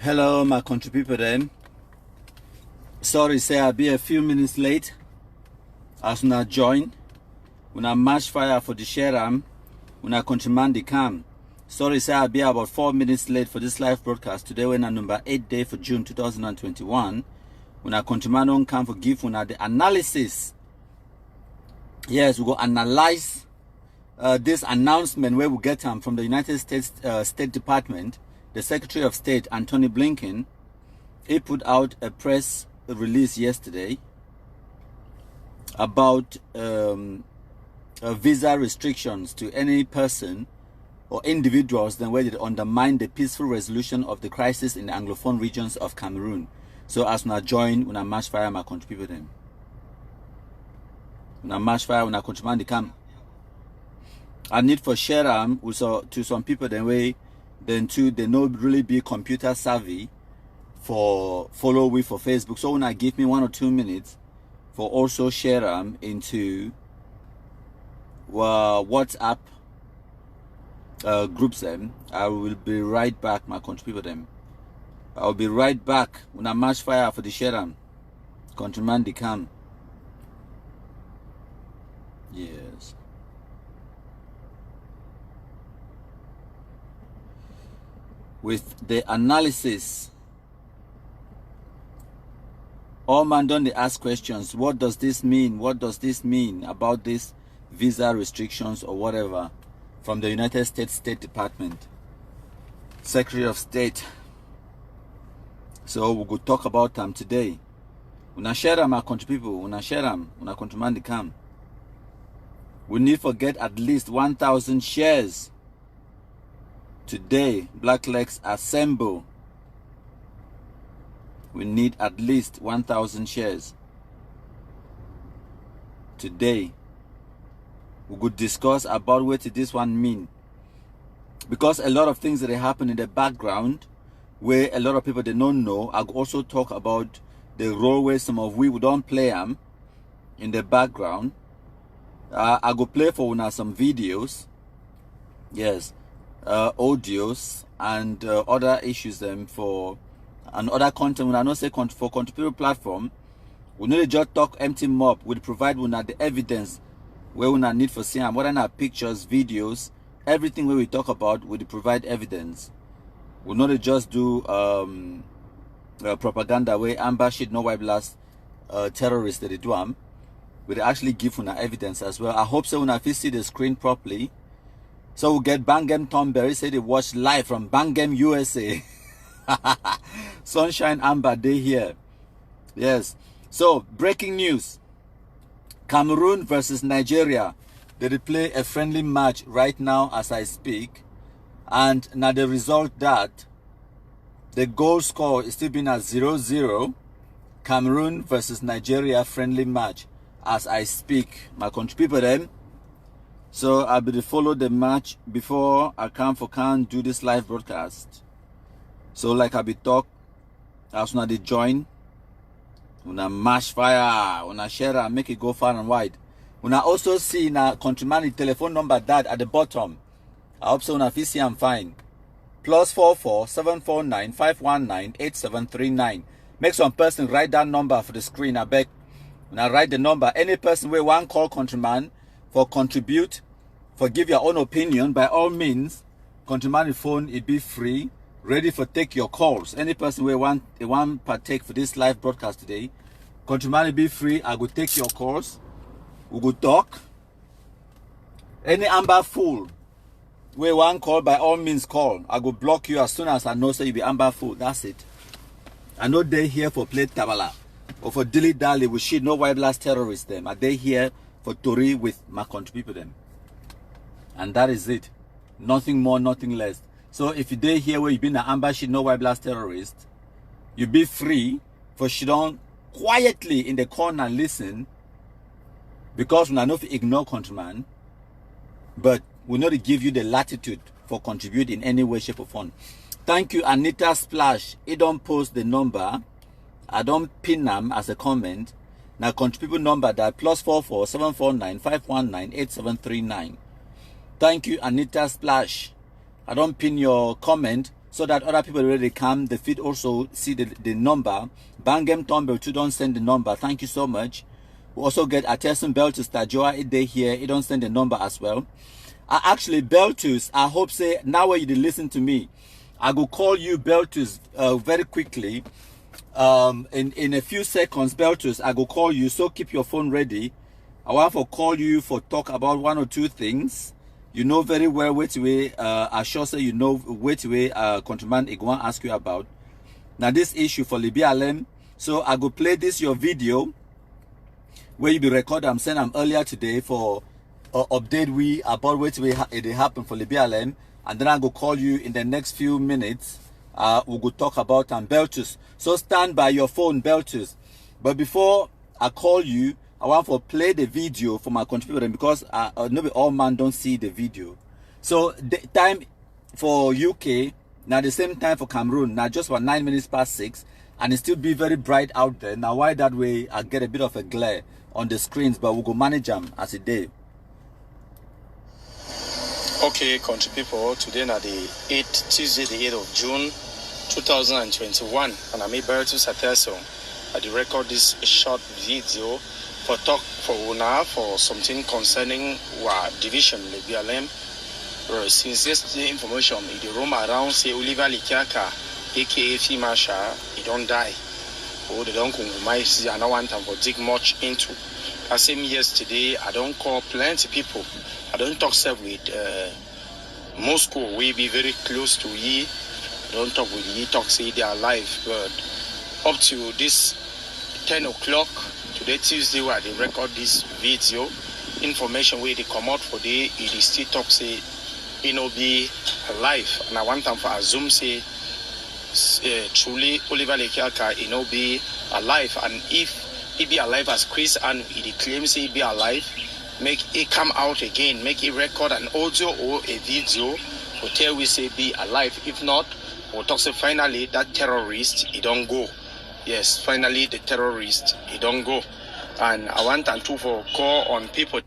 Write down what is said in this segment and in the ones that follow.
Hello, my country people then. Sorry, say I'll be a few minutes late. As una join, una match fire for the sharam, una countryman the cam. Sorry, say I'll be about 4 minutes late for this live broadcast today when number 8 day for June 2021. Una countryman on come for give una the analysis. Yes, we go analyze this announcement where we get from the United States State Department. The Secretary of State, Antony Blinken, he put out a press release yesterday about visa restrictions to any person or individuals then where they undermine the peaceful resolution of the crisis in the Anglophone regions of Cameroon. So as we join, we match fire my country people them. We match fire, we countryman the camp. I need for share to some people then way. Then too, they not really be computer savvy for follow with for Facebook. So when I give me 1 or 2 minutes for also share them into WhatsApp groups them. I will be right back, my country people them. I'll be right back when I match fire for the share them. Countryman they come. Yes. With the analysis, all man don't they ask questions. What does this mean? What does this mean about this visa restrictions or whatever from the United States State Department, Secretary of State? So we could talk about them today. Una share them, our country people. Una share them. Una countryman they come. We need to get at least 1,000 shares. Today, Black Legs assemble. We need at least 1,000 shares. Today, we could discuss about what this one mean. Because a lot of things that happen in the background, where a lot of people they don't know. I also talk about the role where some of we don't play them in the background. I go play for una some videos. Yes. Audios and other issues them for and other content. When I know say for contributor platform, we not just talk empty mob. We provide we the evidence where we need for seeing more than our pictures, videos, everything where we talk about. We provide evidence. We not just do propaganda where amber shit no white blast terrorists that they do them. We actually give una evidence as well. I hope so when I see the screen properly. So we'll get Bangam Tomberry say they watch live from Bangam, USA. Sunshine Amber Day here. Yes. So breaking news. Cameroon versus Nigeria. They play a friendly match right now as I speak. And now the result that the goal score is still been at 0-0. Cameroon versus Nigeria friendly match as I speak. My country people then. So I'll be to follow the match before I can do this live broadcast. So like I'll be talk, as soon as they join, when I mash fire, when I share and make it go far and wide. When I also see in a countryman telephone number that at the bottom. I hope so when I see I'm fine. +44 749 519 8739. Make some person write that number for the screen. I beg. When I write the number, any person where one call countryman for contribute, for give your own opinion, by all means, countryman phone it be free, ready for take your calls. Any person where want partake for this live broadcast today, countryman it be free. I will take your calls. We will talk. Any amber fool where one call, by all means call. I will block you as soon as I know so you be amber fool. That's it. I know they here for play tabala or for dilly dally with shit. No white blast terrorists them. Are they here for Tory with my country people them? And that is it. Nothing more, nothing less. So if you dare here where you been an amber shit, no white blast terrorist, you be free for she don't quietly in the corner listen, because we are not ignore countryman, but we not give you the latitude for contribute in any way, shape or form. Thank you, Anita Splash. It don't post the number. I don't pin them as a comment. Now contribute number that +44 749 519 8739. Thank you, Anita Splash. I don't pin your comment so that other people already come. The feed also see the number. Bangem Tombel too don't send the number. Thank you so much. We also get Attention Beltus Tajoa a day here. It don't send the number as well. Actually, Beltus, I hope say now when you listen to me, I will call you Beltus very quickly. In a few seconds, Beltus, I will call you. So keep your phone ready. I want to call you for talk about one or two things. You know very well which way I sure say you know which way Countryman Igwan ask you about. Now this issue for Libya Alem. So I go play this your video where you be record I'm saying earlier today for update we about which way it happened for Libya Alem, and then I go call you in the next few minutes. We go talk about Beltus. So stand by your phone, Beltus. But before I call you, I want to play the video for my contributor because maybe all man don't see the video. So the time for UK now the same time for Cameroon now just for 9 minutes past 6, and it still be very bright out there. Now why that way I get a bit of a glare on the screens, but we'll go manage them as a day. Okay, country people, today now the 8th Tuesday, the 8th of June 2021, and I'm able to Sateso. I record this short video for talk for Una for something concerning our division Lebialem. Since yesterday information in the room around say Oliver Likiaka, aka Fimasha, he don't die. Or they don't compromise, I don't want them to dig much into. I same yesterday, I don't call plenty people. I don't talk with Moscow, we be very close to ye. I don't talk with ye, talk say they are alive. But up to this 10 o'clock, today Tuesday, where they record this video, information where they come out for the it is still talk say it no be alive. And I want them for assume say truly Oliver Lekiaka it no be alive. And if he be alive as Chris and he claims he be alive, make it come out again, make it record an audio or a video to tell we say be alive. If not, we'll talk say finally that terrorist he don't go. Yes, finally the terrorist he don't go. And I want and to for call on people.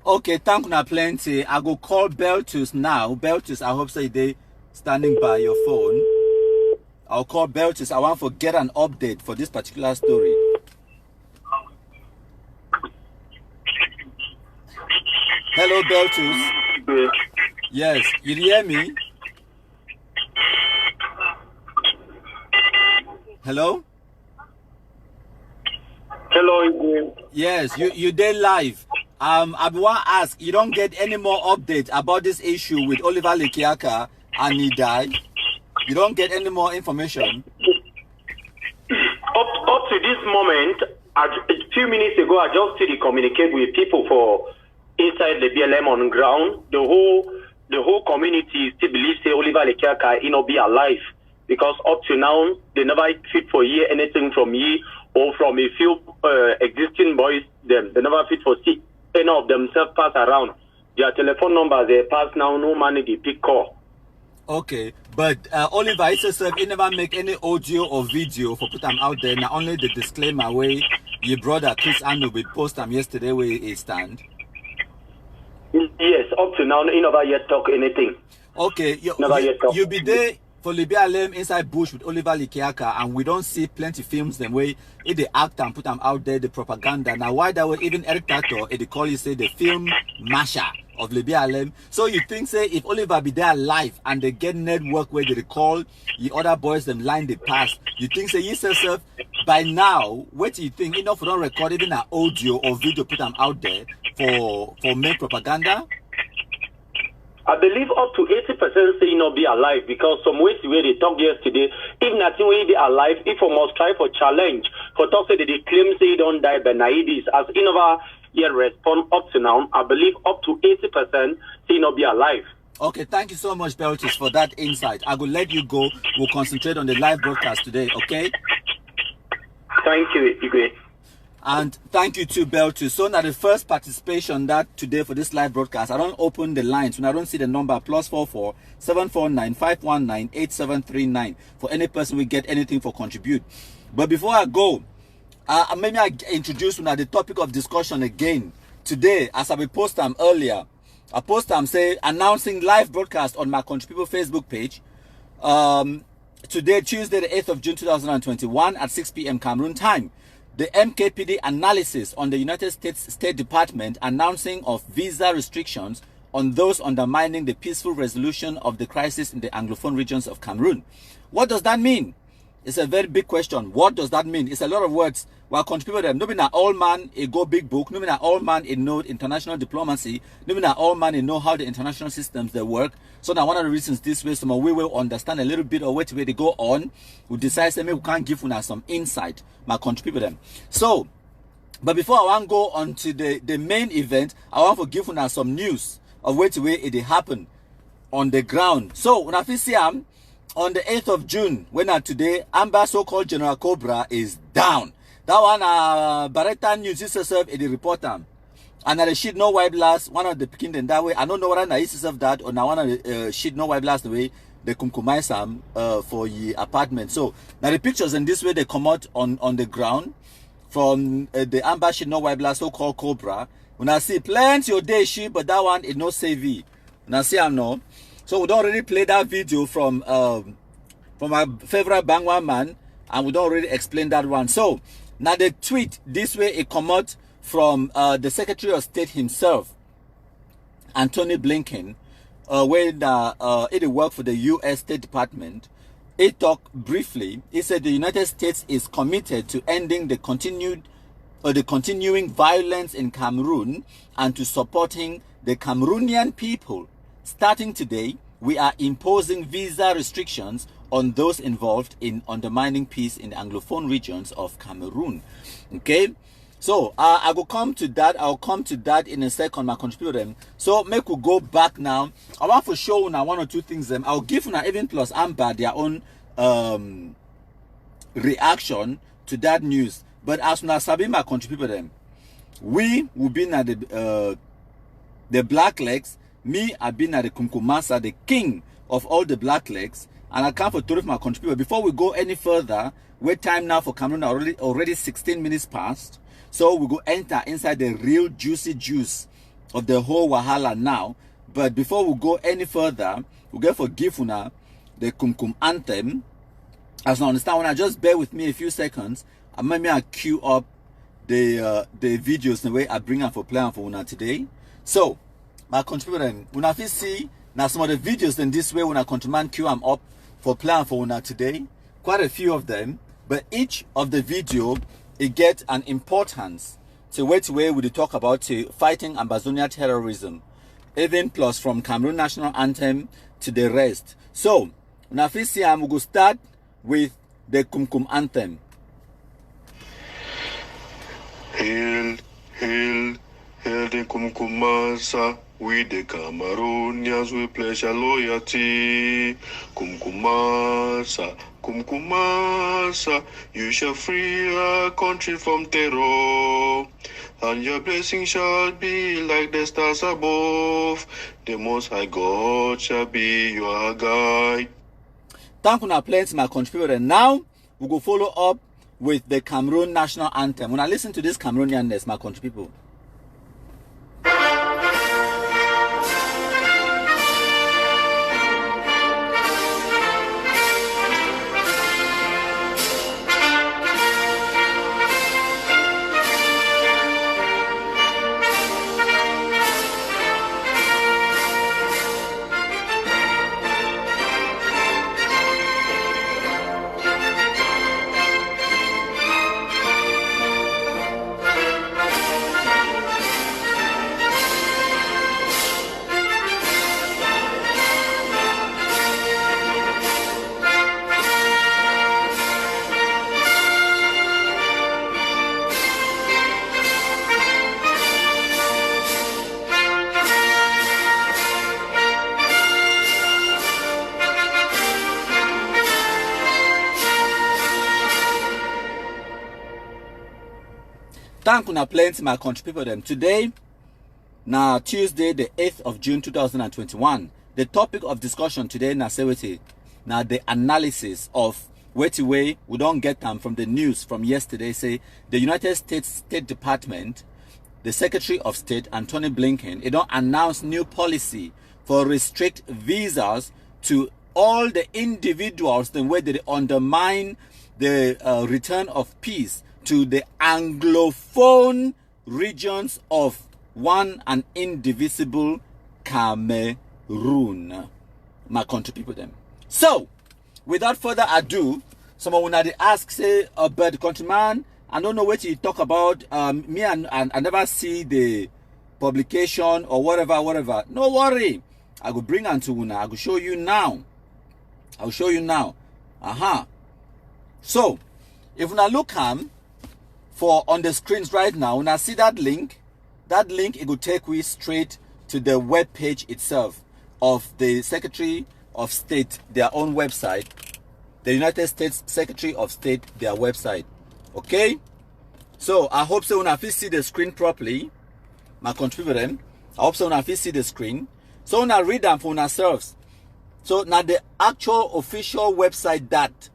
Okay, thank you plenty. I go call Beltus now. Beltus, I hope say they standing by your phone. I'll call Beltus. I want to get an update for this particular story. Hello, Beltus. Yes, you hear me? Hello? Hello. Yes, you did live. I want to ask, you don't get any more update about this issue with Oliver Lekiaka and he died? You don't get any more information? Up to this moment, a few minutes ago, I just did communicate with people for inside the BLM on ground. The whole community still believes say Oliver Lekiaka he not be alive, because up to now they never fit for hear anything from ye or from a few existing boys. They never fit for see any of themselves pass around. Their telephone numbers they pass now. No money they pick call. Okay, but Oliver himself he never make any audio or video for put them out there. Now only the disclaimer way your brother Chris Ando will post them yesterday where he stand. Yes, up to now he never yet talk anything. Okay, you be there for Libya Alem inside bush with Oliver Lekiaka, and we don't see plenty films them way if they act and put them out there, the propaganda. Now why that way even Eric Tato they call you say the film Masha of Libya Alem. So you think say if Oliver be there live and they get network where they recall the other boys them line the past, you think say yourself by now what do you think enough don't record even an audio or video put them out there for main propaganda? I believe up to 80% say not be alive, because some ways where they talked yesterday, if nothing way they alive, if we must try for challenge, for talk say that they claim say don't die by naidis, as Innova yet respond up to now, I believe up to 80% say not be alive. Okay, thank you so much, Beltis, for that insight. I will let you go. We'll concentrate on the live broadcast today, okay? Thank you, Igwe. And thank you to Beltus. So now the first participation that today for this live broadcast, I don't open the lines when I don't see the number +44 749 519 8739 for any person we get anything for contribute. But before I go, maybe I introduce now the topic of discussion again today. As I will post them earlier, I post them say announcing live broadcast on my Country People Facebook page. Today, Tuesday, the 8th of June 2021 at 6 p.m. Cameroon time, the MKPD analysis on the United States State Department announcing of visa restrictions on those undermining the peaceful resolution of the crisis in the Anglophone regions of Cameroon. What does that mean? It's a very big question. What does that mean? It's a lot of words. Well, contribute them. No, na all man a go big book. No, na all man a know international diplomacy. No, na all man a know how the international systems they work. So now one of the reasons this way, some we will understand a little bit of which way they go on. We decide that maybe we can give us some insight. My contribute them. So, but before I want to go on to the main event, I want to give us some news of which way it happened on the ground. So when I see on the 8th of June, when today, Amber so-called General Cobra is down. That one, Barretta News used to serve in the reporter. And the sheet no white blast, one of the picking in that way. I don't know what I used to serve that, or now one of the sheet no white blast the way they kumkumai some for the apartment. So now the pictures in this way they come out on the ground from the Amber sheet no white blast so-called Cobra. When I see plenty of day sheep, but that one is no savvy. When I see I'm no. So we don't really play that video from my favorite Bangwa man, and we don't really explain that one. So now the tweet this way it come out from the Secretary of State himself, Antony Blinken, when it worked for the U.S. State Department. He talked briefly. He said the United States is committed to ending the continuing violence in Cameroon and to supporting the Cameroonian people. Starting today, we are imposing visa restrictions on those involved in undermining peace in the Anglophone regions of Cameroon. Okay, so I will come to that. I'll come to that in a second, my contributor. So make we go back now. I want to show now one or two things. I'll give now even plus Amber their own reaction to that news. But as now Sabi my contributor, we will be at the Black Legs. Me, I've been at the Kumkumasa, the king of all the Black Legs, and I come for two of my contributors. Before we go any further, wait time now for Cameroon already 16 minutes past. So we go enter inside the real juicy juice of the whole Wahala now. But before we go any further, we go for Gifuna, the Kumkum anthem. As I understand, when I just bear with me a few seconds, I may queue up the videos the way I bring them for playing for Una today. So my contributor, when I see now some of the videos in this way when I contribute queue I'm up for plan for Una today, quite a few of them, but each of the video it gets an importance to which way we talk about to fighting Ambazonia terrorism, even plus from Cameroon national anthem to the rest. So when I see I'm going to start with the Kumkum anthem. Hail, hail, hail the Kumkumasa. We the Cameroonians, we pledge our loyalty. Kumkumasa, Kumkumasa, you shall free our country from terror. And your blessing shall be like the stars above. The Most High God shall be your guide. Thank you, plenty, my contributor. Now, we go follow up with the Cameroon national anthem. When I listen to this Cameroonianness, my country people. Thank you, plenty, my country people. Them today, now Tuesday, the 8th of June 2021. The topic of discussion today, now the analysis of which way we don't get them from the news from yesterday. Say the United States State Department, the Secretary of State Antony Blinken, it don't announce new policy for restrict visas to all the individuals the way they undermine the return of peace to the Anglophone regions of one and indivisible Cameroon. My country people them. So, without further ado, someone when they ask, say, about the countryman, I don't know what you talk about. Me and I never see the publication or whatever. No worry. I will bring unto una. I will show you now. I will show you now. So, if una look for on the screens right now, when I see that link it will take you straight to the web page itself of the Secretary of State, their own website, the United States Secretary of State, their website. Okay, so I hope so when I see the screen properly, my contributor. I hope so when I see the screen. So when I read them for yourselves. So now the actual official website that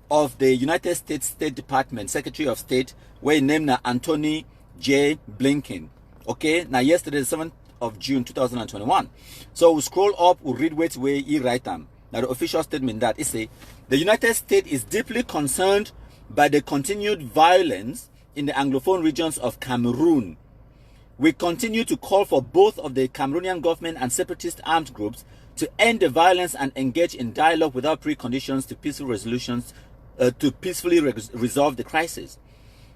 of the United States State Department, Secretary of State, where he named Anthony J. Blinken. Okay, now yesterday, the 7th of June 2021. So we'll scroll up, we'll read which way he write them. Now the official statement that is the United States is deeply concerned by the continued violence in the Anglophone regions of Cameroon. We continue to call for both of the Cameroonian government and separatist armed groups to end the violence and engage in dialogue without preconditions to peaceful resolutions to peacefully resolve the crisis.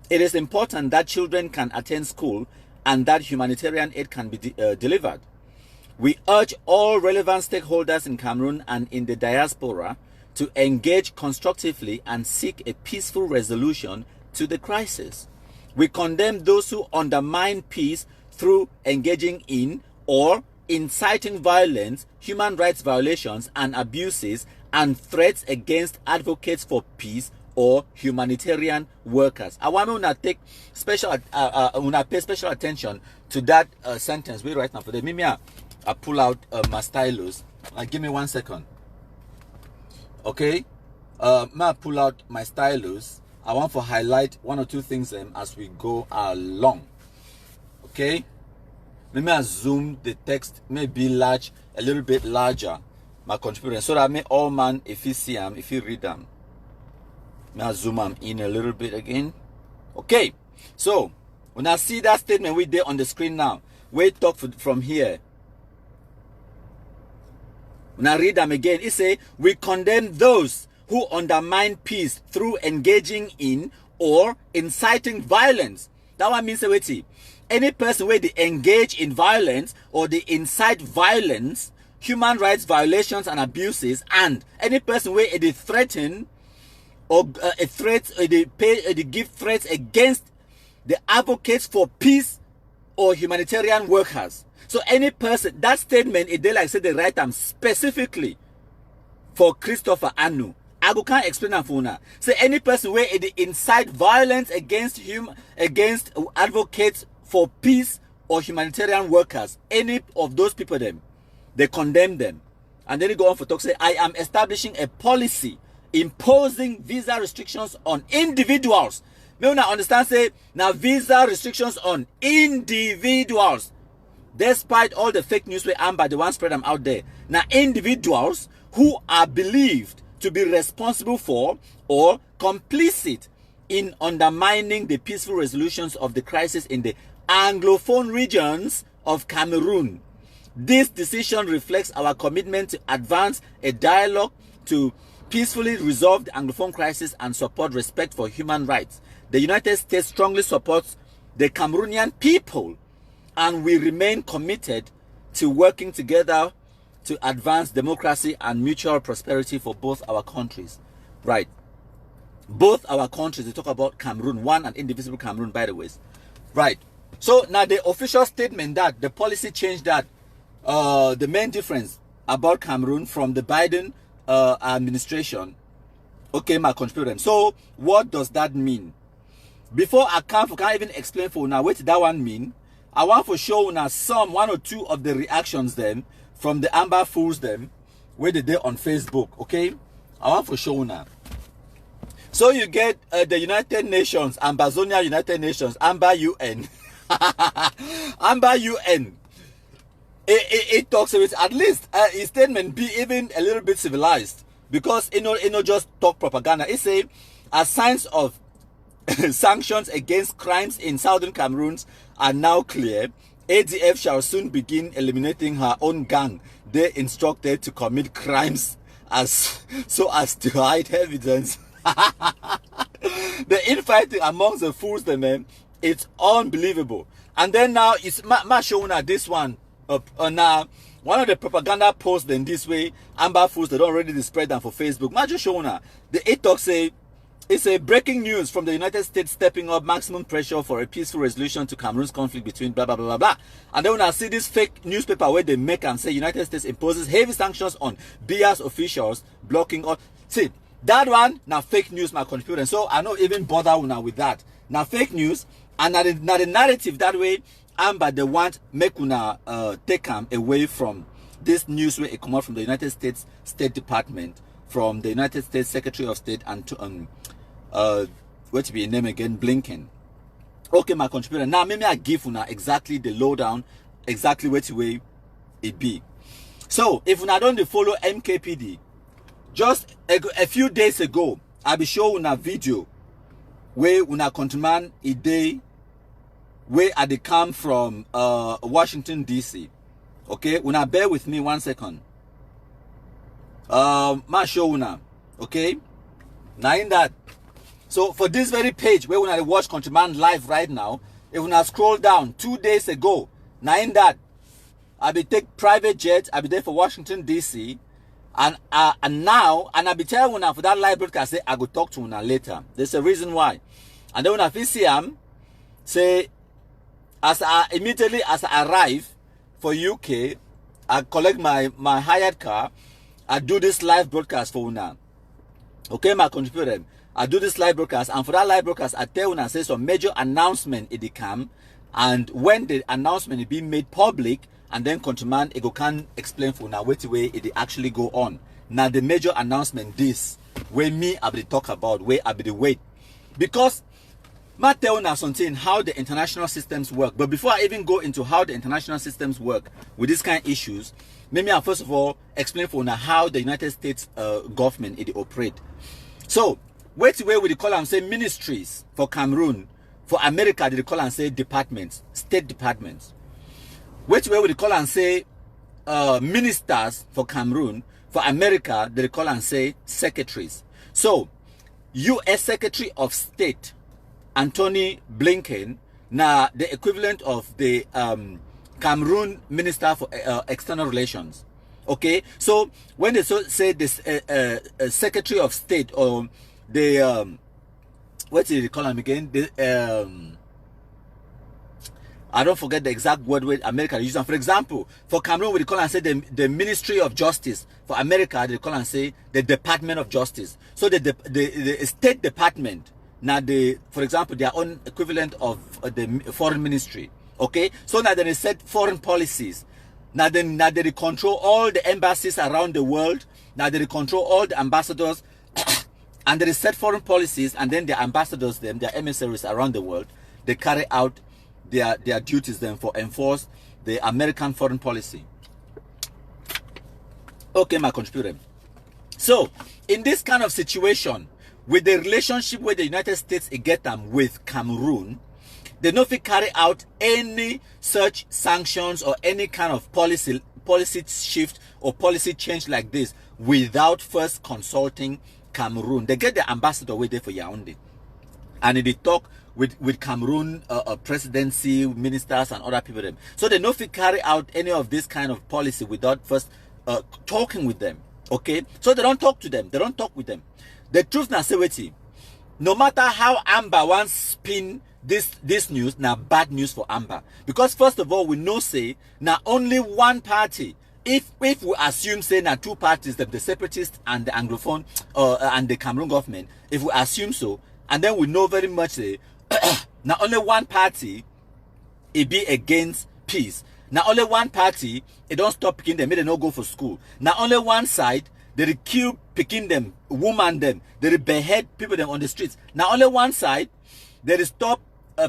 It is important that children can attend school and that humanitarian aid can be delivered. We urge all relevant stakeholders in Cameroon and in the diaspora to engage constructively and seek a peaceful resolution to the crisis. We condemn those who undermine peace through engaging in or inciting violence, human rights violations and abuses, and threats against advocates for peace or humanitarian workers. I want to take special, pay special attention to that sentence. Wait right now for the Mimia. I pull out my stylus. Give me 1 second. Okay. May I pull out my stylus? I want to highlight one or two things as we go along. Okay. Maybe I zoom the text, maybe large, a little bit larger. My contributor, so that may all man if you see them, if you read them. May I zoom them in a little bit again. Okay. So when I see that statement we there on the screen now, we talk from here. When I read them again, it say we condemn those who undermine peace through engaging in or inciting violence. That one means wait, any person where they engage in violence or they incite violence, human rights violations and abuses, and any person where they threaten or they give threats against the advocates for peace or humanitarian workers. So any person, that statement, they like say they write them specifically for Christopher Anu. I can't explain that for now. So any person where they incite violence against advocates for peace or humanitarian workers, any of those people they condemn them. And then they go on for talk, say, I am establishing a policy imposing visa restrictions on individuals. May you not understand, say, now visa restrictions on individuals. Despite all the fake news we by the ones spread them out there. Now individuals who are believed to be responsible for or complicit in undermining the peaceful resolutions of the crisis in the Anglophone regions of Cameroon. This decision reflects our commitment to advance a dialogue to peacefully resolve the Anglophone crisis and support respect for human rights. The United States strongly supports the Cameroonian people, and we remain committed to working together to advance democracy and mutual prosperity for both our countries. Right. Both our countries, they talk about Cameroon, one and indivisible Cameroon, by the way. Right. So now the official statement that the policy change that the main difference about Cameroon from the Biden administration. Okay, my contributor. So what does that mean? Before I can't even explain for now what that one mean, I want to show now one or two of the reactions then from the Amber Fools them where they did on Facebook. Okay, I want to show now. So you get the United Nations, Ambazonia United Nations, Amber UN, Amber UN. it talks with at least his statement be even a little bit civilized, because it not just talk propaganda. It say as signs of sanctions against crimes in southern Cameroon are now clear, ADF shall soon begin eliminating her own gang they instructed to commit crimes so as to hide evidence. The infighting amongst the fools, the men, it's unbelievable. And then now it's showing this one now. One of the propaganda posts then this way, Amber Fools, they don't already spread them for Facebook. Just showing the ATOC say, it's a breaking news from the United States stepping up maximum pressure for a peaceful resolution to Cameroon's conflict between blah, blah, blah, blah, blah. And then when I see this fake newspaper where they make and say United States imposes heavy sanctions on BIA's officials, blocking all. See, that one, now fake news, my computer. So I don't even bother now with that. Now fake news, and now the narrative that way, Amber, they want make una take them away from this news where it come out from the United States State Department, from the United States Secretary of State, and to what to be a name again, Blinken. Okay, my contributor. Now maybe I give una exactly the lowdown, exactly which way it be. So if una don't follow MKPD, just a few days ago, I be showing a video where una countryman a day where I they come from Washington DC. Okay, una bear with me 1 second. Ma show una. Okay, now in that. So for this very page where when I watch Countryman live right now, if when I scroll down 2 days ago, now in that, I be take private jet, I be there for Washington DC, and now I be telling una for that live broadcast, say I go talk to una later. There's a reason why. And then when I see him, say immediately as I arrive for UK, I collect my hired car, I do this live broadcast for una. Okay, my contributor. I do this live broadcast, and for that live broadcast, I tell una say some major announcement it come, and when the announcement is being made public, and then Countryman it go can explain for una what way it actually go on. Now the major announcement this where me I be talk about, where I be the wait, because I tell una something how the international systems work. But before I even go into how the international systems work with these kind of issues, maybe I first of all explain for una how the United States government it operate. So wait where we call and say ministries for Cameroon, for America they call and say departments, state departments. Wait where we call and say ministers for Cameroon, for America they call and say secretaries. So U.S. Secretary of State Anthony Blinken, now the equivalent of the Cameroon Minister for External Relations. Okay, so when they say this Secretary of State or the what did they call him again? The I don't forget the exact word with America use. For example, for Cameroon, we call and say the Ministry of Justice. For America, they call and say the Department of Justice. So the State Department, now for example, their own equivalent of the Foreign Ministry. Okay, so now they set foreign policies. Now they control all the embassies around the world. Now they control all the ambassadors. And they set foreign policies, and then their ambassadors, their emissaries around the world, they carry out their duties then for enforce the American foreign policy. Okay, my contributor. So, in this kind of situation, with the relationship with the United States get them with Cameroon, they don't carry out any such sanctions or any kind of policy shift or policy change like this without first consulting Cameroon. They get the ambassador with there for Yaoundé, and they talk with Cameroon presidency ministers and other people them. So they don't carry out any of this kind of policy without first talking with them. Okay, so they don't talk to them, they don't talk with them. The truth now say wait, no matter how Amber wants spin this news, now bad news for Amber, because first of all we know say now only one party. If we assume say now two parties, the Separatist and the Anglophone and the Cameroon government, if we assume so, and then we know very much say now only one party it be against peace. Now only one party it don't stop picking them, they don't go for school. Now only one side they kill picking them, woman them, they behead people them on the streets. Now only one side they stop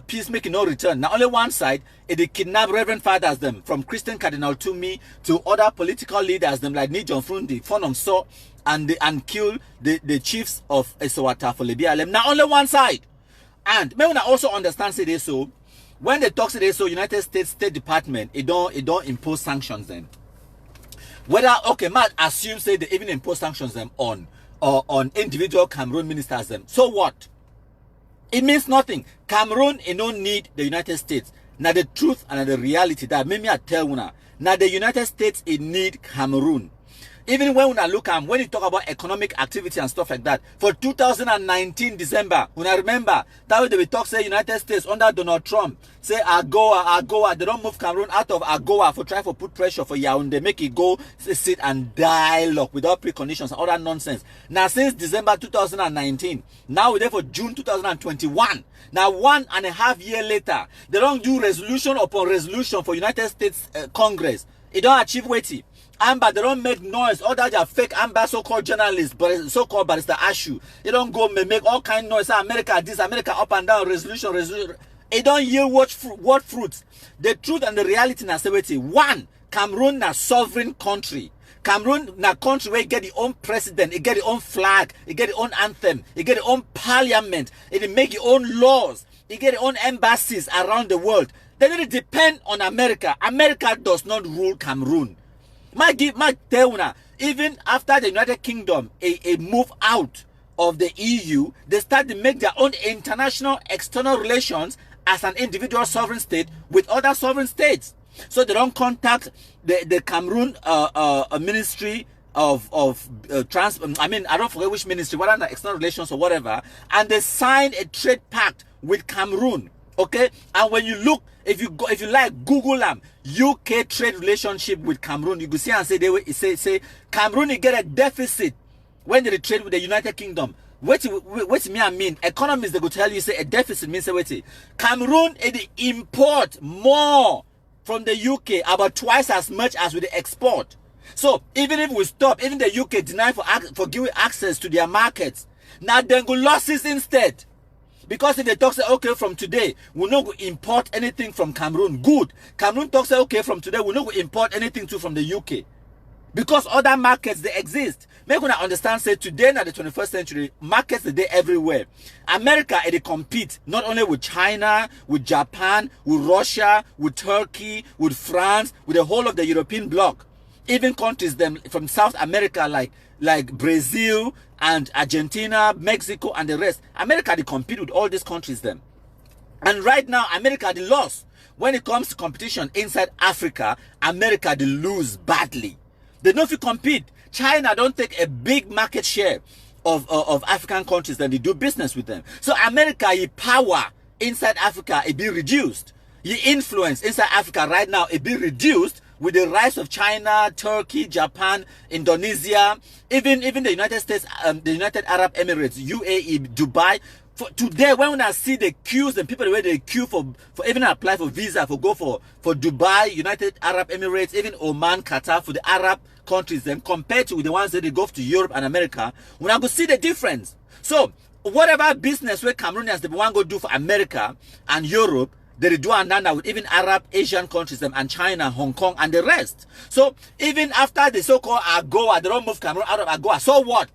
peacemaking no return. Now only one side, they kidnap reverend fathers them, from Christian Cardinal Toomey to other political leaders them like Nijon Frundi, Fonong So, and kill the chiefs of Eswata for Libya. Now only one side. And may we also understand say this, so when they talk say so, United States State Department, it don't impose sanctions then. Whether okay, Matt assume say they even impose sanctions them on individual Cameroon ministers them. So what? It means nothing. Cameroon, it don't need the United States. Now the truth and the reality that maybe I tell you now. Now the United States, it need Cameroon. Even when I look at when you talk about economic activity and stuff like that, for 2019 December, when I remember that way they will talk say United States under Donald Trump, say AGOA, they don't move Cameroon out of AGOA for try for put pressure for Yaoundé, make it go sit and dialogue without preconditions and all that nonsense. Now since December 2019, now we're there for June 2021. Now 1.5 years later, they don't do resolution upon resolution for United States Congress. It don't achieve weighty. Amber, they don't make noise. All that are fake Amber so-called journalists, but so-called Barrister Ashu. They don't go make all kind of noise. America this, America up and down, resolution. It don't yield what fruits. The truth and the reality na say one, Cameroon na sovereign country. Cameroon na country where it get its own president, it get its own flag, it get its own anthem, it get its own parliament, it make its own laws, it get its own embassies around the world. They don't depend on America. America does not rule Cameroon. Even after the United Kingdom a move out of the EU, they start to make their own international external relations as an individual sovereign state with other sovereign states. So they don't contact the Cameroon Ministry of I don't forget which ministry, whether external relations or whatever, and they sign a trade pact with Cameroon. Okay, and when you look, if you like Google them, UK trade relationship with Cameroon, you can see and say Cameroon you get a deficit when they trade with the United Kingdom. What me I mean? Economists they go tell you say a deficit means wait. Cameroon it import more from the UK, about twice as much as with the export. So even if we stop, even the UK deny for giving access to their markets, now then go losses instead. Because if they talk say, okay, from today, we're not going to import anything from Cameroon. Good. Cameroon talks say, okay, from today, we're not going to import anything too from the UK. Because other markets, they exist. Make you understand, say, today, in the 21st century, markets are there everywhere. America, they compete not only with China, with Japan, with Russia, with Turkey, with France, with the whole of the European bloc. Even countries them from South America like Brazil and Argentina, Mexico, and the rest. America, they compete with all these countries them. And right now, America, they lost. When it comes to competition inside Africa, America, they lose badly. They don't feel compete. China don't take a big market share of African countries and they do business with them. So America, your power inside Africa, it be reduced. Your influence inside Africa right now, it be reduced with the rise of China, Turkey, Japan, Indonesia, even the United States, the United Arab Emirates, UAE, Dubai. For today, when I see the queues and people the way they queue for even apply for visa for go for Dubai, United Arab Emirates, even Oman, Qatar, for the Arab countries, them compared to the ones that they go to Europe and America, when I go see the difference. So whatever business where Cameroonians they want to go do for America and Europe, they do and with even Arab, Asian countries them and China, Hong Kong, and the rest. So even after the so-called AGOA, they don't move Cameroon out of AGOA. So what?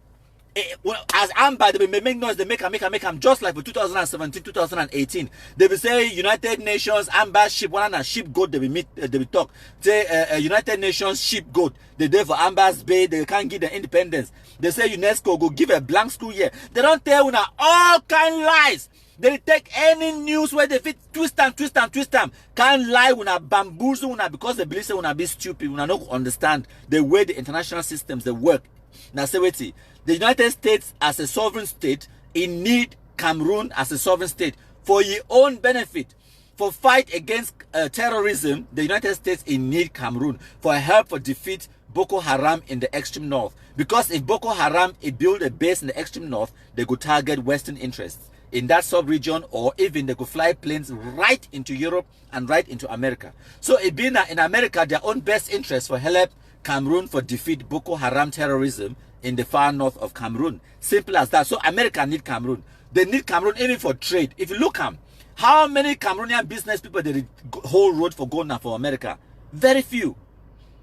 As Amber, they may make noise, they make them just like for 2017, 2018. They will say United Nations Amber ship, one and ship goat, they will talk. Say United Nations ship goat, they there for Amber's Bay, they can't give the independence. They say UNESCO go give a blank school year. They don't tell you all kind lies. They take any news where they fit twist them. Can't lie when I bamboozle because they believe they will be stupid. When I don't understand the way the international systems they work. Now say wait, the United States as a sovereign state, it need Cameroon as a sovereign state for your own benefit. For fight against terrorism, the United States it need Cameroon for help for defeat Boko Haram in the extreme north. Because if Boko Haram it build a base in the extreme north, they could target Western interests in that sub-region, or even they could fly planes right into Europe and right into America. So it being in America, their own best interest for help Cameroon for defeat Boko Haram terrorism in the far north of Cameroon. Simple as that. So America need Cameroon. They need Cameroon even for trade. If you look at How many Cameroonian business people did whole road for go now for America? Very few.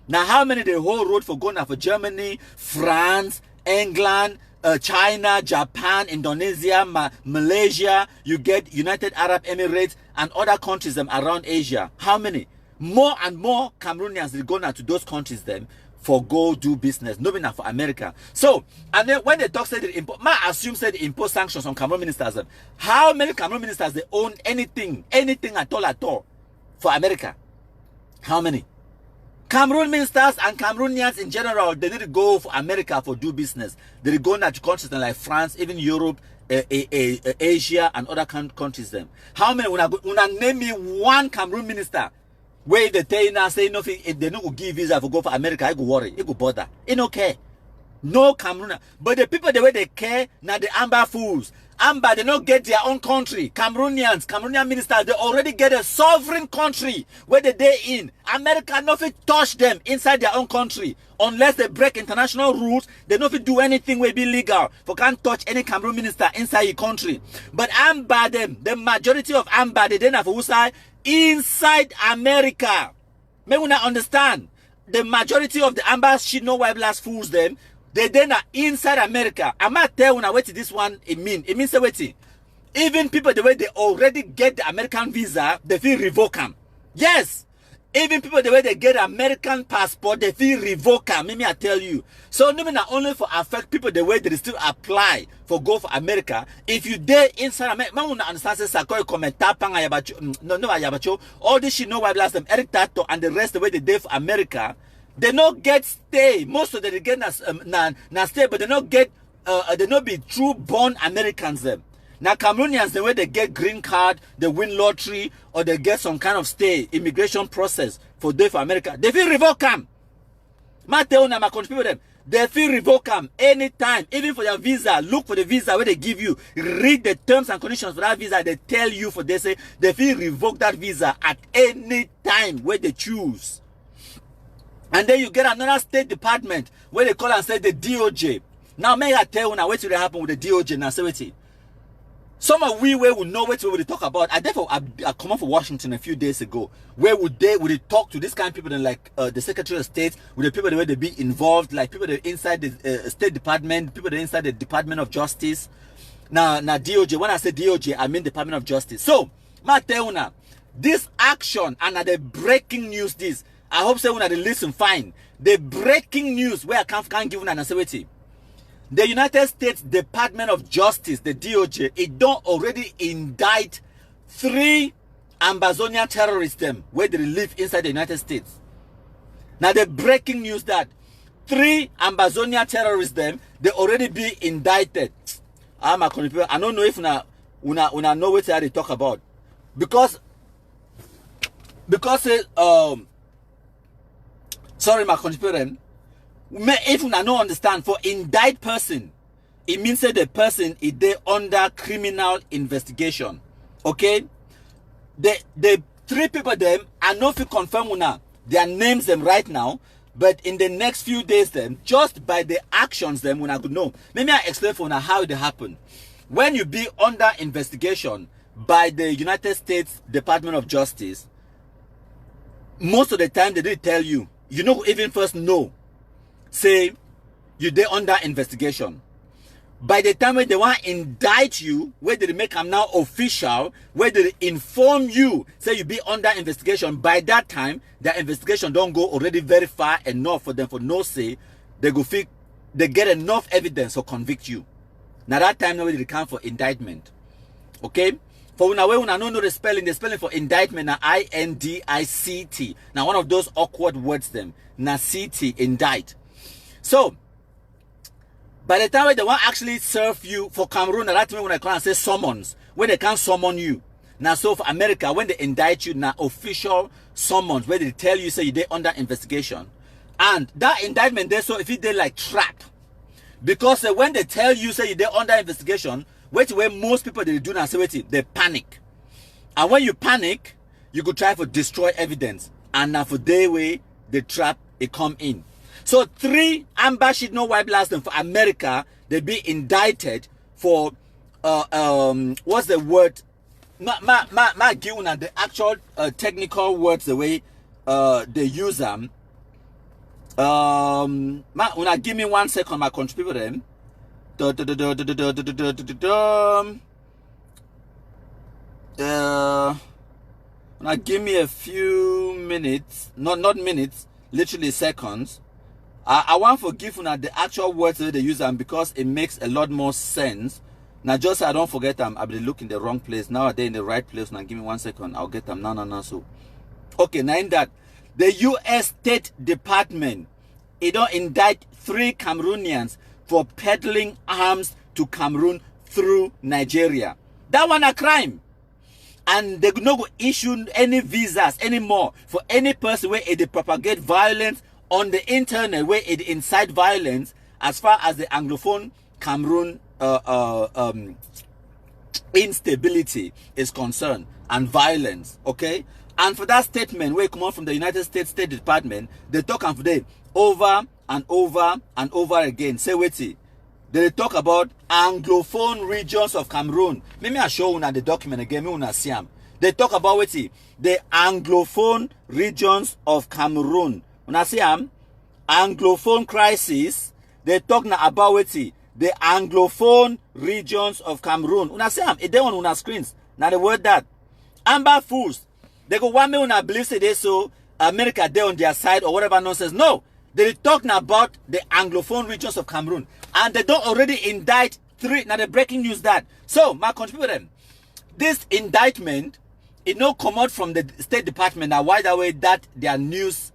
Now, how many the whole road for go now for Germany, France, England, China, Japan, Indonesia, Malaysia, you get United Arab Emirates and other countries around Asia? How many? More and more Cameroonians will go now to those countries for go do business, not enough for America. So, and then when they talk, say they impose, assume say they impose sanctions on Cameroon ministers. How many Cameroon ministers they own anything at all for America? How many? Cameroon ministers and Cameroonians in general, they need to go for America for do business. They go now to countries like France, even Europe, Asia, and other countries. How many? Una name me one Cameroon minister where they tell you now, say nothing, if they don't give visa for go for America, I go worry, I go bother. It don't care. No Cameroon. But the people, the way they care, now the Amber fools. Amber, they don't get their own country. Cameroonian ministers, they already get a sovereign country where they in. America nothing touch them inside their own country. Unless they break international rules, they nothing do anything will be legal. For can't touch any Cameroon minister inside your country. But Amber, the majority of Amber, they didn't have who side inside America. May we not understand. The majority of the Amber shit no white blast fools them. They then are inside America. I might tell when I wait this one it mean. It means waiting. Even people the way they already get the American visa, they feel revoke them. Yes. Even people the way they get American passport, they feel revoke them. Maybe I tell you. So no not only for affect people the way they still apply for go for America. If you there inside America, man will understand say all this shit no why blast them Eric Tato and the rest the way they did for America. They not get stay. Most of them they get na stay, but they not get they not be true born Americans them. Now Cameroonians the way they get green card, they win lottery, or they get some kind of stay immigration process for day for America. They feel revoke them. My country people them. They feel revoke them anytime, even for your visa. Look for the visa where they give you. Read the terms and conditions for that visa. They tell you for they say they feel revoke that visa at any time where they choose. And then you get another State Department where they call and say the DOJ. Now, may I tell you now what will happen with the DOJ now? Say some of we will know what we will talk about. I come up for Washington a few days ago. Where would they talk to this kind of people then like the Secretary of State, with the people the way they be involved, like people that are inside the State Department, people that are inside the Department of Justice. Now DOJ. When I say DOJ, I mean Department of Justice. So, may tell you now, this action and the breaking news this. I hope so when I listen fine. The breaking news where I can't give an answer. The United States Department of Justice, the DOJ, it don't already indict 3 Ambazonia terrorists them where they live inside the United States. Now the breaking news that 3 Ambazonia terrorists them, they already be indicted. I don't know if una know what they talk about. Because sorry, my contributor. If you don't understand, for indict person, it means that the person is there under criminal investigation. Okay? The 3 people them, I know if you confirm their names them right now, but in the next few days them, just by the actions them, when I could know. Maybe I explain for how it happened. When you be under investigation by the United States Department of Justice, most of the time they did tell you. You know, even first know, say you they under investigation. By the time when they want to indict you, where they make them now official, where they inform you, say you be under investigation. By that time, the investigation don't go already very far enough for them for no say. They go feel they get enough evidence to convict you. Now that time now they come for indictment. Okay. For una no know the spelling for indictment na INDICT. Now one of those awkward words them. Na CT, indict. So by the time when they want actually serve you for Cameroon, that means when I come and say summons, when they can't summon you. Now so for America, when they indict you, now official summons, where they tell you say you they under investigation. And that indictment there, so if it they like trap. Because when they tell you say you they under investigation, wait where most people they do now say wait, they panic. And when you panic, you could try to destroy evidence. And now for their way, the trap it come in. So 3 amber sheet no white blast them for America, they be indicted for what's the word? ma give una the actual technical words the way they use them. Una give me 1 second, my contribute them. Now give me a few minutes, not minutes, literally seconds. I want to give una the actual words that they use them because it makes a lot more sense. Now just so I don't forget them, I'll be looking in the wrong place. Now they're in the right place. Now give me 1 second, I'll get them. No. So okay, now in that the US State Department, it don't indict 3 Cameroonians for peddling arms to Cameroon through Nigeria. That one a crime. And they no go issue any visas anymore for any person where they propagate violence on the internet, where it incite violence as far as the Anglophone Cameroon instability is concerned and violence, okay? And for that statement where it come out from the United States State Department, they talk and today over and over and over again. Say wait, they talk about Anglophone regions of Cameroon. Maybe I show you the document again. Me una see am. They talk about wait, the Anglophone regions of Cameroon. Una see am? Anglophone crisis. They talk now about wait, the Anglophone regions of Cameroon. Una see am? It dey on una screens. Now the word that Amber fools. They go one me una believe say they so America they on their side or whatever nonsense. No. They're talking about the Anglophone regions of Cameroon. And they don't already indict 3. Now the breaking news that. So, my contributor, this indictment, it no come out from the State Department. Now, why that way that their news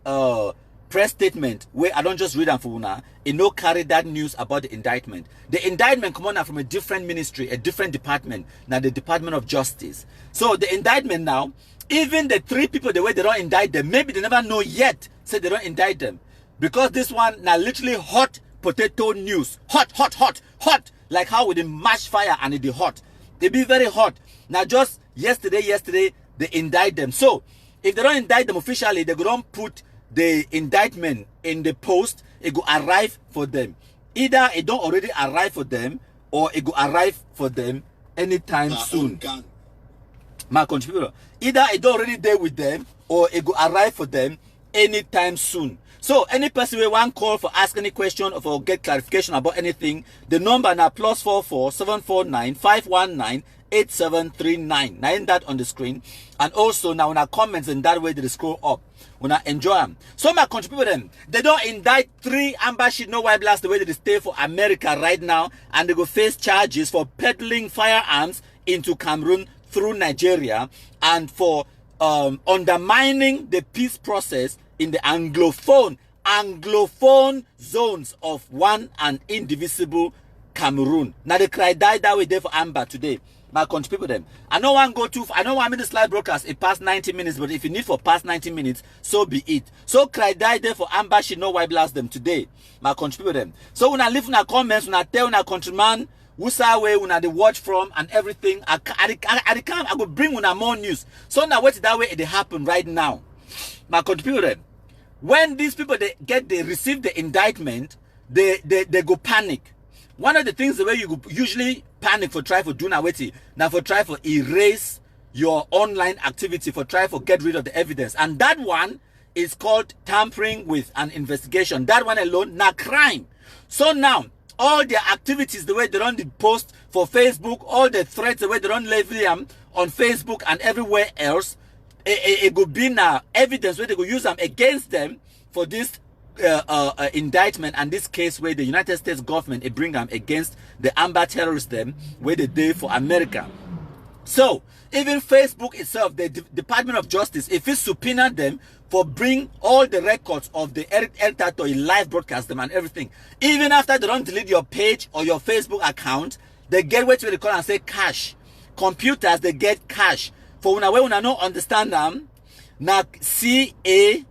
press statement, where I don't just read them for una, it no carry that news about the indictment. The indictment come out from a different ministry, a different department. Now, the Department of Justice. So, the indictment now, even the 3 people, the way they don't indict them, maybe they never know yet, say they don't indict them. Because this one now literally hot potato news. Hot. Like how with the mash fire and it hot. They be very hot. Now just yesterday, they indict them. So if they don't indict them officially, they don't put the indictment in the post, it go arrive for them. Either it don't already arrive for them or it go arrive for them anytime soon. My contributor. Either it don't already there with them or it go arrive for them anytime soon. So, any person who want call for ask any question or for get clarification about anything, the number now +44 749 519 8739. Now in that on the screen. And also now when I comments in that way they scroll up. When I enjoy them. So my contributor them, they don't indict 3 Amber Sheet no white blast the way they stay for America right now, and they go face charges for peddling firearms into Cameroon through Nigeria and for undermining the peace process in the Anglophone zones of one and indivisible Cameroon. Now the cry died that way there for Amber today. My country people them. I know one go too. I know one minute slide broadcast. It past 90 minutes, but if you need for past 90 minutes, so be it. So cry died there for Amber. She know why blast them today. My country people them. So when I leave in our comments, when I tell our countryman who's away when I they watch from and everything, I go bring when more news. So now what that way it happen right now. My country people them. When these people they receive the indictment, they go panic. One of the things the way you usually panic for try for do now for try for erase your online activity, for try for get rid of the evidence, and that one is called tampering with an investigation. That one alone na crime. So now all their activities, the way they run the post for Facebook, all the threats, the way they run level them on Facebook and everywhere else, it could be now evidence where they could use them against them for this indictment and this case where the United States government bring them against the Amber terrorists them where they did for America. So even Facebook itself, the Department of Justice, if it subpoena them for bring all the records of the Eric Tato live broadcast them and everything, even after they don't delete your page or your Facebook account, they get what they call and say cash. Computers they get cash. For when I don't understand them, now CACHE.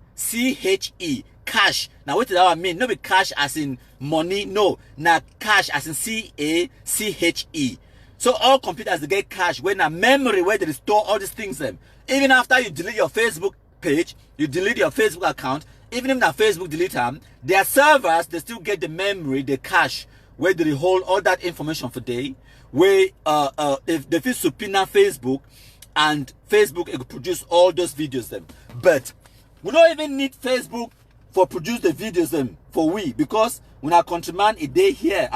Cash. Now what does that mean? No be cash as in money, no. Now cash as in CACHE. So all computers they get cash when a memory where they store all these things them. Even after you delete your Facebook page, you delete your Facebook account, even if that Facebook delete them, their servers they still get the memory, the cache where they hold all that information for day. Where if they feel subpoena Facebook and Facebook it produce all those videos them. But we don't even need Facebook for produce the videos them for we, because when our countryman a day here,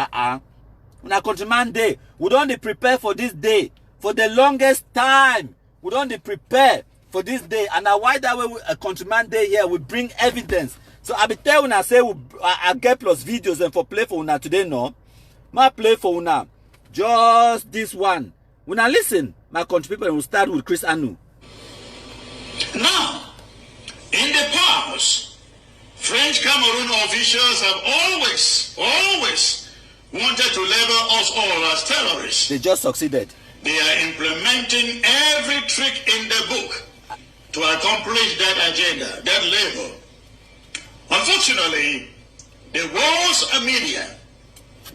when our countryman day, we don't prepare for this day for the longest time. We don't prepare for this day, and now why that way a countryman day here we bring evidence. So I be tell when I say I get plus videos and for play for una today no, my play for una just this one. When I listen, my country people will start with Chris Anu. Now, in the past, French Cameroon officials have always wanted to label us all as terrorists. They just succeeded. They are implementing every trick in the book to accomplish that agenda, that label. Unfortunately, the world's media,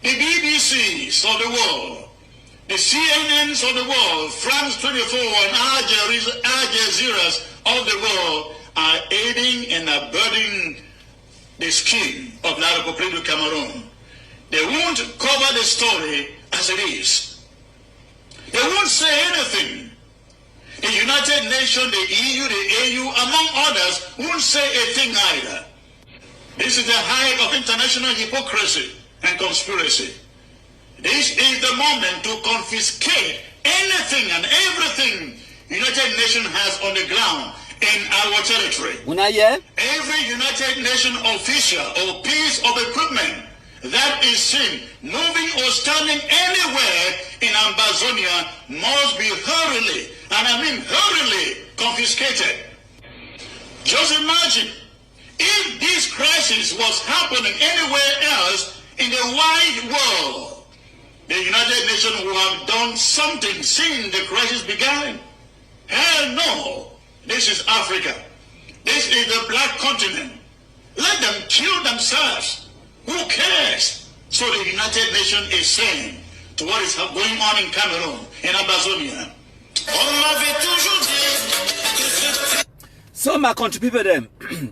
the BBCs of the world, the CNNs of the world, France 24 and Al Jazeera's of the world are aiding and abetting the scheme of La République du Cameroon. They won't cover the story as it is. They won't say anything. The United Nations, the EU, the AU, among others, won't say a thing either. This is the height of international hypocrisy and conspiracy. This is the moment to confiscate anything and everything United Nations has on the ground in our territory. Every United Nations official or piece of equipment that is seen moving or standing anywhere in Ambazonia must be hurriedly, and I mean hurriedly, confiscated. Just imagine if this crisis was happening anywhere else in the wide world, the United Nations would have done something since the crisis began. Hell no. This is Africa. This is the black continent. Let them kill themselves. Who cares? So the United Nations is saying to what is going on in Cameroon, in Amazonia. So my country people them,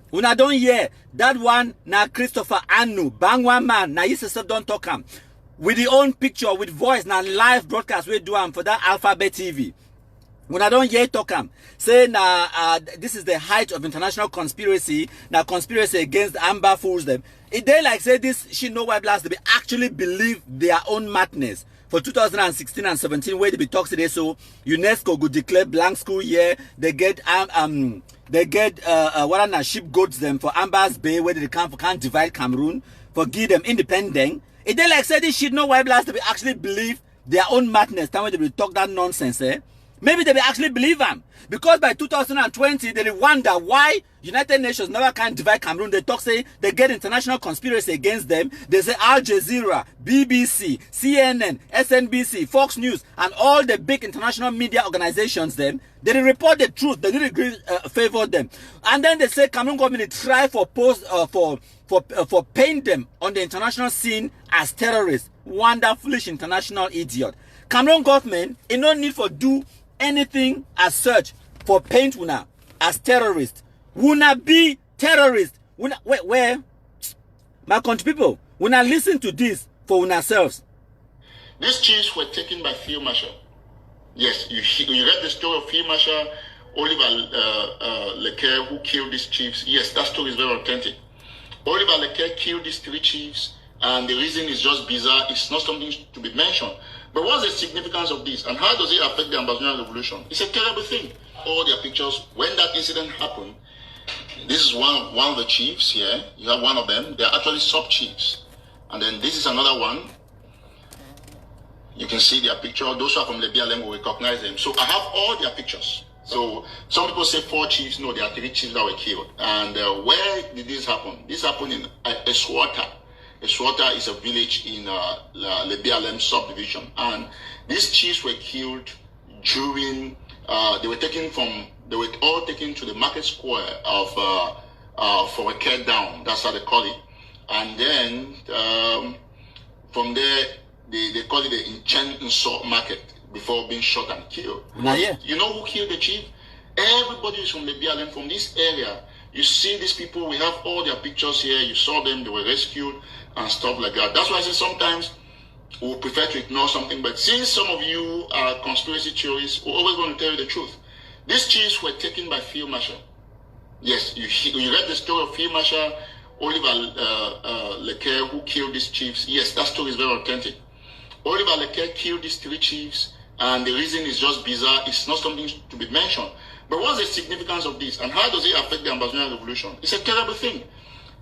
when I don't hear that one, now Christopher Anu, bang one man, now you yourself don't talk him. With the own picture, with voice, now live broadcast we do for that Alphabet TV. When I don't hear talk him, say now this is the height of international conspiracy, now conspiracy against the Amber Fools them. It they like say this she know why blast they actually believe their own madness. For 2016 and 17, where they be talks today, so UNESCO could declare blank school year. They get what are na sheep goats them for Ambas Bay where they can't divide Cameroon for give them independent. It they like say this shit no why blast they actually believe their own madness. Time when they be talk that nonsense, eh? Maybe they will actually believe them. Because by 2020, they wonder why United Nations never can divide Cameroon. They talk, say, they get international conspiracy against them. They say Al Jazeera, BBC, CNN, SNBC, Fox News, and all the big international media organizations, them, they report the truth. They didn't favor them. And then they say Cameroon government try for paint them on the international scene as terrorists. Wonder foolish international idiot. Cameroon government, it no need for do anything as such for paint una as terrorists. Una be terrorists. Where? My country people, una listen to this for ourselves. These chiefs were taken by Field Marshal. Yes, you read the story of Field Marshal Oliver Leclerc, who killed these chiefs. Yes, that story is very authentic. Oliver Leclerc killed these 3 chiefs, and the reason is just bizarre. It's not something to be mentioned. But what's the significance of this, and how does it affect the Ambazonian revolution? It's a terrible thing. All their pictures, when that incident happened, this is one of the chiefs here. You have one of them. They're actually sub-chiefs. And then this is another one. You can see their picture. Those who are from the BLM will recognize them. So I have all their pictures. So some people say 4 chiefs. No, there are 3 chiefs that were killed. And where did this happen? This happened in Eswata. Eswata is a village in the BLM subdivision, and these chiefs were killed during. They were all taken to the market square of for a care down. That's how they call it. And then from there, they call it the Inchen market before being shot and killed. You know who killed the chief? Everybody is from the BLM from this area. You see these people, we have all their pictures here. You saw them, they were rescued and stuff like that. That's why I say sometimes we would prefer to ignore something. But since some of you are conspiracy theorists, we always want to tell you the truth. These chiefs were taken by Field Marshal. Yes, you read the story of Field Marshal Oliver Leclerc, who killed these chiefs. Yes, that story is very authentic. Oliver Leclerc killed these 3 chiefs, and the reason is just bizarre. It's not something to be mentioned. But what's the significance of this, and how does it affect the Ambazonian revolution? It's a terrible thing.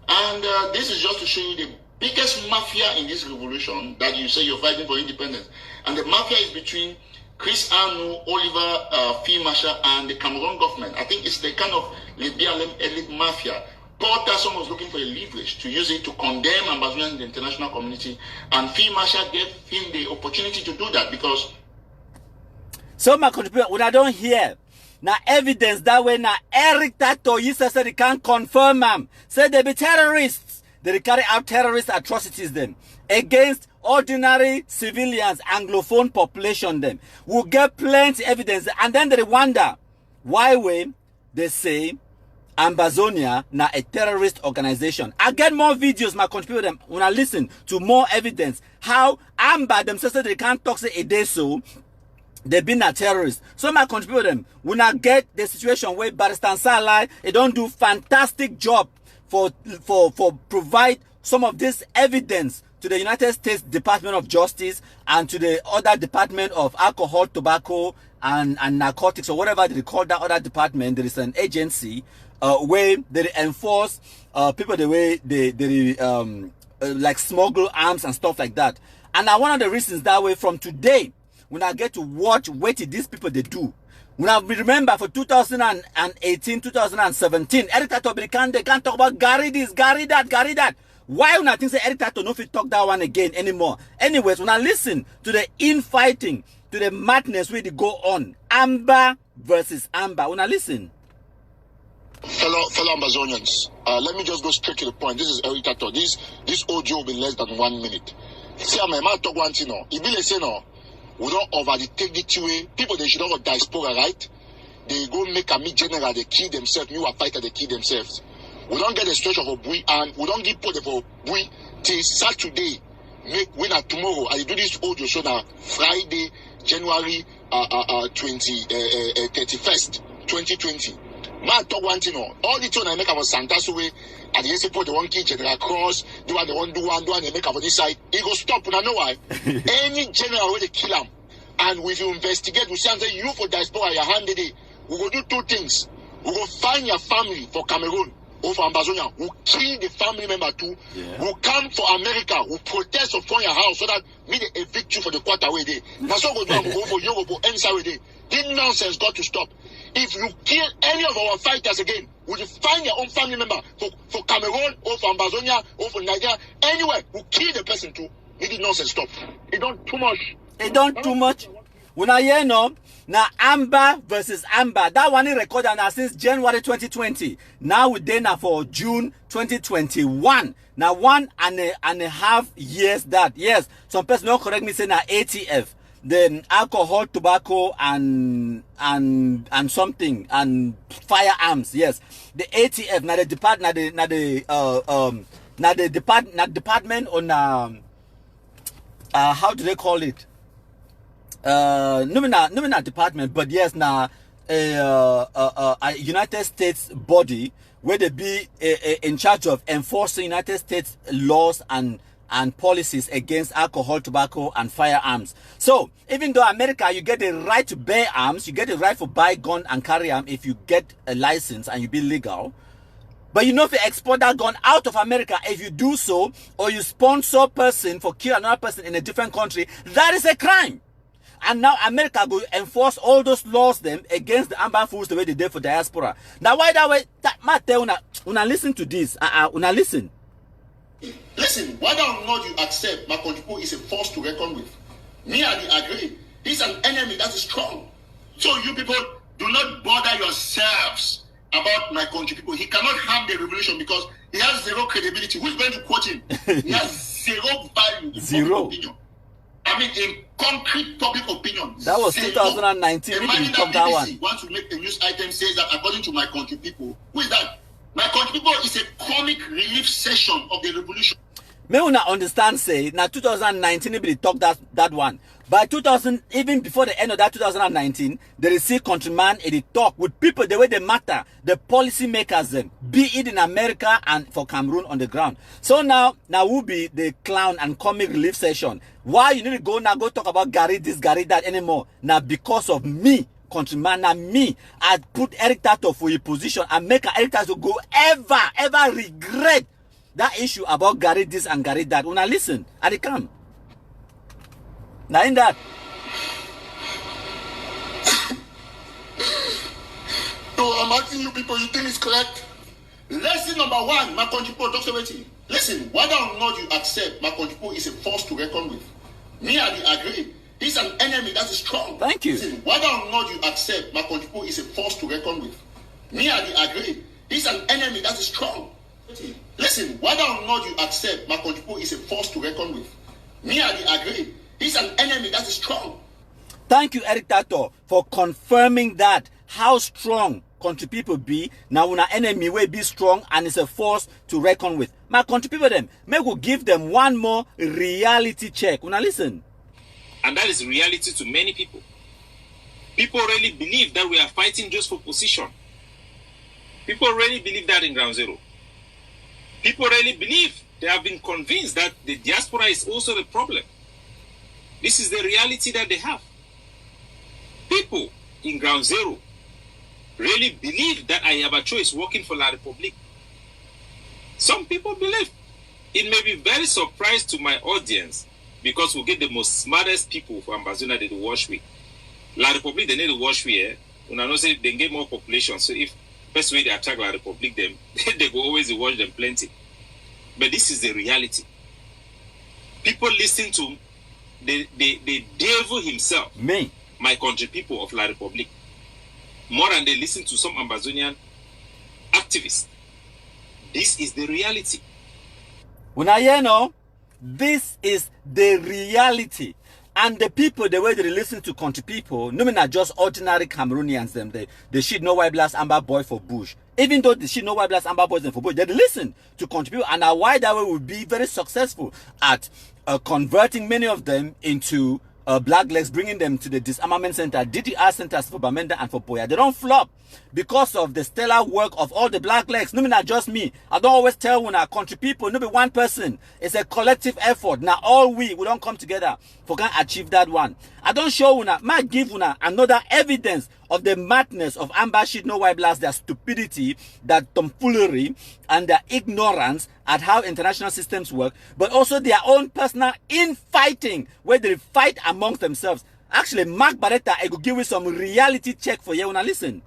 And this is just to show you the biggest mafia in this revolution that you say you're fighting for independence. And the mafia is between Chris Anu, Oliver Field Marshal, and the Cameroon government. I think it's the kind of BLM elite mafia. Paul Tasson was looking for a leverage to use it to condemn Ambazonians in the international community, and Field Marshal gave him the opportunity to do that because. So my contribution, when I don't hear now evidence that way now Eric Tato you said they can't confirm them. Say they be terrorists. They carry out terrorist atrocities then against ordinary civilians, Anglophone population then. We'll get plenty evidence, and then they wonder why way they say Ambazonia now a terrorist organization. I get more videos, my contributor them when I listen to more evidence how Amba themselves say they can't talk say a day so they've been a terrorist. So my contributor them when I get the situation where Barrister Salai they don't do fantastic job for provide some of this evidence to the United States Department of Justice and to the other Department of Alcohol, Tobacco, and Narcotics, or whatever they call that other department. There is an agency where they enforce people the way they like smuggle arms and stuff like that. And now one of the reasons that way from today, when I get to watch what these people they do. When I remember for 2018, 2017, Eric Tato they can't talk about Gary this, Gary that, Gary that. Why when I think say Eric Tato no fit talk that one again anymore? Anyways, when I listen to the infighting, to the madness where they go on, Amber versus Amber, when I listen. Fellow Ambazonians, let me just go straight to the point. This is Eric Tato. This audio will be less than 1 minute. See, I'm a talk one thing. If you say no, we don't overtake the way. People they should have diaspora, right? They go make a meet general, they kill themselves. You are fighter, they kill themselves. We don't get the stretch of a buoy, and we don't give people for buoy till Saturday. Make winner tomorrow. I do this audio show now Friday, January 31st, 2020. Man, talk one thing. All the time I make about Santa's way, and the support the one key General Cross, the one they make about this side. It go stop. And I know why. Any general where they kill him, and if you investigate, we say you for diaspora, your hand today. We go do 2 things. We go find your family for Cameroon or for Ambazonia. We kill the family member too. Yeah. We come for America. We protest upon your house so that we evict you for the quarter way day. That's what we do. We go for Yoruba inside way day. This nonsense got to stop. If you kill any of our fighters again, would you find your own family member for Cameroon or for Ambazonia or for Nigeria? Anywhere, we kill the person too. This nonsense stop. It don't too much. It don't too much. When I hear no, now Amber versus Amber, that one is recorded now since January 2020. Now we're there now for June 2021. Now 1.5 years that. Yes, some person don't correct me say now ATF. Then alcohol, tobacco, and something, and firearms. Yes, the ATF. Now the department on how do they call it? No department, but yes, now a United States body where they be in charge of enforcing United States laws and policies against alcohol, tobacco, and firearms. So even though America, you get the right to bear arms, you get the right to buy gun and carry them if you get a license and you be legal. But you know, if you export that gun out of America, if you do so, or you sponsor a person for kill another person in a different country, that is a crime. And now America will enforce all those laws them against the Amber Fools the way they did for diaspora. Now why that way? That matter una listen to this. Una listen. Listen, whether or not you accept my country is a force to reckon with. Me, I agree. He's an enemy that is strong. So you people do not bother yourselves about my country people. He cannot harm the revolution because he has zero credibility. Who's going to quote him? He has zero value in public opinion. I mean, in concrete public opinion. That was 2019. Imagine that BBC wants to make a news item says that according to my country people. Who is that? My country people is a comic relief session of the revolution. May una understand say now 2019 they talk that one. By 2000, even before the end of that 2019, they receive countryman and they talk with people the way they matter, the policy makers them, be it in America and for Cameroon on the ground. So now will be the clown and comic relief session. Why you need to go talk about Gary this, Gary that anymore? Now because of me, countryman, now me, I put Eric Tato for a position and make Eric Tato go ever regret that issue about Gary this and Gary that. When I listen, and they come. Now in that. So I'm asking you people, you think it's correct? Lesson number one, my country people, Dr. Waiting. Listen, whether or not you accept my country people is a force to reckon with. Me, I agree. He's an enemy that is strong. Thank you. Listen, whether or not you accept my country people is a force to reckon with. Me, I agree. He's an enemy that is strong. Listen, whether or not you accept my country people is a force to reckon with. Me, I agree. He's an enemy that is strong. Thank you, Eric Tato, for confirming that. How strong country people be. Now, when an enemy will be strong and it's a force to reckon with. My country people, them, may we give them one more reality check. Now, listen. And that is reality to many people. People really believe that we are fighting just for position. People really believe that in ground zero. People really believe, they have been convinced that the diaspora is also the problem. This is the reality that they have. People in ground zero really believe that I have a choice working for La Republique. Some people believe. It may be very surprised to my audience because we get the most smartest people for Ambazuna they wash with. La Republique, they need to wash with. When I know say they get more population, so if first way they attack La Republique, them they go always wash them plenty. But this is the reality. People listen to the devil himself, me, my country people of La Republique, more than they listen to some Ambazonian activists. This is the reality. When I hear no, this is the reality. And the people, the way they listen to country people, no mean just ordinary Cameroonians, them they shit no white blast amber boy for bush. Even though they shit no white blast amber boys and for bush, they listen to country people, and why that way will be very successful at converting many of them into black legs, bringing them to the disarmament center, DDR centers for Bamenda and for Boya. They don't flop because of the stellar work of all the black legs. No, not just me. I don't always tell when our country people, no be one person. It's a collective effort. Now all we don't come together for can achieve that one. I don't show una, might give una another evidence of the madness of amber sheet, no white blast, their stupidity, their tomfoolery, and their ignorance at how international systems work, but also their own personal infighting, where they fight amongst themselves. Actually, Mark Barretta, I could give you some reality check for you. Now listen.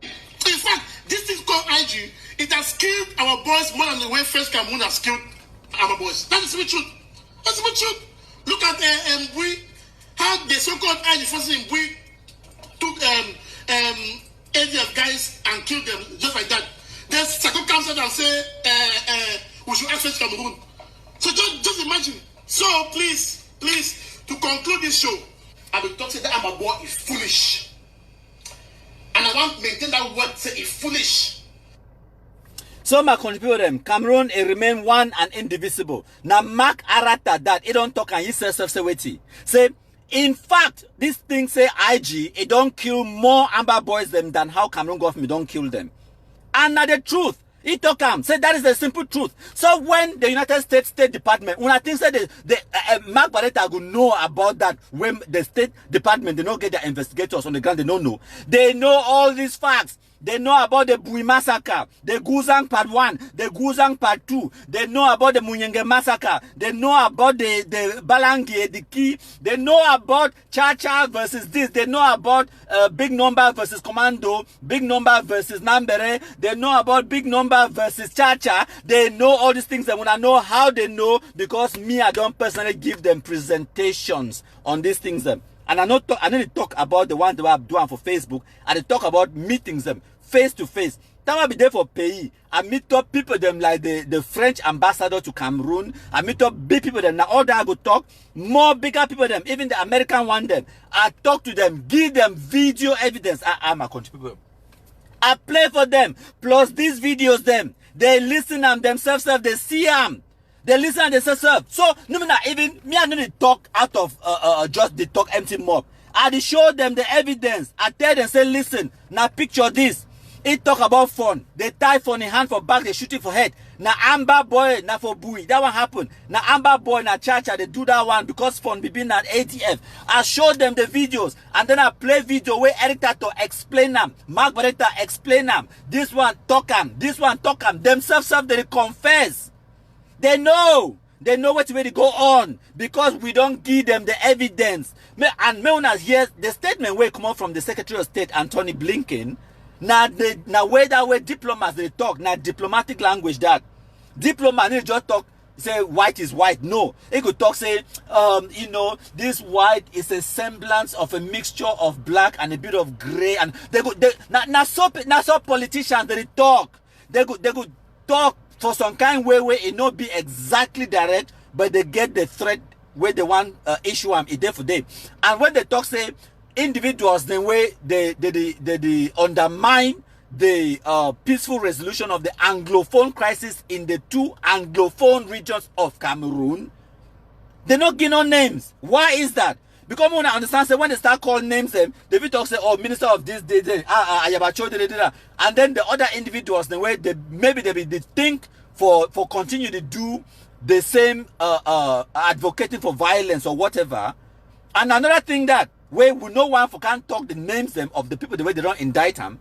In fact, this is called IG. It has killed our boys more than the way First Cameroon has killed our boys. That is the truth. That's the truth. Look at how the so-called IG forces in Bui took ADF guys and killed them just like that. Then Sako comes out and say we should ask First Cameroon. So just imagine. So please, to conclude this show, I will talk say that our boy is foolish. And I want to maintain that word, say it's foolish. So my country people them, Cameroon it remain one and indivisible. Now Mark Arata that it don't talk and he says say in fact this thing say IG it don't kill more amber boys them than how Cameroon government don't kill them. And now the truth. He talk say that is the simple truth. So when the United States State Department, when I think say the Mark Barretta will know about that, when the State Department they don't get their investigators on the ground, they don't know. They know all these facts. They know about the Bui massacre, the Guzang part 1, the Guzang part 2. They know about the Munyenge massacre. They know about the Balangi, the Key. They know about Chacha versus this. They know about Big Number versus Commando, Big Number versus Nambere. They know about Big Number versus Chacha. They know all these things. And when I know how they know, because me, I don't personally give them presentations on these things. And I need to talk about the one that I'm doing for Facebook. And I talk about meetings them face to face. That will be there for pay. I meet up people them like the French ambassador to Cameroon. I meet up big people them. Now all that I go talk. More bigger people them. Even the American one them. I talk to them. Give them video evidence. I'm a country people. I play for them. Plus these videos them. They listen and themselves they see them. They listen and they say serve. So no matter even me, I don't talk out of just the talk empty mob. I show them the evidence. I tell them, say, listen, now picture this. It talk about fun. They tie fun in hand for back, they shoot it for head. Now Amber boy, now for buoy. That one happen. Now Amber boy, now Chacha, they do that one because fun be being at ATF. I show them the videos and then I play video where Eric Tato explain them. Mark Barretta explain them. This one talk them. This one talk them. Themselves they confess. They know. They know what's ready to go on because we don't give them the evidence. And Melnas hears the statement where come out from the Secretary of State, Anthony Blinken. Now where that way diplomats they talk, now diplomatic language that. Diplomat they just talk, say white is white. No. They could talk, say, you know, this white is a semblance of a mixture of black and a bit of gray. And they could, now so politicians, they talk. They could talk for some kind way where it not be exactly direct, but they get the threat where they want issue them day for day. And when they talk, say individuals, the way they undermine the peaceful resolution of the Anglophone crisis in the 2 Anglophone regions of Cameroon, they not give no names. Why is that? Because when I understand, say when they start calling names, them they will talk, say, oh, minister of this, and then the other individuals, the way they maybe they think for continue to do the same advocating for violence or whatever. And another thing that where we no one for can't talk the names them of the people the way they don't indict them,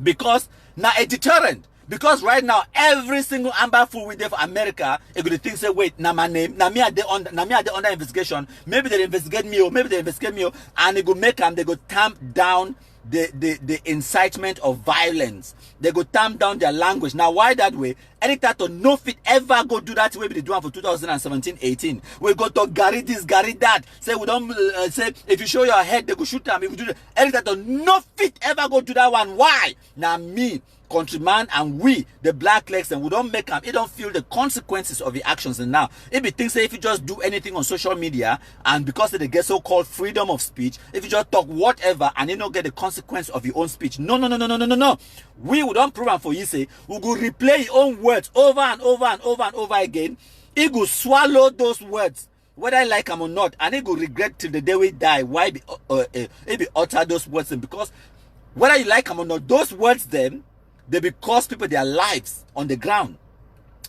because now a deterrent. Because right now every single amber fool we there for America, it could think say wait, now my name, now me are they under investigation. Maybe they investigate me or maybe they investigate me and they go make them, they go tamp down the incitement of violence. They go tamp down their language. Now why that way? Eric Tato no fit ever go do that way they do one for 2017-18. We go to Gary this, Gary that. Say we don't say if you show your head, they go shoot them. If you do that, Eric Tato no fit ever go do that one. Why? Now me, countryman, and we, the black legs, and we don't make them, it don't feel the consequences of the actions. And now, if you think, say, if you just do anything on social media, and because they get so-called freedom of speech, if you just talk whatever, and you don't get the consequence of your own speech. No. We would don't program for you, say, we will replay your own words over and over and over and over again. It will swallow those words, whether I like them or not, and it will regret till the day we die. Why it be utter those words? And because whether you like them or not, those words then, they will cost people their lives on the ground.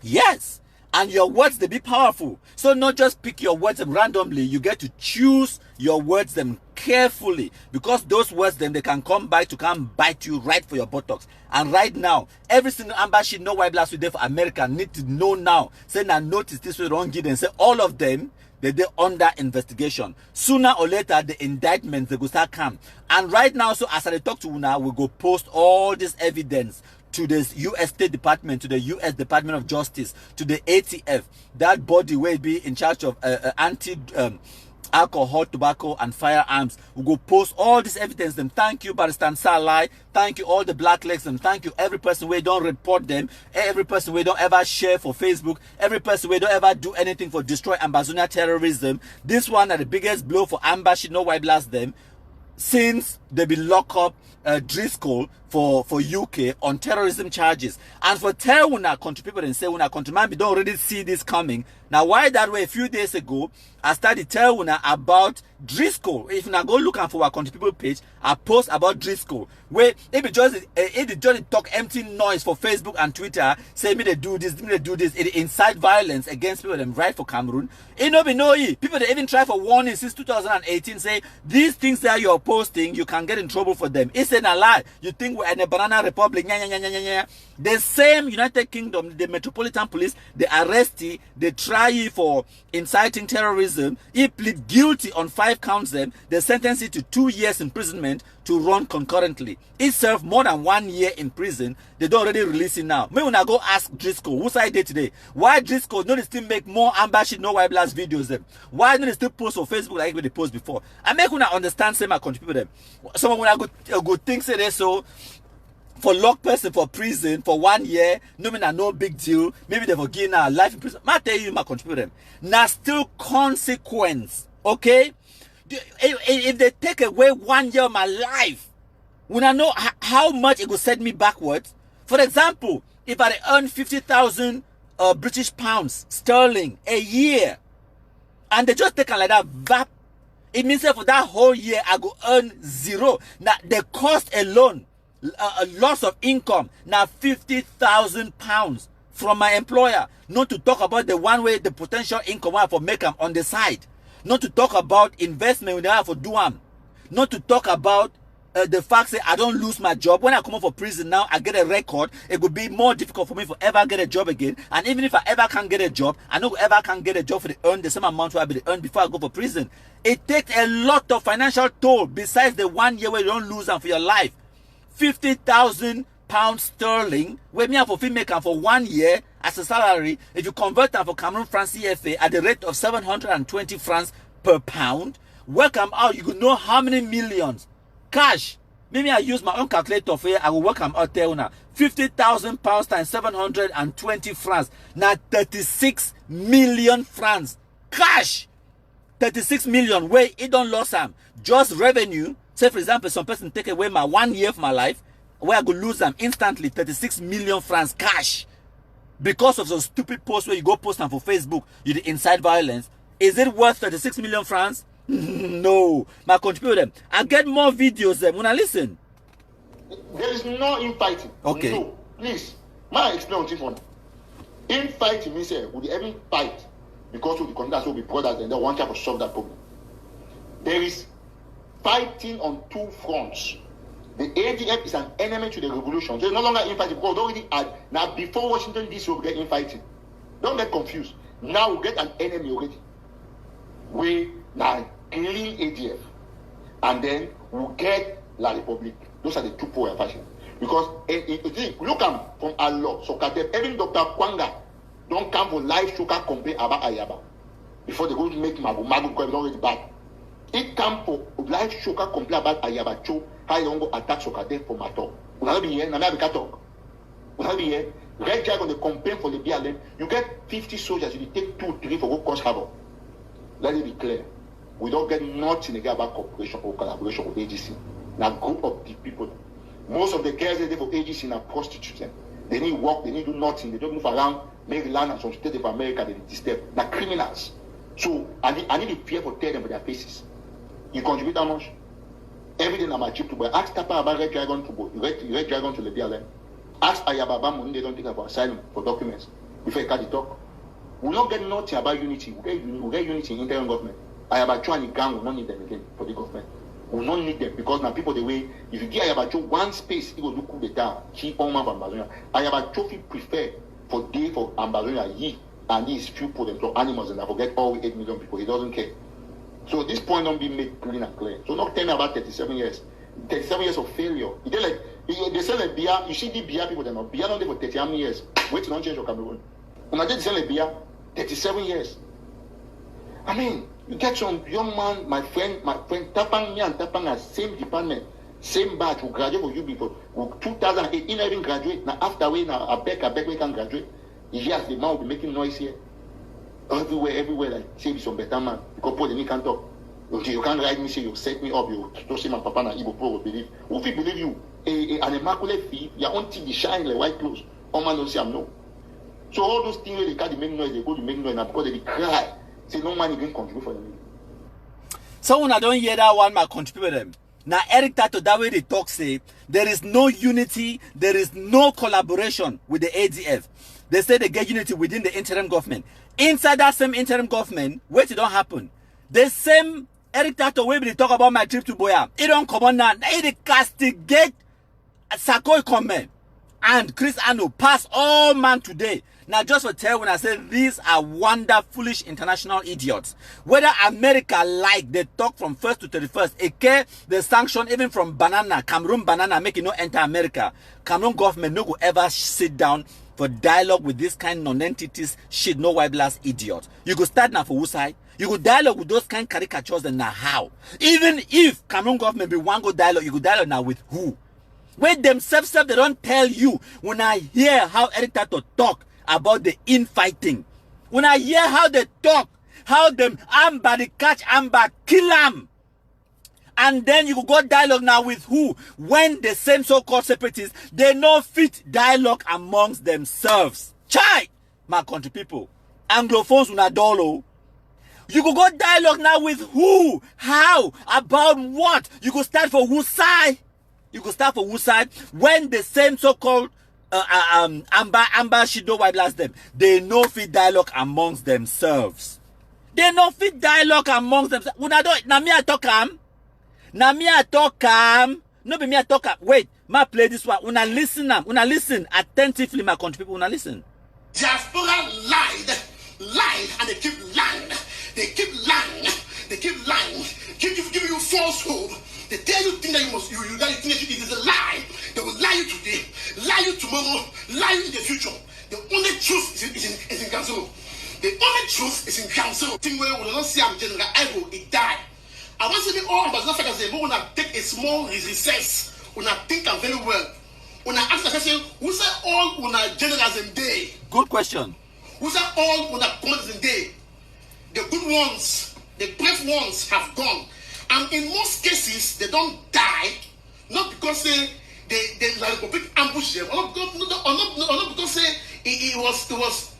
Yes. And your words, they be powerful. So not just pick your words randomly. You get to choose your words them carefully. Because those words then, they can come back to come bite you right for your buttocks. And right now, every single embassy, no white blast today for America need to know now. Say now notice this way wrong give and say all of them, they're under investigation. Sooner or later, the indictments, they go start come. And right now, so as I talk to you now, we go post all this evidence to the U.S. State Department, to the U.S. Department of Justice, to the ATF, that body will be in charge of alcohol, tobacco, and firearms. We go post all this evidence. Them thank you, Barrister Salai. Thank you, all the black legs. And thank you, every person who don't report them, every person who don't ever share for Facebook, every person who don't ever do anything for destroy Ambazonia terrorism. This one are the biggest blow for Ambashi, no white blast them, since they be locked up Driscoll for UK on terrorism charges. And for tell una country people and say una countryman we don't already see this coming. Now why that way a few days ago I started tell una about Driscoll. If you go looking for our country people page, I post about Driscoll. Where if it just talk empty noise for Facebook and Twitter, say me they do this, it incite violence against people them right for Cameroon. It no be no people they even try for warning since 2018 say these things that you're posting you can get in trouble for them. It's a lie. You think we're in a banana republic? The same United Kingdom, the Metropolitan Police, they arrest you, they try you for inciting terrorism. He plead guilty on 5 counts. Them they sentence you to 2 years imprisonment to run concurrently. He served more than 1 year in prison. They don't already release him now. Maybe when I go ask Driscoll, who side did today? Why Driscoll no they still make more ambassy no white blast videos them? Why don't they still post on Facebook like they post before? I make when I understand say my country people them. Someone when I go think say they so for lock person for prison for 1 year, no big deal. Maybe they forgive now life in prison. I tell you my country people them. Now still consequence. Okay? If they take away 1 year of my life, when I know how much it will set me backwards. For example, if I earn 50,000 British pounds sterling a year. And they just take it like that, VAP. It means that for that whole year, I go earn zero. Now, the cost alone, a loss of income, now £50,000 from my employer. Not to talk about the one way, the potential income I have for make them on the side. Not to talk about investment we have for do them. Not to talk about the fact that I don't lose my job. When I come out for prison now, I get a record. It would be more difficult for me to ever get a job again. And even if I ever can get a job, I know ever can get a job for the earn the same amount where I be earn before I go for prison. It takes a lot of financial toll besides the 1 year where you don't lose them for your life. £50,000 sterling where me have for filmmaker for 1 year as a salary. If you convert them for Cameroon francs CFA at the rate of 720 francs per pound, work them out, you could know how many millions cash. Maybe I use my own calculator for here. I will work them out there now. £50,000 times 720 francs. Now 36 million francs cash. 36 million where it don't lose them. Just revenue. Say for example, some person take away my 1 year of my life, where I could lose them instantly. 36 million francs cash. Because of some stupid posts where you go post them for Facebook, you the inside violence. Is it worth 36 million francs? No. My contributor, I get more videos them when I listen. There is no infighting. Okay. No, please. May I explain one thing for you? Infighting means would ever fight because of the commanders will be brothers and they want to solve that problem. There is fighting on two fronts. The ADF is an enemy to the revolution. So it's no longer infighting because already now before Washington DC will get infighting. Don't get confused. Now we get an enemy already. We now clean ADF. And then we'll get La Republique. Those are the two power factions. Because look at from Allah, Socrates, even Dr. Kwanga don't come for live sugar complain about Ayaba. Before they go to make Magu because it's already bad. It come for live sugar complain about Ayaba Cho, how you don't go attack Socrates for Mato. We have been here, we have talk. We have been here. Red Dragon, they complain for the BLM. You get 50 soldiers, you take 2, 3 for go cause havoc. Let it be clear. We don't get nothing again about cooperation or collaboration with AGC. Now, group of the people. Most of the girls they for AGC are prostitutes. They need work, they need do nothing. They don't move around Maryland and some states of America. They disturb. They're criminals. So I need to fear for tell them for their faces. You contribute how much? Everything I'm achieved to buy. Ask Tapa about Red Dragon to go. Red Dragon to the BLM. Ask Ayababa money they don't think about asylum for documents before you can't talk. We don't get nothing about unity. We get unity in interim government. Ayabacho and the gang will not need them again for the government. We will not need them because now people the way if you give Ayabacho one space, he will do coup d'etat. He own man for Ambazonia. Ayabacho he prefer for day for Ambazonia he and these few put them to animals and I forget all 8 million people. He doesn't care. So this point don't be made clean and clear. So not tell me about 37 years. 37 years of failure. They like they sell a beer. You see the beer people they're not beer not there for 30 years. Wait to not change your Cameroon. When I did sell a beer 37 years. I mean, you get some young man, my friend Tapang me and Tapang are same department, same batch who graduate for you before. 2008, he even graduate. Now after we now I beg we can graduate. Yes, the man will be making noise here. Everywhere like say some better man. Because Paul they can't talk. You can't write me say you set me up, you don't say my papa and Igbo Paul will believe. Who will believe you? An immaculate fee, your own TV shine like white clothes. All man don't say I'm no. So all those things where they can't make noise, they go to make noise now because they cry. Say no man even contribute for them. So when I don't hear that one, I contribute them. Now Eric Tato, that way they talk say there is no unity, there is no collaboration with the ADF. They say they get unity within the interim government. Inside that same interim government, wait it don't happen. The same Eric Tato way they talk about my trip to Boya. It don't come on now. They castigate Sakoy Kome and Chris Ano pass all man today. Now just for tell when I say these are wonder foolish international idiots. Whether America like they talk from 1st to 31st, okay, they sanction even from banana, Cameroon banana make it no enter America. Cameroon government no go ever sit down for dialogue with this kind of non-entities shit, no white blast idiot. You go start now for whose side? You go dialogue with those kind of caricatures and now how? Even if Cameroon government be one go dialogue, you go dialogue now with who? When themselves they don't tell you. When I hear how Eric Tato talk about the infighting, when I hear how they talk, how them Amba they catch Amba kill them, and then you go dialogue now with who? When the same so-called separatists they no fit dialogue amongst themselves. Chai! my country people. Anglophones una dolo. You could go dialogue now with who, how, about what. You could start for whose side. You could start for whose side when the same so-called Amber Shido white blast them. They know fit dialogue amongst themselves. They know fit dialogue amongst themselves. Una don't. Na me I talk am. Na me I talk am. No be me I talk am. Wait, ma play this one. Una listen am. Una listen attentively, my country people. Una listen. Diaspora lied, and they keep lying. They keep lying. They keep lying. Give you false hope. They tell you things that you think that it is a lie. They will lie you today, lie you tomorrow, lie you in the future. The only truth is in council. The only truth is in council. Thing where we don't see General Ivo, he died. I want to be all ambassador fighters say, but when I take a small recess, when I think I'm very well, when I ask the question, who say all when I generals in day? Good question. Who say all when I commanders in day? The good ones, the brave ones have gone. And in most cases, they don't die, not because they like a big ambush them, or not because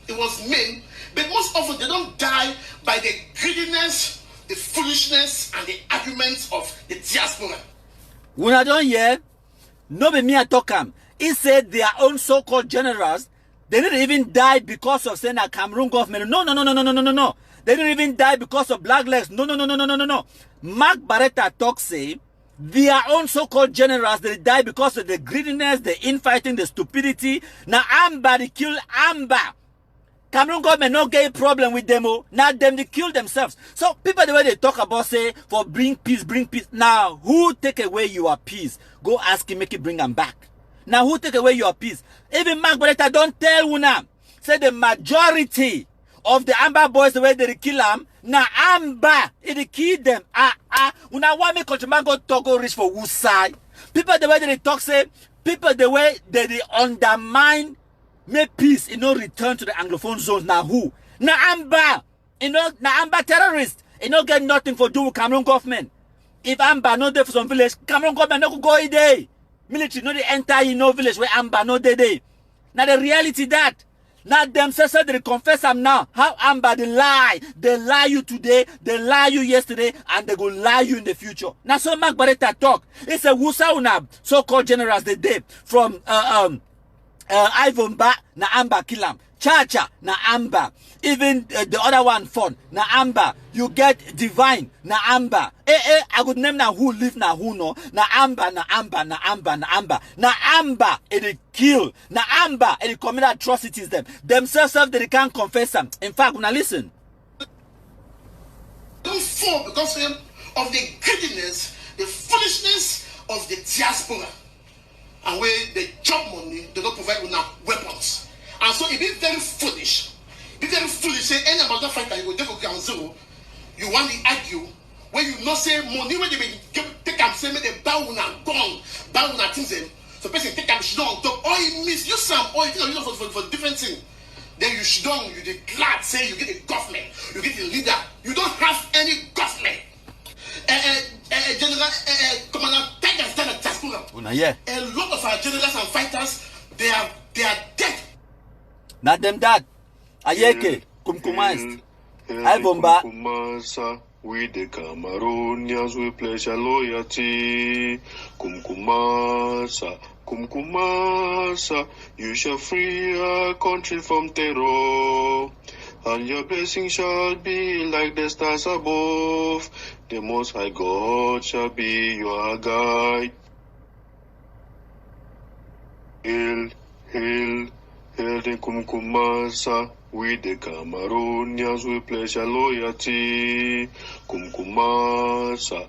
it was men, but most often they don't die by the greediness, the foolishness, and the arguments of the diaspora. When I don't hear, no be me I talk am. He said their own so-called generals, they didn't even die because of saying that Cameroon government. No. They didn't even die because of black legs. No. Mark Barretta talk say their own so-called generals, they die because of the greediness, the infighting, the stupidity. Now Amber, they kill Amber. Cameroon government no get a problem with them. Now them they kill themselves. So people the way they talk about say for bring peace. Now who take away your peace? Go ask him, make it bring them back. Now who take away your peace? Even Mark Barretta don't tell una. Say the majority of the Amber boys the way they kill them. Now Amber, it kill them. Una want me countryman go talk go reach for whose side? People the way they talk say, people the way they undermine make peace, return to the Anglophone zones. Now who? Now Amber, now Amber terrorists, get nothing for do with Cameroon government. If Amber no there for some village, Cameroon government no go a day. Military no they enter village where Amber no day. Now the reality that. Now themselves they confess them now. How Amber they lie. They lie you today, they lie you yesterday, and they go lie you in the future. Now so Mark Barretta talk. It's a Wusa una so-called generals they did from Ivan Ba na Amber kill him. Chacha na Amber. Even the other one fun na Amber. You get Divine na Amber. I could name na who live na who no. Na Amber. Na Amber it kill. Na Amber it commit atrocities them. Themselves they can't confess them. In fact, when I listen. Don't fall because of the greediness, the foolishness of the diaspora. And where they chop money, they don't provide enough weapons. And so it be very foolish. Say any ambassador fighter, you go take ground zero. You want to argue when you not say money when they take and say make they bow on a gun, bow on a things them. So person take and should on top, or you misuse some, or you think for different thing. Then you should on, you the glad say you get a government, you get a leader. You don't have any government. General Commander Tiger stand at diaspora. A lot of our generals and fighters, they are dead. Not them that. Ayeke, kumkumized. I bomba. We the Cameroonians, we pledge our loyalty. Kumkumasa, you shall free our country from terror. And your blessing shall be like the stars above. The Most High God shall be your guide. Hail, the Kumkumasa. We the Cameroonians, we pledge our loyalty. Kumkumasa,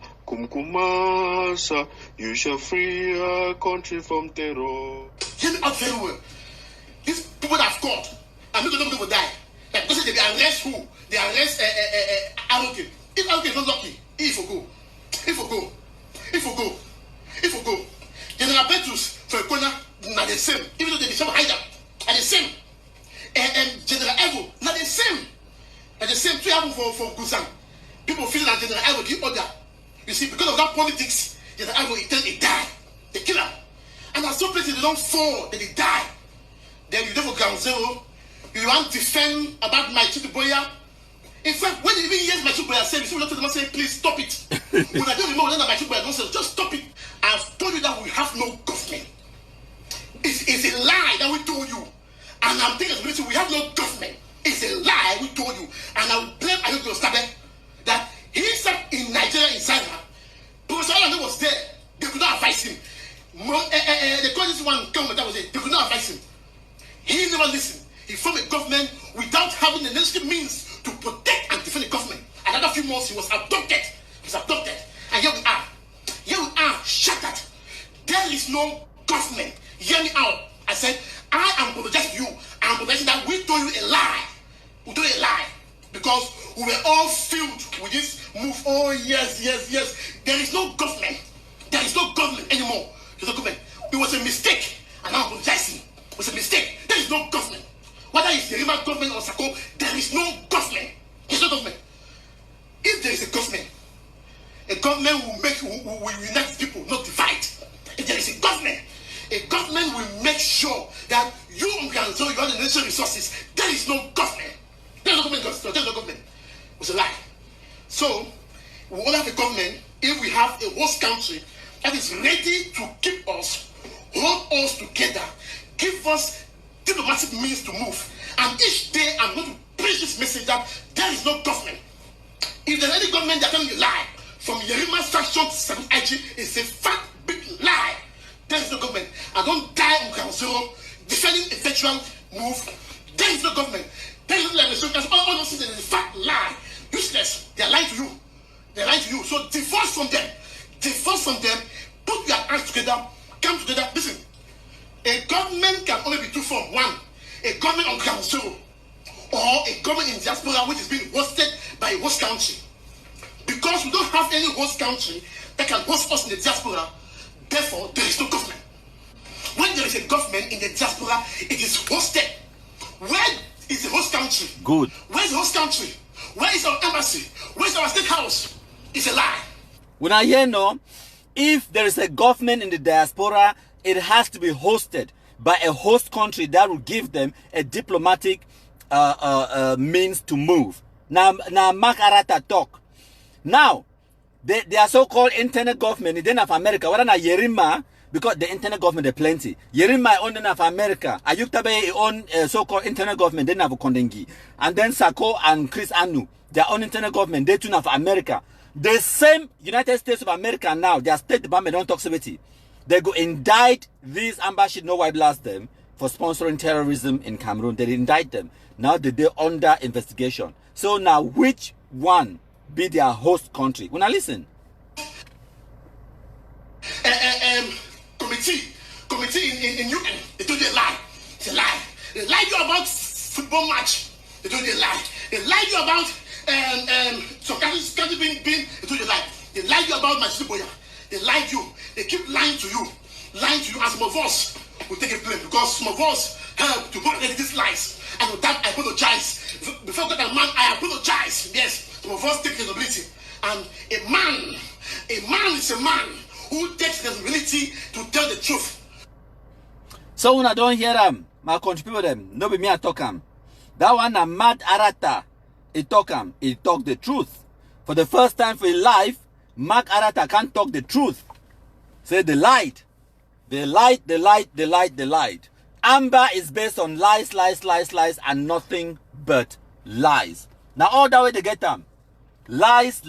you shall free our country from terror. Hear me out very well. These people that have caught, I'm not going to die. Like, because they arrest who? They arrest Aroke. If Aroke is not lucky, if we go. General Petrus for Kona, not the same. Even though they become hider, are the same. And General Evo, not the same. And the same thing happened for Gusan. People feel that General Evo give order. You see, because of that politics, General Evo, he died. They kill him. And as some places they don't fall, they die. Then you go for ground zero, You want to defend about my Chibuboya? In fact, when you even hear my Chibuboya say, you see what say, please stop it. When I don't remember that my Chibuboya don't say, just stop it. I've told you that we have no government. It's a lie that we told you. And I'm thinking we have no government. It's a lie we told you. And I will blame Ayoko Ostabe that he said in Nigeria, in Zaire, Professor Alande was there. They could not advise him. The this one come that was it. They could not advise him. He never listened. He formed a government without having the necessary means to protect and defend the government. Another few months, he was abducted. And here we are. Here we are, shattered. There is no government. Hear me out. I said, I am apologizing to you. I am apologizing that we told you a lie. We told you a lie. Because we were all filled with this move. Oh, yes. There is no government. There is no government anymore. There's no government. It was a mistake. And I'm apologizing. It was a mistake. There is no government. Whether it's the Rima government or Sako, there is no government. There's no government. If there is a government will unite people, not divide. If there is a government will make sure that you have the necessary resources. There is no government. There's no government. There's no government. It's a lie. So, we will have a government if we have a host country that is ready to keep us, hold us together, give us diplomatic means to move. And each day I'm going to preach this message that there is no government. If there's any government that telling you lie, from Yerima's faction to 7IG, it's a fat big lie. There is no government. I don't die on ground zero defending a virtual move. There is no government. There is no administration. All those things is a fat lie. Useless. They are lying to you. They are lying to you. So divorce from them. Divorce from them. Put your hands together. Come together. Listen. A government can only be two forms. One, a government on ground zero, or a government in diaspora which is being hosted by a host country. Because we don't have any host country that can host us in the diaspora, therefore there is no government. When there is a government in the diaspora, it is hosted. Where is the host country? Good. Where is the host country? Where is our embassy? Where is our state house? It's a lie. When I hear no, if there is a government in the diaspora, it has to be hosted by a host country that will give them a diplomatic means to move. Now Mark Arata talk. Now, they are so-called internet government in of America. What are Yerima? Because the internet government are plenty. Yerima own of America. Ayuktabe own so-called internet government. They have Kondengi. And then Sako and Chris Anu, their own internet government. They too have America. The same United States of America now, their State Department don't talk about. They go indict these embassy, no why blast them for sponsoring terrorism in Cameroon. They indict them. Now they're under investigation. So now which one be their host country? When I listen. Committee in UN, they told you a lie. It's a lie. They lied you about football match. They told you a lie. They lied you about some countries being they told you a lie. They lied you about my Boya. They lied you. They keep lying to you. Lying to you, and some of us will take a blame because some of us help to go against these lies. And with that, I apologize. Before God and man, I apologize. Yes, some of us take responsibility. And a man is a man who takes responsibility to tell the truth. So when I don't hear them, my country people them, no be me I talk them. That one a mad Arata, he talk them, he talk the truth. For the first time for his life, Mark Arata can't talk the truth. Say they lied. They lied. Amber is based on lies, and nothing but lies. Now all that way they get them. Lies.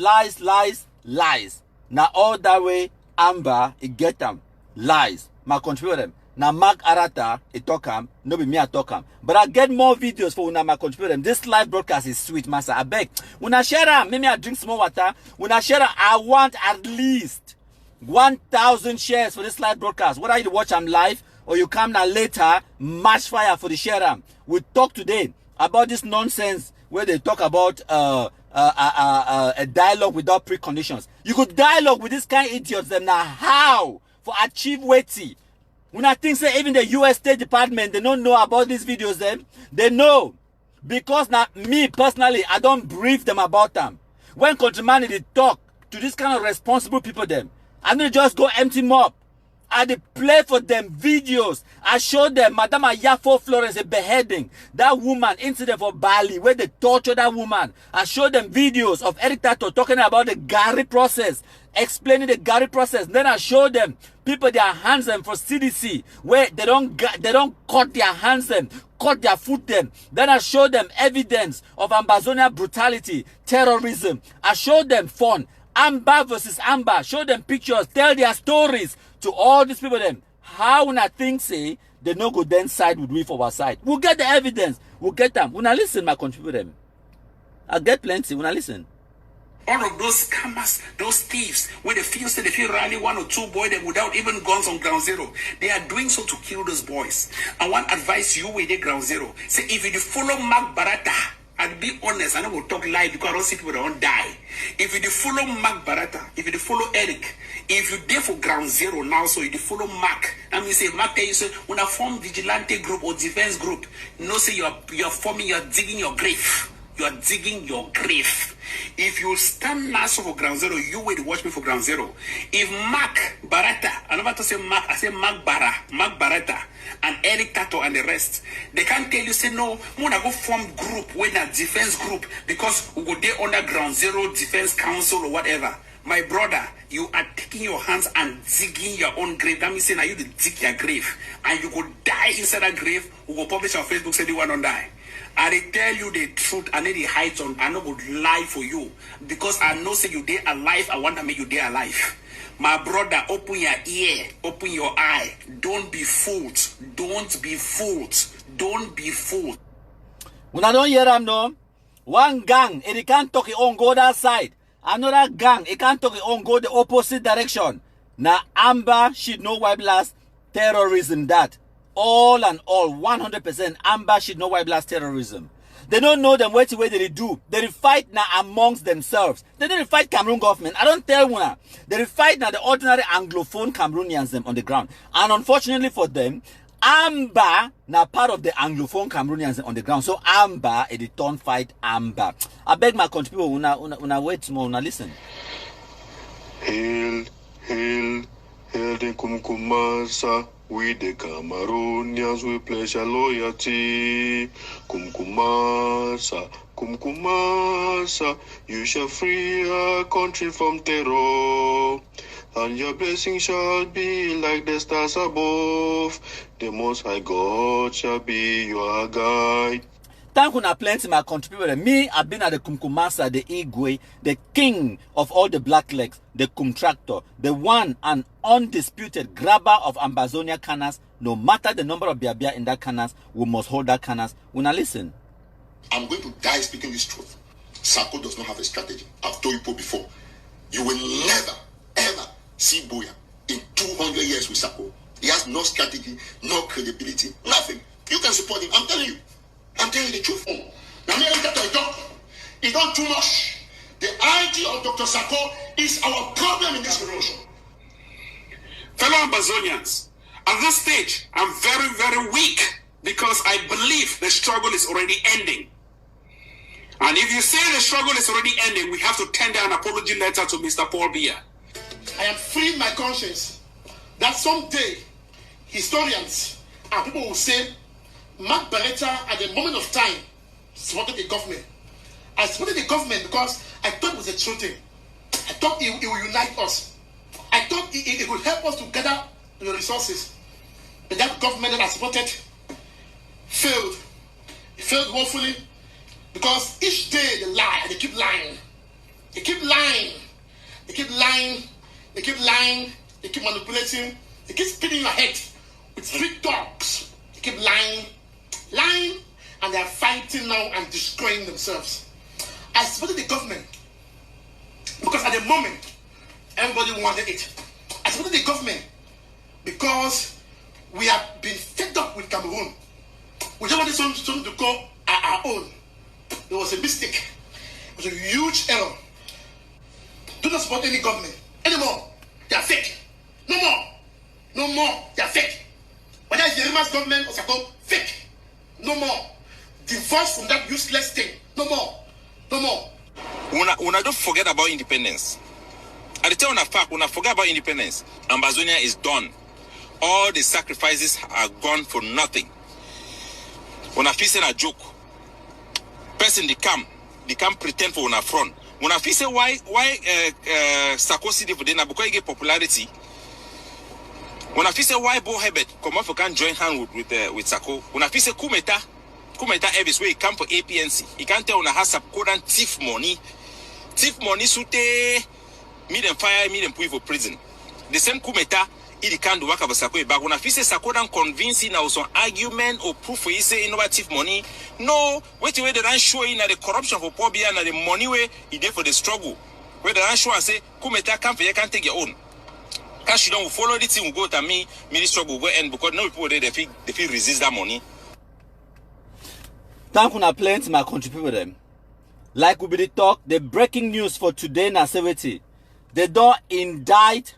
Now all that way Amber, it get them. Lies. My country them. Now Mark Arata, it talk them. No be me I talk them. But I get more videos for una my country them. This live broadcast is sweet, master. I beg. When I share them, maybe I drink some more water. When I share them, I want at least 1,000 shares for this live broadcast. Whether you watch them live or you come now later, match fire for the share. We talk today about this nonsense where they talk about a dialogue without preconditions. You could dialogue with this kind of idiots them now. How? For achieve weighty. When I think say even the US State Department, they don't know about these videos them. They know. Because now me personally, I don't brief them about them. When countryman they talk to this kind of responsible people them, I don't just go empty them up. I did play for them videos. I showed them Madame Ayafo Florence, a beheading. That woman incident for Bali, where they tortured that woman. I showed them videos of Eric Tato talking about the Gary process, explaining the Gary process. Then I showed them people their hands them for CDC, where they don't cut their hands them, cut their foot them. Then I showed them evidence of Ambazonia brutality, terrorism. I showed them fun. Amber versus Amber. Show them pictures. Tell their stories to all these people. Them how una think say they no go then side with we for our side. We'll get the evidence. We'll get them. Una listen, my contribute them. I get plenty. Una listen. All of those scammers, those thieves, where they feel rally 1 or 2 boys them without even guns on ground zero. They are doing so to kill those boys. I want advice you with the ground zero. Say if you follow Mark Barata, I'll be honest, I don't will talk lie because I don't see people that don't die. If you follow Mark Barata, if you follow Eric, if you there for ground zero now, so you follow Mark, that means say Mark tell you say when I form vigilante group or defense group, you know say you're forming, you're digging your grave. You are digging your grave. If you stand now for ground zero, you will watch me for ground zero. If Mark Barata, I'm about to say Mark, I say Mark Barata, and Eric Tato and the rest, they can't tell you, say, no, we want to go form group, when a defense group, because we go there under ground zero, defense council or whatever. My brother, you are taking your hands and digging your own grave. That means saying, now you dig your grave, and you go die inside that grave. We will publish on Facebook, say, you want to die. I they tell you the truth, and then the heights on, I know would lie for you. Because I know say you there alive, I want to make you there alive. My brother, open your ear, open your eye. Don't be fooled. Don't be fooled. Don't be fooled. When I don't hear them no, one gang, it can't talk it on go that side. Another gang, it can't talk it on go the opposite direction. Now Amber should know why blast terrorism that. All and all, 100% Amber should know why blast terrorism. They don't know them what they do. They fight now amongst themselves. They don't fight Cameroon government. I don't tell you. They fight now the ordinary Anglophone Cameroonians them on the ground. And unfortunately for them, Amber now part of the Anglophone Cameroonians on the ground. So Amber, it don't fight Amber. I beg my country people, una wait more, una listen. Hail, hail, hail the Kumkumasa. We the Cameroonians, we pledge our loyalty. Kumkumasa, Kumkumasa, you shall free our country from terror. And your blessing shall be like the stars above. The Most High God shall be your guide. Thank you, plenty my country people. Me, I've been at the Kumkumasa, the Igwe, the king of all the black legs, the Kumtractor, the one and undisputed grabber of Ambazonia canals. No matter the number of Biabia in that canals, we must hold that canals. When I listen, I'm going to die speaking this truth. Sako does not have a strategy. I've told you before. You will never, ever see Boya in 200 years with Sako. He has no strategy, no credibility, nothing. You can support him. I'm telling you. I'm telling you the truth. Now, me and Dr. Doctor, it's not too much. The idea of Dr. Sako is our problem in this generation. Fellow Ambazonians, at this stage, I'm very, very weak because I believe the struggle is already ending. And if you say the struggle is already ending, we have to tender an apology letter to Mr. Paul Biya. I am freeing my conscience that someday historians and people will say Mark Barata at the moment of time supported the government. I supported the government because I thought it was a true thing. I thought it will unite us. I thought it would help us to gather the resources. But that government that I supported failed. It failed woefully because each day they lie and they keep lying. They keep lying. They keep lying. They keep lying. They keep manipulating. They keep spinning your head with street dogs. They keep lying. Lying, and they are fighting now and destroying themselves. I supported the government because at the moment everybody wanted it. I supported the government because we have been fed up with Cameroon. We just wanted something to call our own. There was a mistake. It was a huge error. Do not support any government anymore. They are fake. No more. No more. They are fake. Whether it's the Rimas government or Sako, fake. No more. Divorce from that useless thing. No more. No more. Una don't forget about independence. I tell you a fact, when I forget about independence, Ambazonia is done. all the sacrifices are gone for nothing. When I feel a joke, person they come pretend for una front. When I feel say why Sarkozy for them because he get popularity. When I feel say why Bo Herbert come off can join hand with Sarko. When I feel say Kumeta Elvis where he come for APNC. He can't tell una has a codant thief money suite me them fire me them put for prison. The same Kumeta he can't do work about Sarko back. When I feel say Sarko don't convincing now some argument or proof for he say innovative money. No, wait away they don't show in the corruption for poor and the money way he did for the struggle. Where they don't show and say Kumeta come for you can't take your own. Cash you don't follow the thing will go to me struggle will go end because no people they feel resist that money. Thank you, plenty my country people them. Like we be the talk, the breaking news for today na 70. They don't indict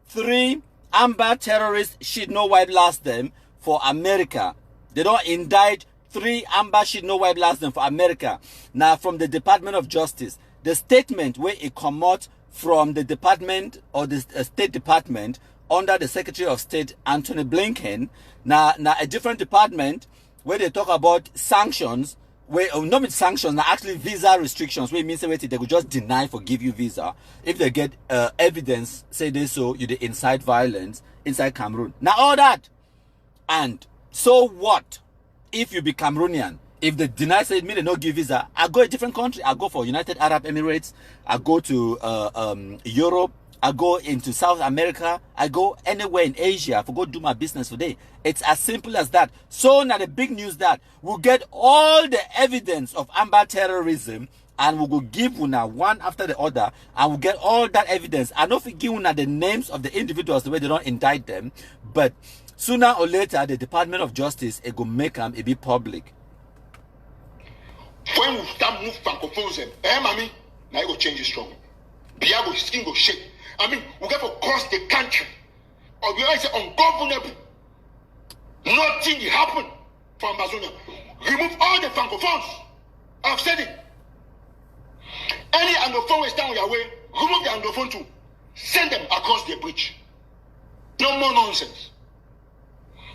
3 amber terrorists shit no white blast them for America. They don't indict 3 amber shit no white blast them for America. Now from the Department of Justice, the statement where it come out from the department or the State Department under the Secretary of State Anthony Blinken. Now a different department where they talk about sanctions, where not with sanctions, now actually visa restrictions, where it means they could just deny forgive you visa if they get evidence, say they so you the incite violence inside Cameroon. Now all that, and so what if you be Cameroonian? If they deny say me they not give visa, I go a different country. I go for United Arab Emirates. I go to Europe. I go into South America. I go anywhere in Asia for go do my business today. It's as simple as that. So now the big news that we'll get all the evidence of amber terrorism and we will give una one after the other and we'll get all that evidence. I don't forgive una the names of the individuals the way they don't indict them, but sooner or later the Department of Justice it will make them it be public. When we start move francophones, mommy, now it will change this struggle. Biago skin go shake. I mean, we got to cross the country. Or we are ungovernable. Nothing happened from Amazonia. Remove all the francophones. I've said it. Any anglophone is down your way, remove the anglophone too. Send them across the bridge. No more nonsense.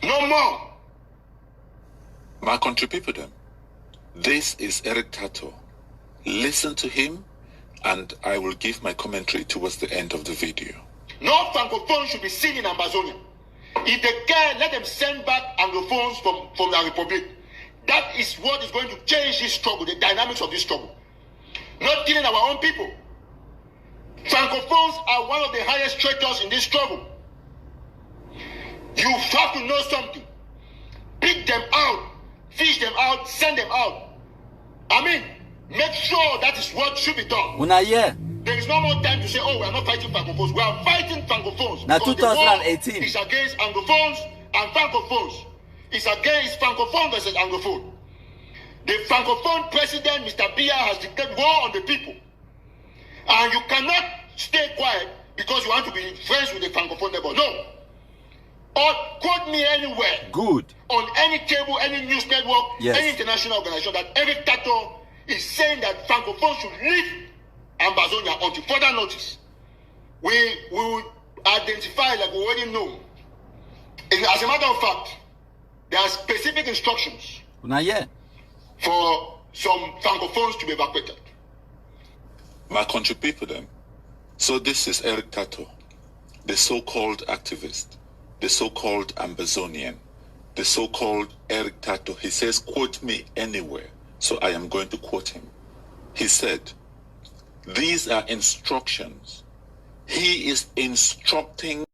No more. My country people them. This is Eric Tato. Listen to him and I will give my commentary towards the end of the video. No francophone should be seen in Amazonia. If they can, let them send back anglophones from the Republic. That is what is going to change this struggle, the dynamics of this struggle. Not killing our own people. Francophones are one of the highest traitors in this struggle. You have to know something. Pick them out, fish them out, send them out. I mean, make sure that is what should be done. There is no more time to say, oh, we are not fighting francophones. We are fighting francophones. Now 2018. It's against anglophones and francophones. It's against francophone versus anglophone. The francophone president, Mr. Biya, has declared war on the people. And you cannot stay quiet because you want to be friends with the francophone neighbor. No. Or quote me anywhere. Good. On any cable, any news network, yes. Any international organization that Eric Tato is saying that francophones should leave Amazonia until further notice. We will identify, like we already know. As a matter of fact, there are specific instructions for some francophones to be evacuated. My country people them. So this is Eric Tato, the so-called activist, the so-called Amazonian, the so-called Eric Tato. He says, quote me anywhere. So I am going to quote him. He said, these are instructions. He is instructing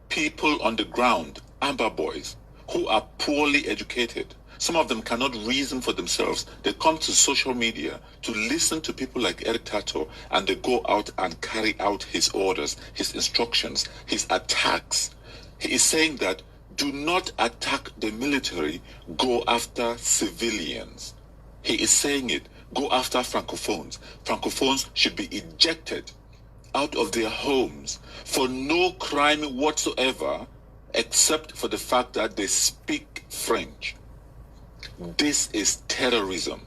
people on the ground, Amber boys, who are poorly educated. Some of them cannot reason for themselves. They come to social media to listen to people like Eric Tato, and they go out and carry out his orders, his instructions, his attacks. He is saying that do not attack the military, go after civilians. He is saying it, go after francophones. Francophones should be ejected out of their homes for no crime whatsoever, except for the fact that they speak French. This is terrorism.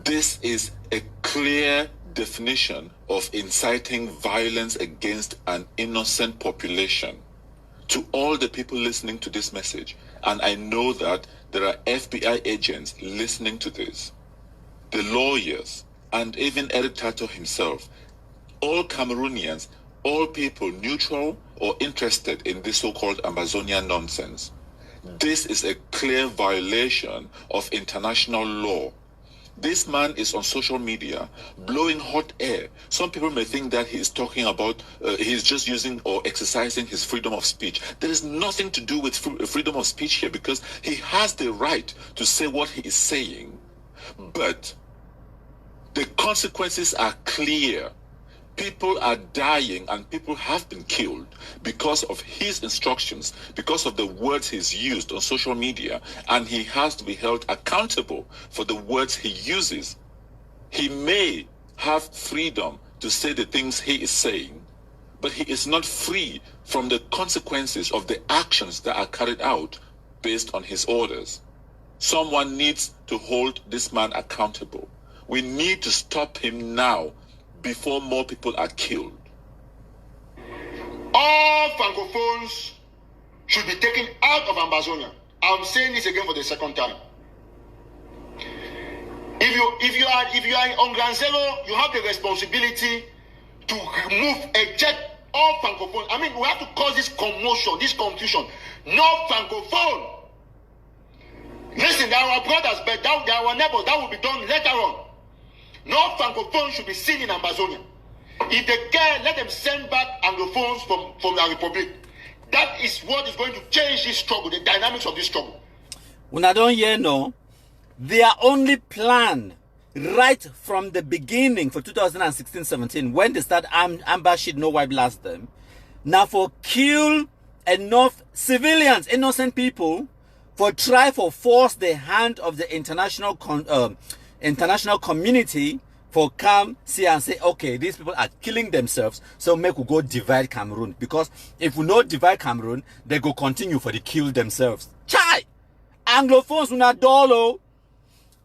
This is a clear definition of inciting violence against an innocent population. to all the people listening to this message, and I know that there are FBI agents listening to this, the lawyers, and even Eric Tato himself, all Cameroonians, all people neutral or interested in this so-called Amazonian nonsense. This is a clear violation of international law. This man is on social media blowing hot air. Some people may think that he is talking about, he's just using or exercising his freedom of speech. There is nothing to do with freedom of speech here, because he has the right to say what he is saying. But the consequences are clear. People are dying and people have been killed because of his instructions, because of the words he's used on social media, and he has to be held accountable for the words he uses. He may have freedom to say the things he is saying, but he is not free from the consequences of the actions that are carried out based on his orders. Someone needs to hold this man accountable. We need to stop him now, before more people are killed. All Francophones should be taken out of Amazonia. I'm saying this again for the second time. If you are on Ground Zero, you have the responsibility to remove, eject all Francophones. I mean, we have to cause this commotion, this confusion. No Francophone. Listen, they are our brothers, but they are our neighbors. That will be done later on. No Francophone should be seen in Amazonia. If they care, let them send back Anglophones from the Republic. That is what is going to change this struggle, the dynamics of this struggle. When I don't hear no, their only plan right from the beginning for 2016-17, when they start ambushing no white blast them, now for kill enough civilians, innocent people, for try for force the hand of the international community for come see and say, okay, these people are killing themselves, so make we go divide Cameroon. Because if we not divide Cameroon, they go continue for the kill themselves. Chai! Anglophones will not dolo.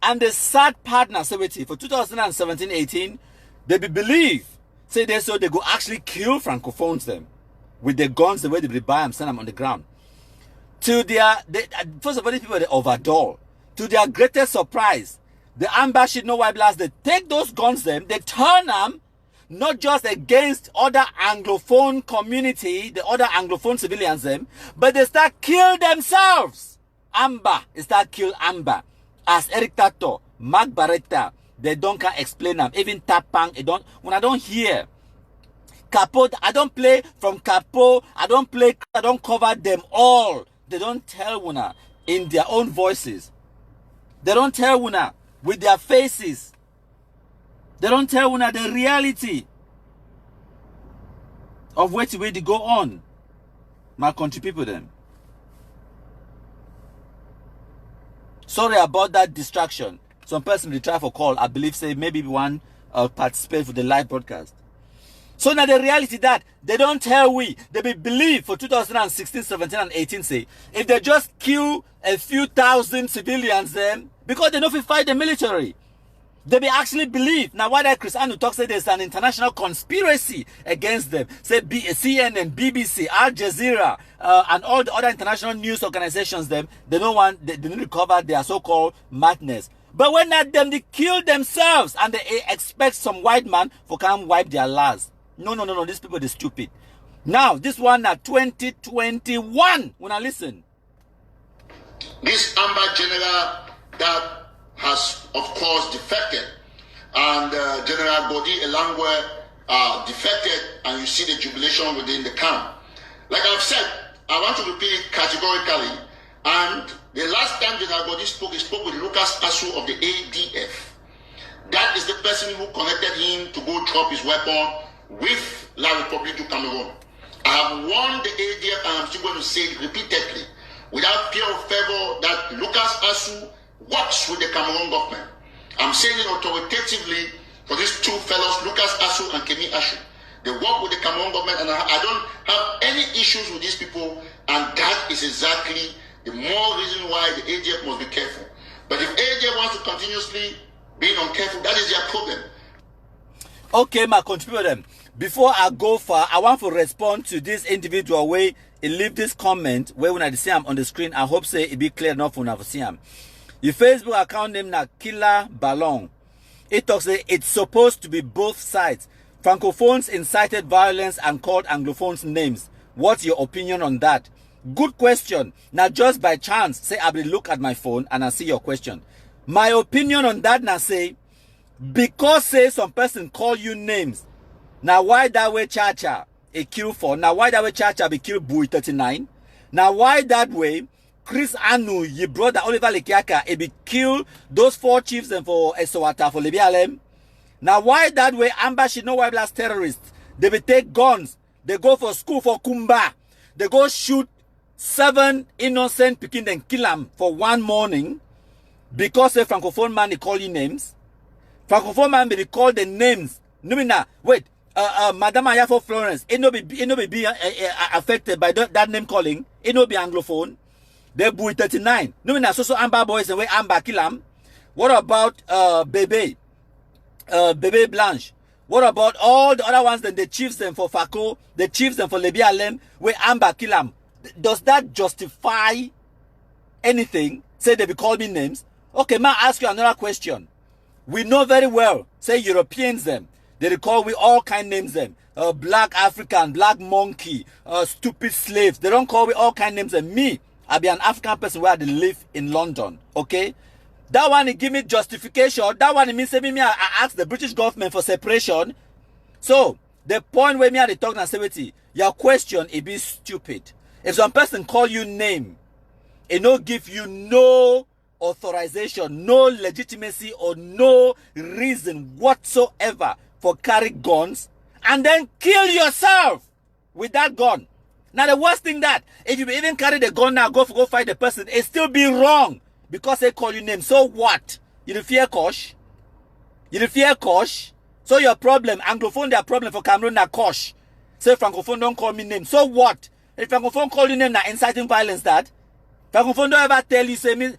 And the sad partner, for 2017-18, they believe, say they so they go actually kill Francophones them with their guns, the way they buy them, send them on the ground. To first of all, these people, they overdall. To their greatest surprise, the ambush no white blast, they take those guns them, they turn them not just against other Anglophone community, the other Anglophone civilians them, but they start kill themselves. They start kill Amber. As Eric Tato, Mark Barretta, they don't can explain them. Even Tapang, when I don't hear Capo, I don't play from Capo, I don't cover them all. They don't tell Wuna in their own voices. They don't tell Wuna with their faces. They don't tell Wuna the reality of where to go on. My country people them. Sorry about that distraction. Some person will try for call. I believe say maybe one participate for the live broadcast. So now the reality that they don't tell we, they be believe for 2016, 17 and 18 say, if they just kill a few thousand civilians then, because they know if we fight the military, they be actually believe. Now why that Chris Anu talk say there's an international conspiracy against them. Say CNN, BBC, Al Jazeera, and all the other international news organizations them, they don't want, they need to cover their so-called madness. But when that them, they kill themselves and they expect some white man for come wipe their lives. No, these people are stupid. Now, this one at 2021, when I listen. This Amber general that has, of course, defected, and General Bodi Elangwe defected, and you see the jubilation within the camp. Like I've said, I want to repeat it categorically, and the last time General Bodi spoke, he spoke with Lucas Asu of the ADF. That is the person who connected him to go drop his weapon with La République du Cameroon. I have warned the ADF, and I'm still going to say it repeatedly, without fear of favor, that Lucas Asu works with the Cameroon government. I'm saying it authoritatively for these two fellows, Lucas Asu and Kemi Ashu. They work with the Cameroon government, and I don't have any issues with these people, and that is exactly the more reason why the ADF must be careful. But if ADF wants to continuously be uncareful, that is their problem. Okay, my contributor, before I go far, I want to respond to this individual way he leave this comment where when I see him on the screen, I hope say it be clear enough when I see him. The Facebook account name na Killer Ballon. It talks say it's supposed to be both sides. Francophones incited violence and called Anglophones names. What's your opinion on that? Good question. Now just by chance, say I will look at my phone and I see your question. My opinion on that now say, because say some person call you names. Now why that way Chacha a kill for? Now why that way Chacha be kill Bui 39? Now why that way Chris Anu, your brother Oliver Lekiaka, he be kill those 4 chiefs and for Eswata for Lebialem? Now why that way Amber she know why blast terrorists? They be take guns, they go for school for Kumba, they go shoot 7 innocent picking and kill them for one morning because a Francophone man they call you names. Francophone man they call the names. No mean wait, Madame Ayafo Florence, it no be affected by that name calling. It no be Anglophone. They Bui 39. No mean so Amber boys and way Amber kill them. What about Bebe Blanche? What about all the other ones? Then the chiefs them for Fako, the chiefs them for Lebia Alem, where Amber kill them. Does that justify anything? Say they be called me names. Okay, ma ask you another question. We know very well, say Europeans them, they call we all kind names them. Black African, black monkey, stupid slaves. They don't call we all kind names them. Me, I be an African person where they live in London. Okay? That one, it give me justification. That one, it means say me, I ask the British government for separation. So, the point where me are the talk and say, your question, it be stupid. If some person call you name, it no give you no authorization, no legitimacy, or no reason whatsoever for carry guns and then kill yourself with that gun. Now the worst thing that if you even carry the gun now, go fight the person, it still be wrong because they call you name. So what? You the fear kosh? You the fear kosh? So your problem, Anglophone, their problem for Cameroon na kosh. Say Francophone don't call me name. So what? If Francophone call you name na inciting violence that? Francophone don't ever tell you, say me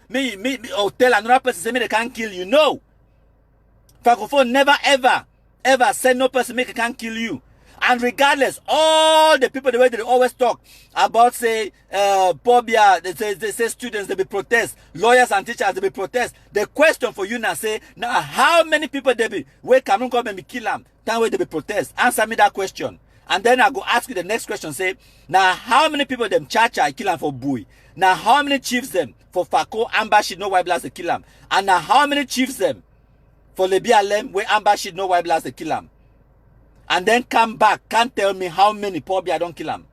or tell another person, say me they can't kill you. No. Francophone never ever send no person make it can't kill you. And regardless, all the people the way they always talk about say Pobia, they say students they be protest, lawyers and teachers they be protest. The question for you now say, now how many people they be where Cameroon come and be kill them? Time where they be protest? Answer me that question. And then I go ask you the next question, say, now how many people them Chacha kill them for Bui? Now how many chiefs them for Fako, Ambashi, no white blast they kill them? And now how many chiefs them for Lebia Lem where Ambashi, no white blast they kill them? And then come back, can't tell me how many Pobia don't kill them.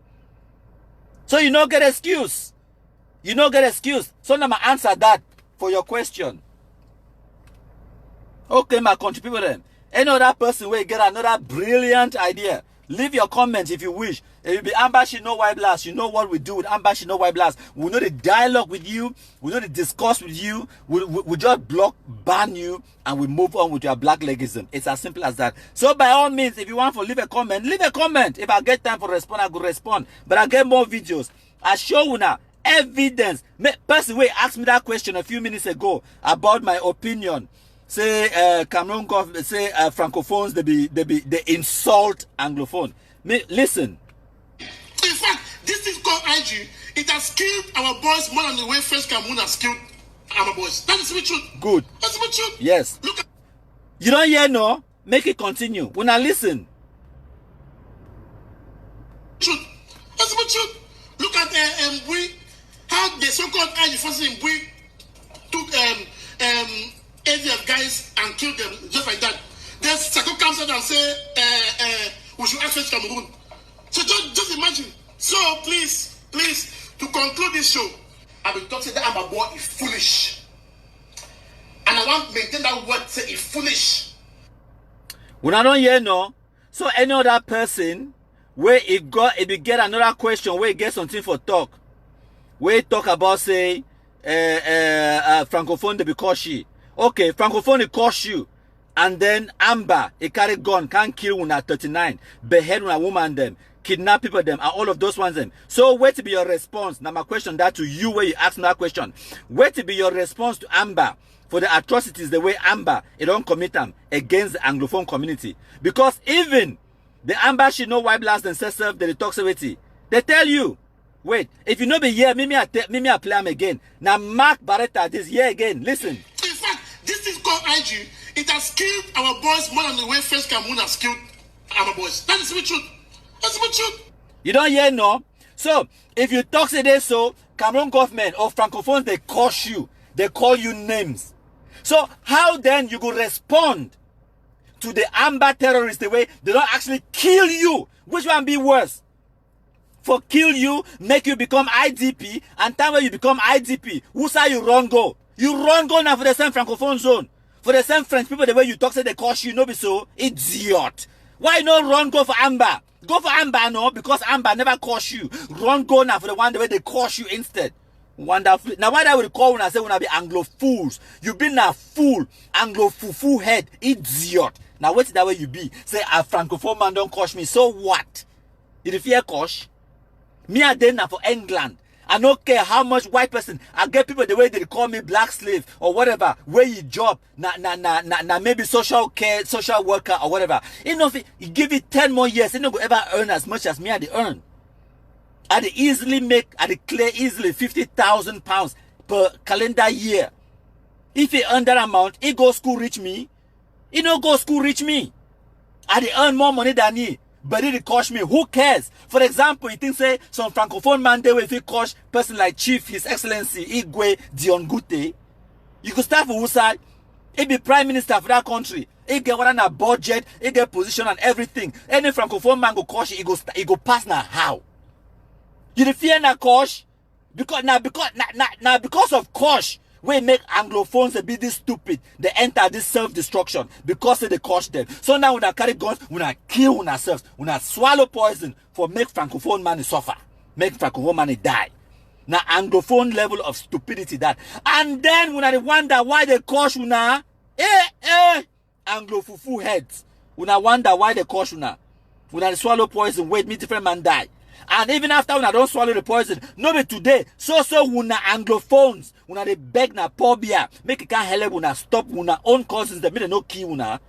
So you no get excuse. You no get excuse. So now I answer that for your question. Okay, my country people then. Any other person will get another brilliant idea. Leave your comments if you wish. It will be Ambashi no white blast. You know what we do with Ambashi no white blast. We know the dialogue with you. We know the discuss with you. We just block, ban you, and we move on with your black legism. It's as simple as that. So by all means, if you want to leave a comment, leave a comment. If I get time for respond, I will respond. But I get more videos. I show you now evidence. Person who asked me that question a few minutes ago about my opinion. Say Cameroon government, say Francophones, they insult Anglophone. Listen. In fact, this is called IG. It has killed our boys more than the way first Cameroon has killed our boys. That is the truth. Good. That's the truth. Yes. Look at you don't hear no? Make it continue. When I listen. Truth. That's the truth. Look at Mbui, how the so-called IG forces in Mbui took ADF guys and killed them just like that. Then Sako comes out and say we should ask Cameroon. So just imagine. So please, to conclude this show, I've been talking that Amber boy is foolish. And I want to maintain that word, say it's foolish. When I don't hear no, so any other person where it get another question where it get something for talk. Where it talk about say Francophone they be cautious. Okay, Francophone they cautious you. And then Amber, a carry gun, can't kill una 39, behead una woman them, kidnap people them, and all of those ones them. So wait to be your response. Now my question that to you where you ask me that question. Wait to be your response to Amber for the atrocities the way Amber it don't commit them against the Anglophone community. Because even the Amber she know white blast themselves that they talk severity. They tell you Wait, if you know be here, me I play him again. Now Mark Barretta this year again. Listen. In fact, this is called IG. It has killed our boys more than the way first Cameroon has killed our boys. That is the truth. That's the truth. You don't hear no? So, if you talk today, so Cameroon government or Francophones, they curse you. They call you names. So, how then you go respond to the Amber terrorists the way they don't actually kill you? Which one be worse? For kill you, make you become IDP, and time when you become IDP, who say you run go? You run go now for the same Francophone zone. For the same French people, the way you talk, say they curse you, no be so? Idiot. Why not run go for Amber? Go for Amber, no, because Amber never curse you. Run go now for the one the way they curse you instead. Wonderful. Now why that we call when I say when I be Anglofools? You been a fool, Anglofufu head, idiot. Now what's that way you be? Say a Francophone man don't curse me. So what? You fear curse? Me a day now for England. I don't care how much white person. I get people the way they call me black slave or whatever. Where you job, maybe social care, social worker or whatever. You know, if you give it 10 more years, you don't go ever earn as much as me I earn. I easily make, I clear easily 50,000 pounds per calendar year. If you earn that amount, it go school reach me. It don't go school reach me. I earn more money than you. But it cost me. Who cares? For example, you think say some Francophone man there if he cost person like Chief His Excellency Igwe Dion Gute, you could start for whose side? He be prime minister for that country. He get one a budget, he get position and everything. Any Francophone man go cost he go pass now how? You the fear na cost? Because of cost. We make Anglophones be this stupid. They enter this self-destruction because they cost them. So now when I carry guns, when I kill ourselves, when I swallow poison for make Francophone man suffer, make Francophone man die. Now Anglophone level of stupidity that. And then when I wonder why they cost una, Anglofufu heads. When I wonder why they cost una, when I swallow poison, wait, me different man die. And even after when I don't swallow the poison, no be today. So una Anglophones, una they beg na pobia, make it can't help una stop una own cousins that me no kill una.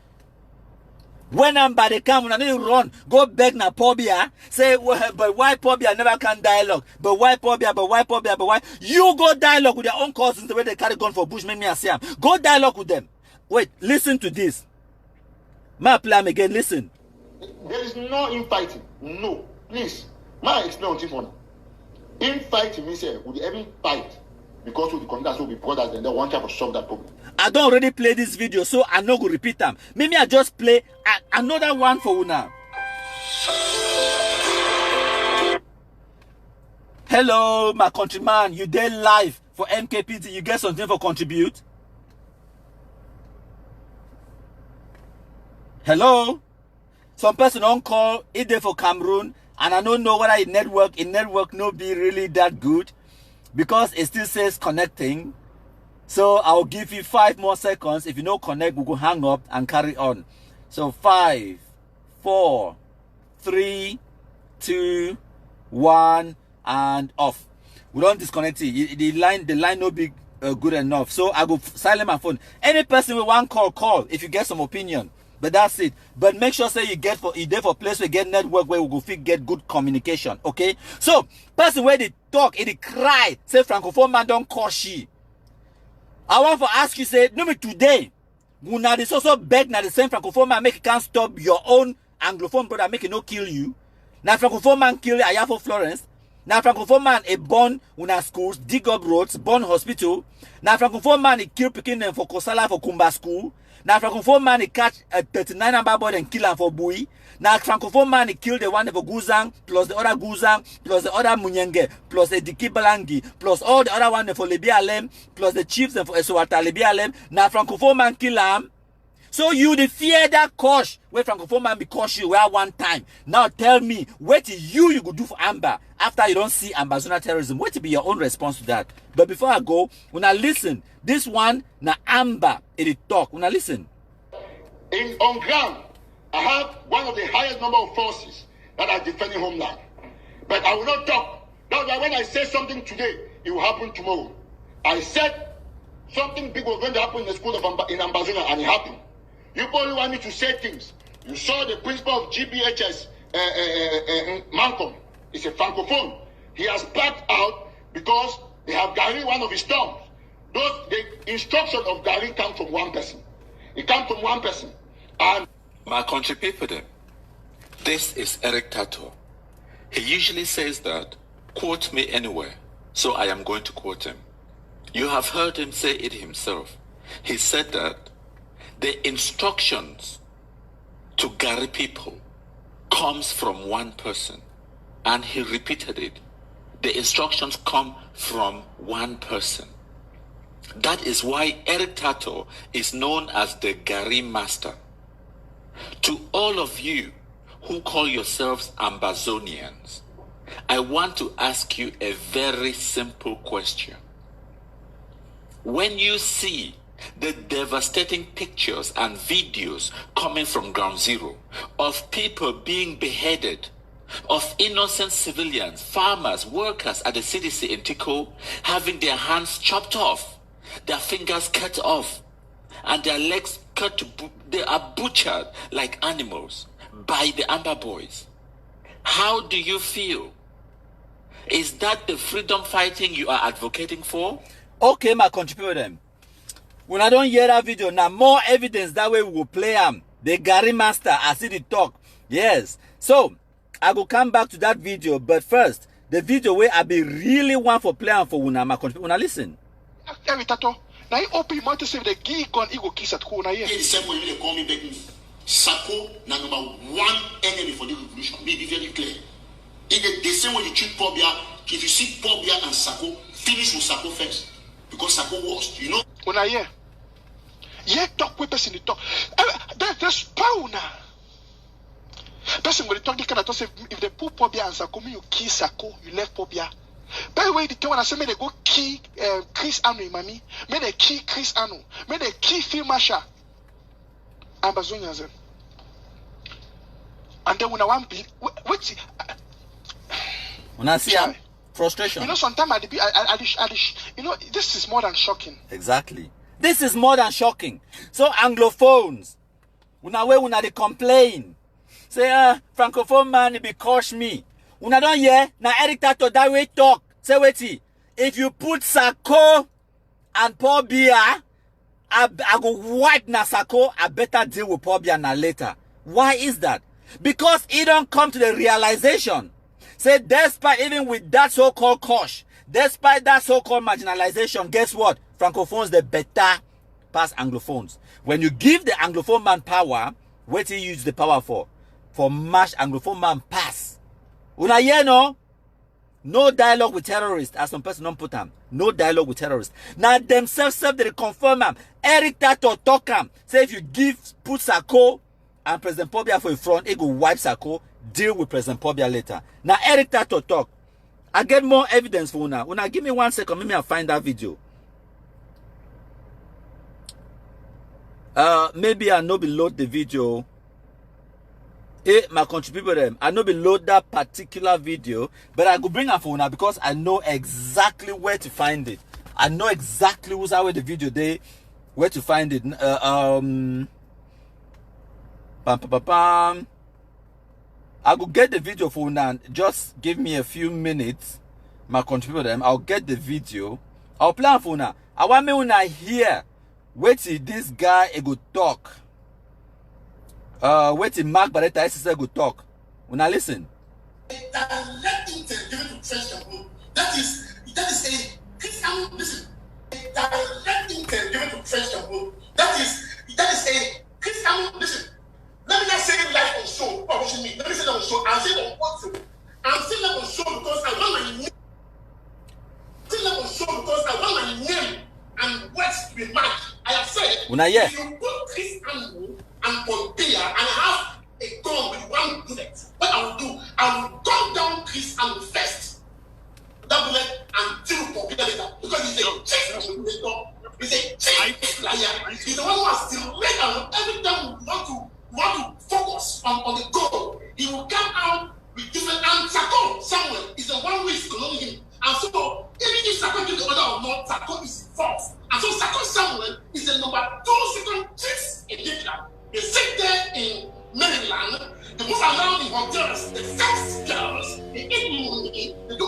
When I'm by the camp, una need to run, go beg na pobia, say, well, but why pobia never can dialogue? But why pobia, but why pobia, but why? You go dialogue with your own cousins the way they carry gun for bush, make me see them. Go dialogue with them. Wait, listen to this. My plan again, listen. There is no infighting. No, please. My explain on one. Infighting means would every fight because of the commanders will be brothers and they want to solve that problem. I don't already play this video, so I no go repeat them. Maybe I just play another one for you now. Hello, my countryman. You there live for MKPT. You get something for contribute? Hello? Some person on call, it there for Cameroon. And I don't know whether in network no be really that good because it still says connecting. So I'll give you 5 more seconds. If you don't connect, we will hang up and carry on. So 5, 4, 3, 2, 1, and off. We don't disconnect it. The line no be good enough. So I go silent my phone. Any person with one call if you get some opinion. But that's it. But make sure say you there for place where get network where we go get good communication. Okay? So, person where they talk, they cry, say Francophone man don't call she. I want to ask you, say, no me today. Una this also beg na the same Francophone man make it can't stop your own Anglophone brother make it no kill you. Now Francophone man kill Ayafo Florence. Now Francophone man a born una schools, dig up roads, born hospital. Now Francophone man he kill picking them for Kosala for Kumba school. Now Francophone man he catch a 39 number boy and kill him for Bui. Now Francophone man he kill the one for Guzang, plus the other Guzang, plus the other Munyenge, plus the Diki Balangi, plus all the other one for Libya Alem, plus the chiefs and for Eswata Libya Alem. Now Francophone man kill him. So you the fear that cosh where Francophone man be cautious where one time. Now tell me, what you could do for Amber after you don't see Ambazona terrorism? What to be your own response to that? But before I go, when I listen, this one na Amber it talk. When I listen. On ground, I have one of the highest number of forces that are defending homeland. But I will not talk. That's why when I say something today, it will happen tomorrow. I said something big was going to happen in the school in Ambazona and it happened. You probably want me to say things. You saw the principal of GBHS, Malcolm. He's a Francophone. He has backed out because they have Gary, one of his thumbs. The instruction of Gary comes from one person. It comes from one person. And my country people then, this is Eric Tato. He usually says that, quote me anywhere, so I am going to quote him. You have heard him say it himself. He said that the instructions to Gary people comes from one person. And he repeated it. The instructions come from one person. That is why Eric Tato is known as the Gary Master. To all of you who call yourselves Ambazonians, I want to ask you a very simple question. When you see the devastating pictures and videos coming from Ground Zero of people being beheaded, of innocent civilians, farmers, workers at the CDC in Tico having their hands chopped off, their fingers cut off, and their legs cut they are butchered like animals by the Amber Boys. How do you feel? Is that the freedom fighting you are advocating for? Okay, my country people them. When I don't hear that video, now more evidence that way we will play the Gary Master as he did talk. Yes. So I will come back to that video, but first, the video where I be really one for playing for una, my country. Una listen. Every tato. Now you open your mouth to say the gay gun ego kiss at Kuna here. The same way they call me begging. Sako na number one enemy for the revolution. Be very clear. In the same way you treat Pobia, if you see Pobia and Sako, finish with Sako first. Because Sako was, you know. Una here. Yeah, talk with person to talk. That's power now. Person when they talk, they cannot say if they put Pobia and Sako, you kill Sako, you left Pobia. By the way, the time when I say, may they go kill Chris Anu, mommy, may they kill Chris Anu, may they kill Phil Masha. Ambazonians. And then when I want to which when I see frustration. You know, sometimes you know, this is more than shocking. Exactly. This is more than shocking. So Anglophones, when they complain, say, Francophone man, it be cost me. Una don't hear, na Eric Tato that way talk. Say, wait, if you put Sako and Pobia, I go wipe na Sako, I better deal with Pobia na later. Why is that? Because he don't come to the realization. Say, despite even with that so-called cosh, despite that so-called marginalization, guess what? Francophones, they better pass Anglophones. When you give the Anglophone man power, what he use the power for? For mash Anglophone man pass. Una hear no? No dialogue with terrorists, as some person don't put them. No dialogue with terrorists. Now themselves they confirm them. Eric Tato talk them. Say if you put Sako and President Pobia for a front, it go wipe Sako, deal with President Pobia later. Now Eric Tato talk. I get more evidence for Una. Una, give me 1 second, maybe I'll find that video. Maybe I'll not be load the video. My country people them, I know be load that particular video, but I go bring her for now because I know exactly where to find it. I know exactly who's out with the video there, where to find it. I go get the video for now. Just give me a few minutes. My country people them, I'll get the video. I'll plan for now. I want me when I hear wait till this guy go talk. Wait till Mark Barretta SSL go talk. When I listen. Direct intent given to trench the group. That is a Christian listen. Direct intent given to trench the group. That is a Christian listen. Let me not say it live on show. What watching me? Let me say that on show. I'm saying on what show. I'm saying that on show because I want my name. I'm saying that on show because I want my name and words to be matched. I have said if you put Christian and Pompea and have a gun with one bullet, what I will do, I will gun down Chris and first. That bullet and kill Pompea later. Because he's a chief manipulator, he's a chief liar, he's the one who has delayed and every time we want to focus on the goal, he will come out with different and Sako Samuel is the one who is cloning him. And so even if Sako gives the order or not, Sako is false. And so Sako Samuel is the number 2 second chief in Libya. They sit there in Maryland, they move around in hotels, they sex girls, they eat money, they do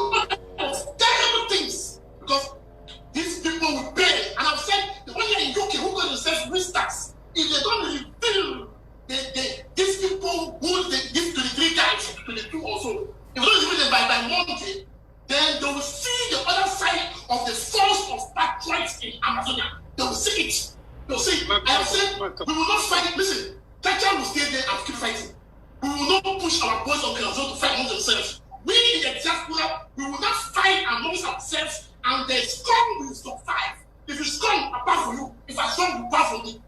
No, see, I have said we will not fight. Listen, Chacha will stay there and keep fighting. We will not push our boys on Kelazo to fight amongst themselves. We in the diaspora, we will not fight amongst ourselves, and the scum will survive. If you scum, apart from you. If I scum, apart from me.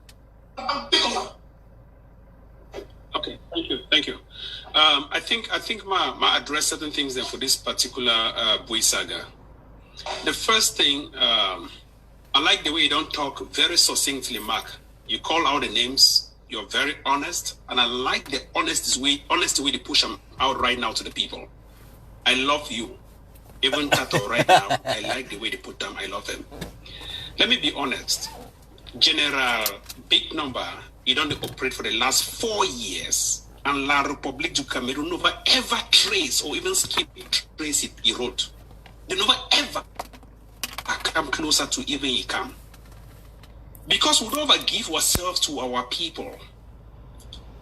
Take over. Okay, thank you. I think my address certain things there for this particular Bui saga. The first thing, I like the way you don't talk very succinctly, Mark. You call out the names. You're very honest, and I like the honest way they push them out right now to the people. I love you, even Tato right now. I like the way they put them. I love them. Let me be honest. General Big Number, you don't operate for the last 4 years, and La République du Cameroon never ever trace or even skip trace it. He wrote. They never ever come closer to even he come. Because we don't ever give ourselves to our people.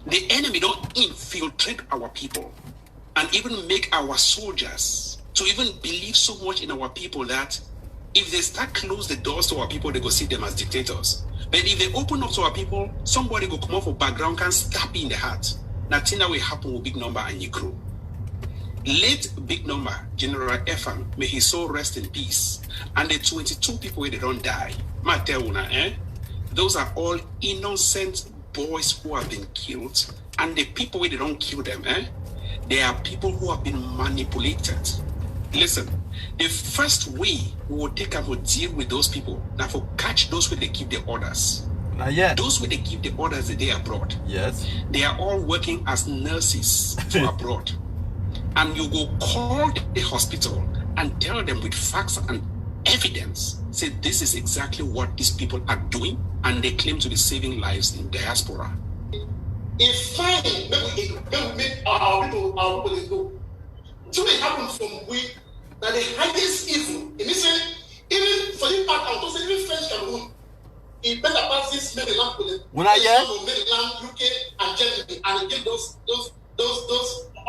The enemy don't infiltrate our people and even make our soldiers to even believe so much in our people that if they start close the doors to our people, they go see them as dictators. But if they open up to our people, somebody go come up for background can stab you in the heart. Nothing that will happen with Big Number and your crew. Late Big Number, General Efan, may his soul rest in peace. And the 22 people where they don't die, those are all innocent boys who have been killed. And the people where they don't kill them, they are people who have been manipulated. Listen, the first way we will take and will deal with those people, now for catch those where they give the orders. Not yet. Those where they give the orders that they are abroad. Yes. They are all working as nurses for abroad. And you go call the hospital and tell them with facts and evidence, say this is exactly what these people are doing, and they claim to be saving lives in diaspora. It's fine. Maybe we make our people go. So it happens from we that the highest evil. It means even for the part, I was say even French Cameroon, it better pass this Maryland, Maryland, UK, and Germany, and again those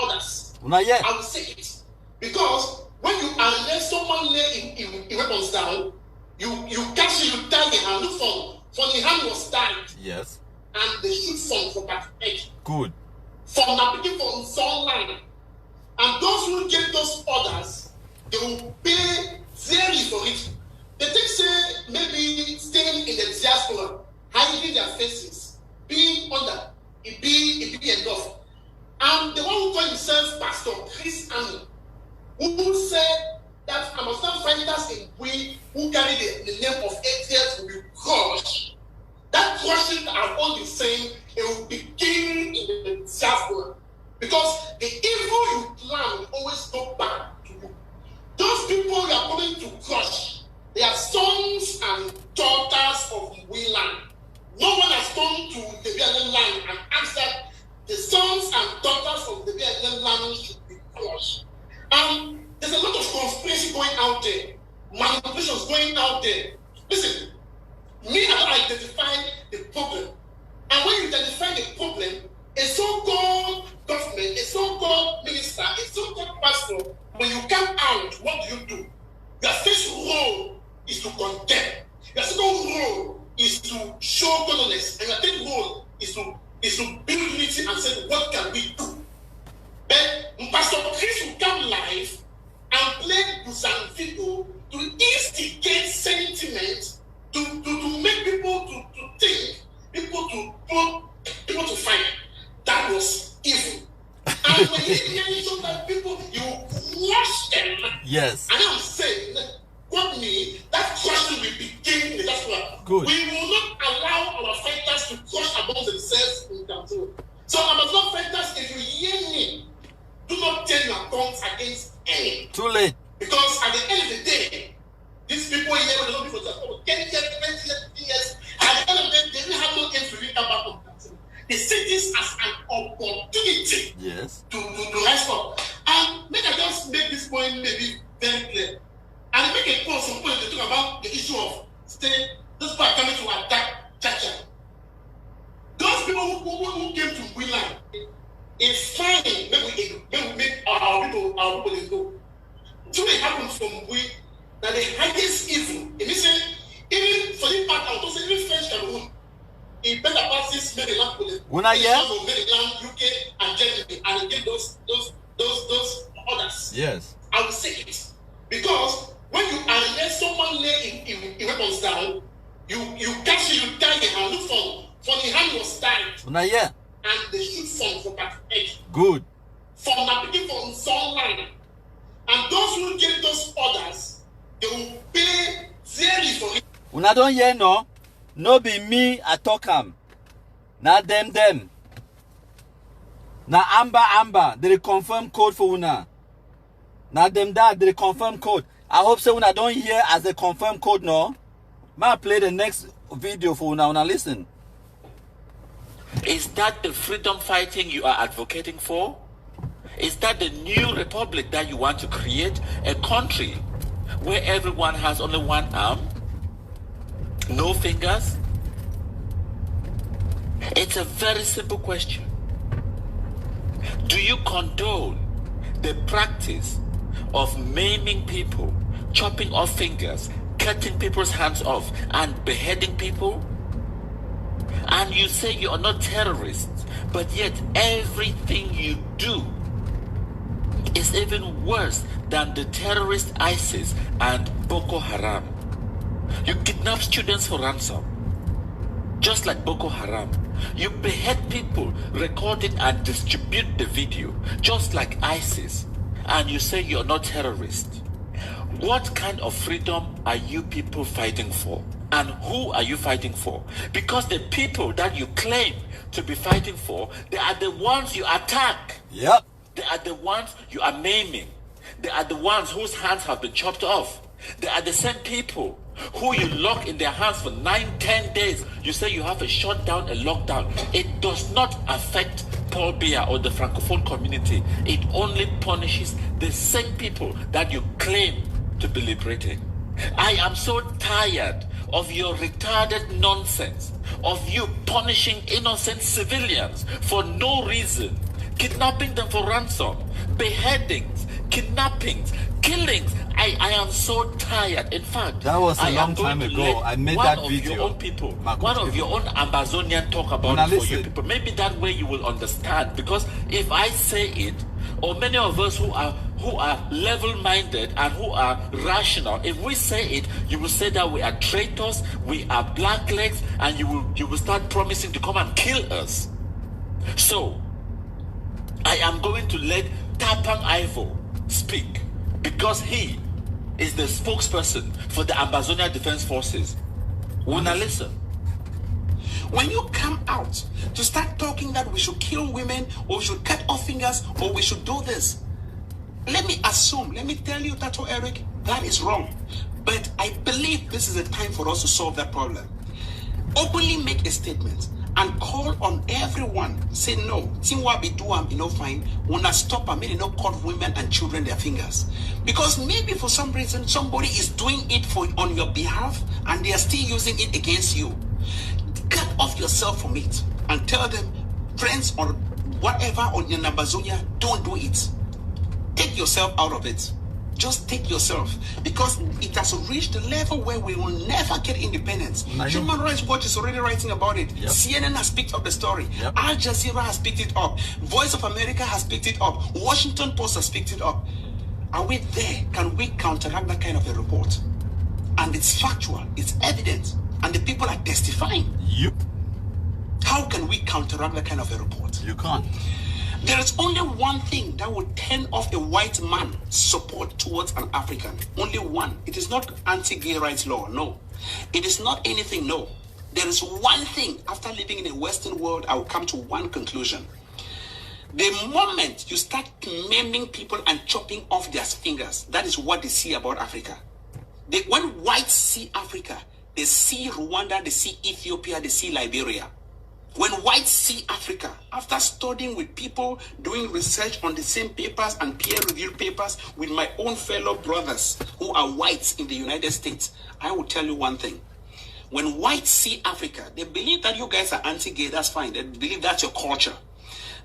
others. Not yet. I will say it because when you arrest someone lay in weapons down, you catch him, you tag him, and look for the hand was tied. Yes. And they shoot from that edge. Good. From the beginning from some line. And those who get those orders, they will pay dearly for it. They think say maybe staying in the diaspora, hiding their faces, being under, it be enough. And the one who called himself Pastor Chris Annie, who said that Amazon fighters in we who carry the name of ATS will be crushed. That crushing I've all been saying, it will begin in the diaspora. Because the evil you plan will always go back to you. Those people you are going to crush, they are sons and daughters of Wilan. No one has gone to the BLM land and asked that the sons and daughters of the BLM land should be crushed. There's a lot of conspiracy going out there, manipulations going out there. Listen, me and I identify the problem. And when you identify the problem, a so-called government, a so-called minister, a so-called pastor, when you come out, what do? Your first role is to condemn. Your second role is to show godliness. And your third role is to build unity and say, what can we do? But Pastor Chris will come live and play Busanfico to instigate sentiment, to make people to think, people to fight. That was evil. And when he mentioned that people, you crush them. Yes. And I'm saying, what me, that crushing will begin in the diaspora. Good. We will not allow our fighters to crush among themselves in Cameroon. So Amazon fighters, if you hear me, do not turn your tongues against any. Too late. Because at the end of the day, these people here will not be for just 10 years, 20 years. At the end of the day, they will have no aim to reach back on Cameroon. They see this as an opportunity. Yes. To rise up. And maybe I just make this point maybe very clear. And make a point, some point to talk about the issue of stay. Those people are coming to attack Chacha. Those people who came to Wilan, it's fine. Maybe we make our people go. So it happens from we that the highest evil. It means even for the part, I was saying even French Cameroon, He better pass this Maryland police. Maryland, UK, and Germany, and give those orders. Yes. I will say it because when you arrest someone lay in weapons down, you catch you tie and look for the hand was tied. And they shoot from that edge. Good. From the beginning from sunlight. And those who get those orders, they will pay dearly for it. Una don't hear no be me I talk am. Na them. Na amber, they confirm code for una. Na them that they confirm code. I hope so una don't hear as a confirm code no. Ma play the next video for una listen. Is that the freedom fighting you are advocating for? Is that the new republic that you want to create? A country where everyone has only one arm? No fingers? It's a very simple question. Do you condone the practice of maiming people, chopping off fingers, cutting people's hands off, and beheading people? And you say you are not terrorists, but yet everything you do is even worse than the terrorist ISIS and Boko Haram. You kidnap students for ransom, just like Boko Haram. You behead people, record it and distribute the video, just like ISIS. And you say you're not terrorists. What kind of freedom are you people fighting for? And who are you fighting for? Because the people that you claim to be fighting for, they are the ones you attack. Yep. They are the ones you are maiming. They are the ones whose hands have been chopped off. They are the same people who you lock in their hands for 9-10 days. You say you have a shutdown, a lockdown. It does not affect Paul Biya or the Francophone community. It only punishes the same people that you claim to be liberating. I am so tired of your retarded nonsense, of you punishing innocent civilians for no reason, kidnapping them for ransom, beheadings, kidnappings, killings. I am so tired. In fact, that was a long time ago. I made that video. Your own people, one of your own Amazonian talk about it for you people. Maybe that way you will understand. Because if I say it, or many of us who are level-minded and who are rational, if we say it, you will say that we are traitors, we are blacklegs, and you will start promising to come and kill us. So I am going to let Tapang Ivo speak, because he is the spokesperson for the Ambazonia Defense Forces. Wanna listen? When you come out to start talking that we should kill women, or we should cut off fingers, or we should do this, let me tell you, Tato Eric, that is wrong. But I believe this is a time for us to solve that problem. Openly make a statement and call on everyone. Say no. Timwa do am no fine. Wanna stop and maybe not cut women and children their fingers. Because maybe for some reason somebody is doing it on your behalf and they are still using it against you. Cut off yourself from it and tell them, friends or whatever on your Ambazonia, don't do it. Take yourself out of it. Just take yourself, because it has reached the level where we will never get independence. Human Rights Watch is already writing about it. Yep. CNN has picked up the story. Yep. Al Jazeera has picked it up. Voice of America has picked it up. Washington Post has picked it up. Are we there? Can we counteract that kind of a report? And it's factual, it's evident, and the people are testifying. Yep. How can we counteract that kind of a report? You can't. There is only one thing that will turn off a white man's support towards an African. Only one. It is not anti-gay rights law, no. It is not anything, no. There is one thing. After living in a Western world, I will come to one conclusion. The moment you start maiming people and chopping off their fingers, that is what they see about Africa. When whites see Africa, they see Rwanda, they see Ethiopia, they see Liberia. When whites see Africa, after studying with people, doing research on the same papers and peer-reviewed papers with my own fellow brothers who are whites in the United States, I will tell you one thing. When whites see Africa, they believe that you guys are anti-gay, that's fine. They believe that's your culture.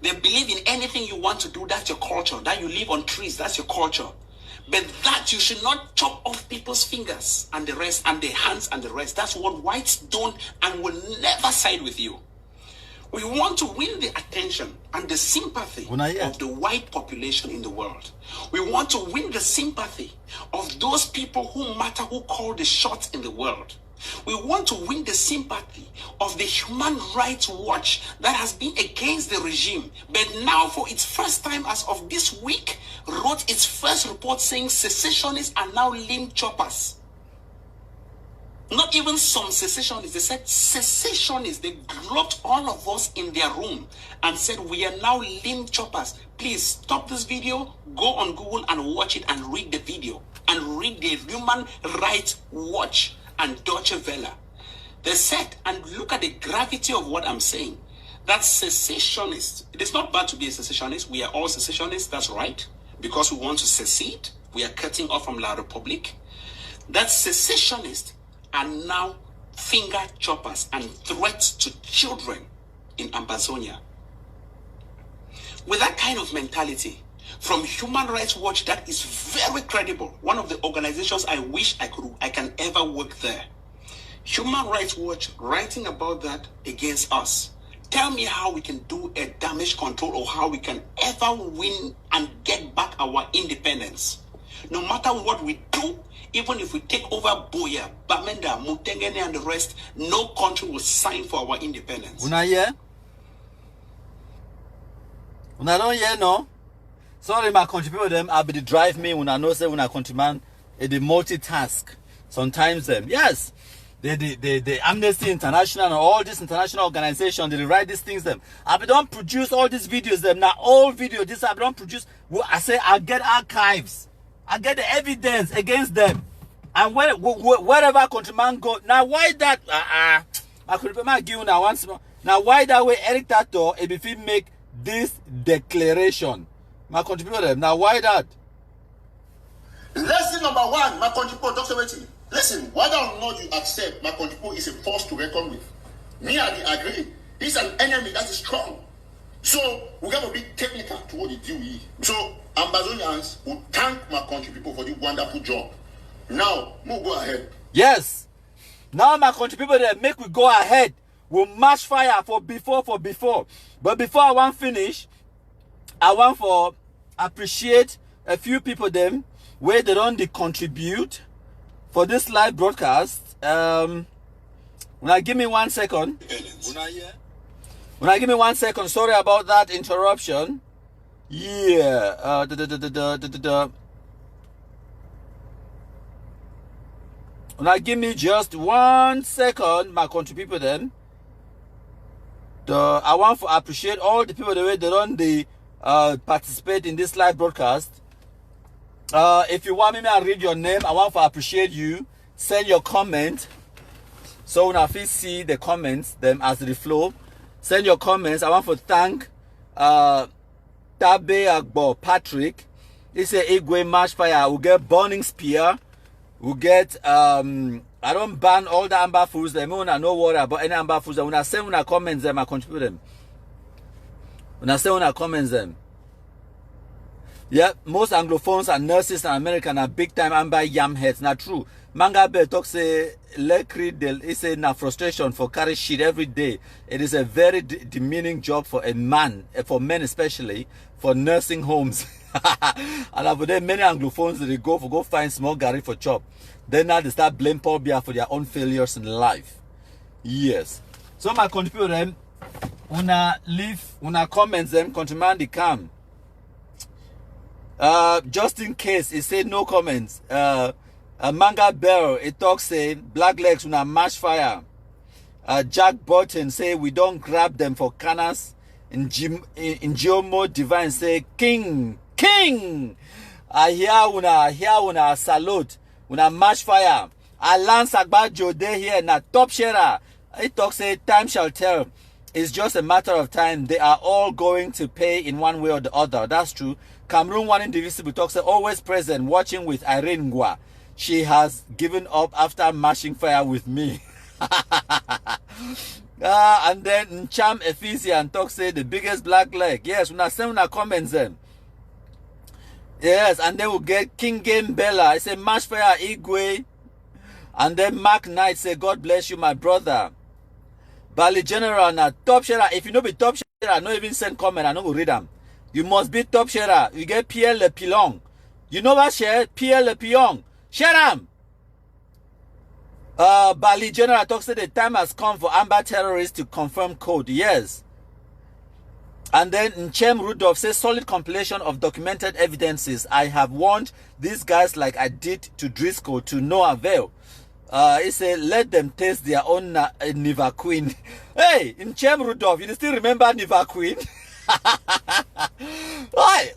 They believe in anything you want to do, that's your culture. That you live on trees, that's your culture. But that you should not chop off people's fingers and the rest, and their hands and the rest. That's what whites don't and will never side with you. We want to win the attention and the sympathy of the white population in the world. We want to win the sympathy of those people who matter, who call the shots in the world. We want to win the sympathy of the Human Rights Watch that has been against the regime, but now for its first time as of this week, wrote its first report saying secessionists are now limb choppers. Not even some secessionists, they said secessionists. They locked all of us in their room and said we are now limb choppers. Please stop this video, go on Google and watch it and read the video and read the Human Rights Watch and Deutsche Welle. They said, and look at the gravity of what I'm saying, that secessionists, it is not bad to be a secessionist. We are all secessionists, that's right. Because we want to secede, we are cutting off from La Republique. That secessionists are now finger choppers and threats to children in Amazonia. With that kind of mentality, from Human Rights Watch, that is very credible. One of the organizations I wish I can ever work there. Human Rights Watch writing about that against us. Tell me how we can do a damage control or how we can ever win and get back our independence. No matter what we do, even if we take over Buea, Bamenda, Mutengene and the rest, no country will sign for our independence. Una hear? Una don't hear, no? Sorry, my country people, them, I be the drive me when I know say when I countryman, the multitask. Sometimes them, yes. The Amnesty International and all these international organizations, they write these things them. I be don't produce all these videos them. Now all video this I don't produce. I say I get archives. I get the evidence against them. And wherever countryman go, now why that I could remember give now once more. Now why that way Eric Tato if he make this declaration? My country people them. Now why that? Lesson number one, my country people, Dr. Waiting. Listen, whether or not you accept my country people is a force to reckon with. Me, I agree. He's an enemy that is strong. So we got to be technical to what they do here. So Amazonians will thank my country people for the wonderful job. Now, we'll go ahead. Yes. Now my country people they make we go ahead. We'll match fire for before. But before I want finish, I want for appreciate a few people them where they don't contribute for this live broadcast. When I give me 1 second. When I give me 1 second, sorry about that interruption. Yeah. When I give me just 1 second, my country people then. I want to appreciate all the people the way they don't participate in this live broadcast. If you want me to read your name, I want to appreciate you. Send your comment. So when I see the comments, them as the flow. Send your comments. I want to thank Tabe Agbo Patrick. He said Igwe March Fire. We'll get Burning Spear. We'll get I don't ban all the amber foods. Them when I no worry about any amber foods. When I say when I comments them, I contribute them. When I say when I comments them. Yeah, most Anglophones and nurses in America are big time amber yam heads. Not true. Manga Bear talks say lekri del is a na frustration for carry shit every day. It is a very demeaning job for a man, for men especially, for nursing homes. And over there, many Anglophones they go find small Gary for chop. Then now they start blame Paul Biya for their own failures in life. Yes. So my country people them, una leave, una comments them, countryman the calm. Just in case it said no comments. Manga Barrel it talks say black legs una match fire. Jack Burton say we don't grab them for canas. In Geomo Divine say king. I hear una salute. Una match fire. Alan Sagbajo they here na top sharer. It talks say time shall tell. It's just a matter of time. They are all going to pay in one way or the other. That's true. Cameroon one indivisible talks say always present, watching with Irene Ngwa. She has given up after matching fire with me. And then Ncham Ephesian talks say the biggest black leg. Yes, when I send una comments them. Yes, and then we'll get King Game Bella. I say Mashfire Igwe. And then Mark Knight say, God bless you, my brother. Bali General na top sharer. If you know be top sharer, no even send comment, I no go read them. You must be top sharer. You get Pierre Le Pilon. You know what share? Pierre Le Pilon. Share them. Bali General talks that the time has come for Amber terrorists to confirm code. Yes. And then Nchem Rudolph says solid compilation of documented evidences. I have warned these guys like I did to Driscoll to no avail. He said let them taste their own Niva Queen. Hey, Nchem Rudolph, you still remember Niva Queen? Hi,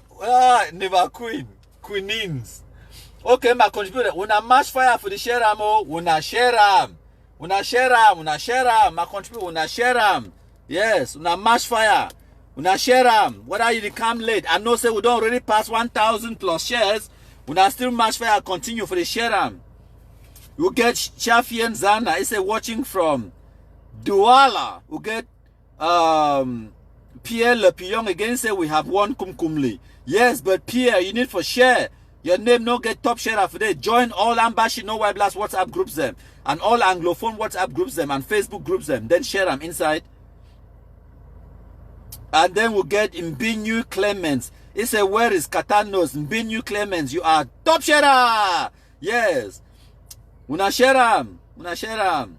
Niva Queen, Queenings. Okay, my contributor. Una mash fire for the Sheramo. Una Sheram. Una Sheram. Una Sheram. My contributor. Una Sheram. Yes. Una mash fire. Una Sheram. Whether you come late. I know say we don't already pass 1,000 plus shares. Una still mash fire. Continue for the Sheram. You get Shafian Zana. It's a watching from Douala. You get Pierre Le Pillon again. Say we have one Kumkumli. Yes, but Pierre, you need for share. Your name no get top share for day. Join all Ambashi No White Blast WhatsApp groups them. And all Anglophone WhatsApp groups them. And Facebook groups them. Then share them inside. And then we'll get Mbinu Clements. He said, where is Katanos? Mbinu Clements, you are top sharer. Yes. Una share them. Una share them.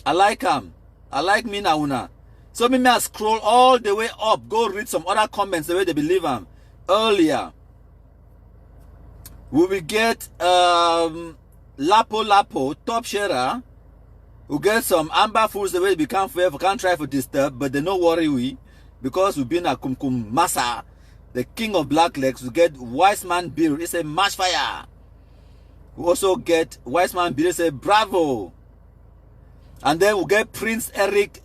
I like them. I like me now, una. So me may scroll all the way up. Go read some other comments the way they believe them. Earlier. We will get Lapo, top sharer. We'll get some Amber Fools the way they become fair. We can't try for disturb, but they no worry we. Because we've been a Kumkum Massa, the king of black legs. We get Wise Man Bill. It's a mash fire. We also get Wise Man Bill. It's a bravo. And then we'll get Prince Eric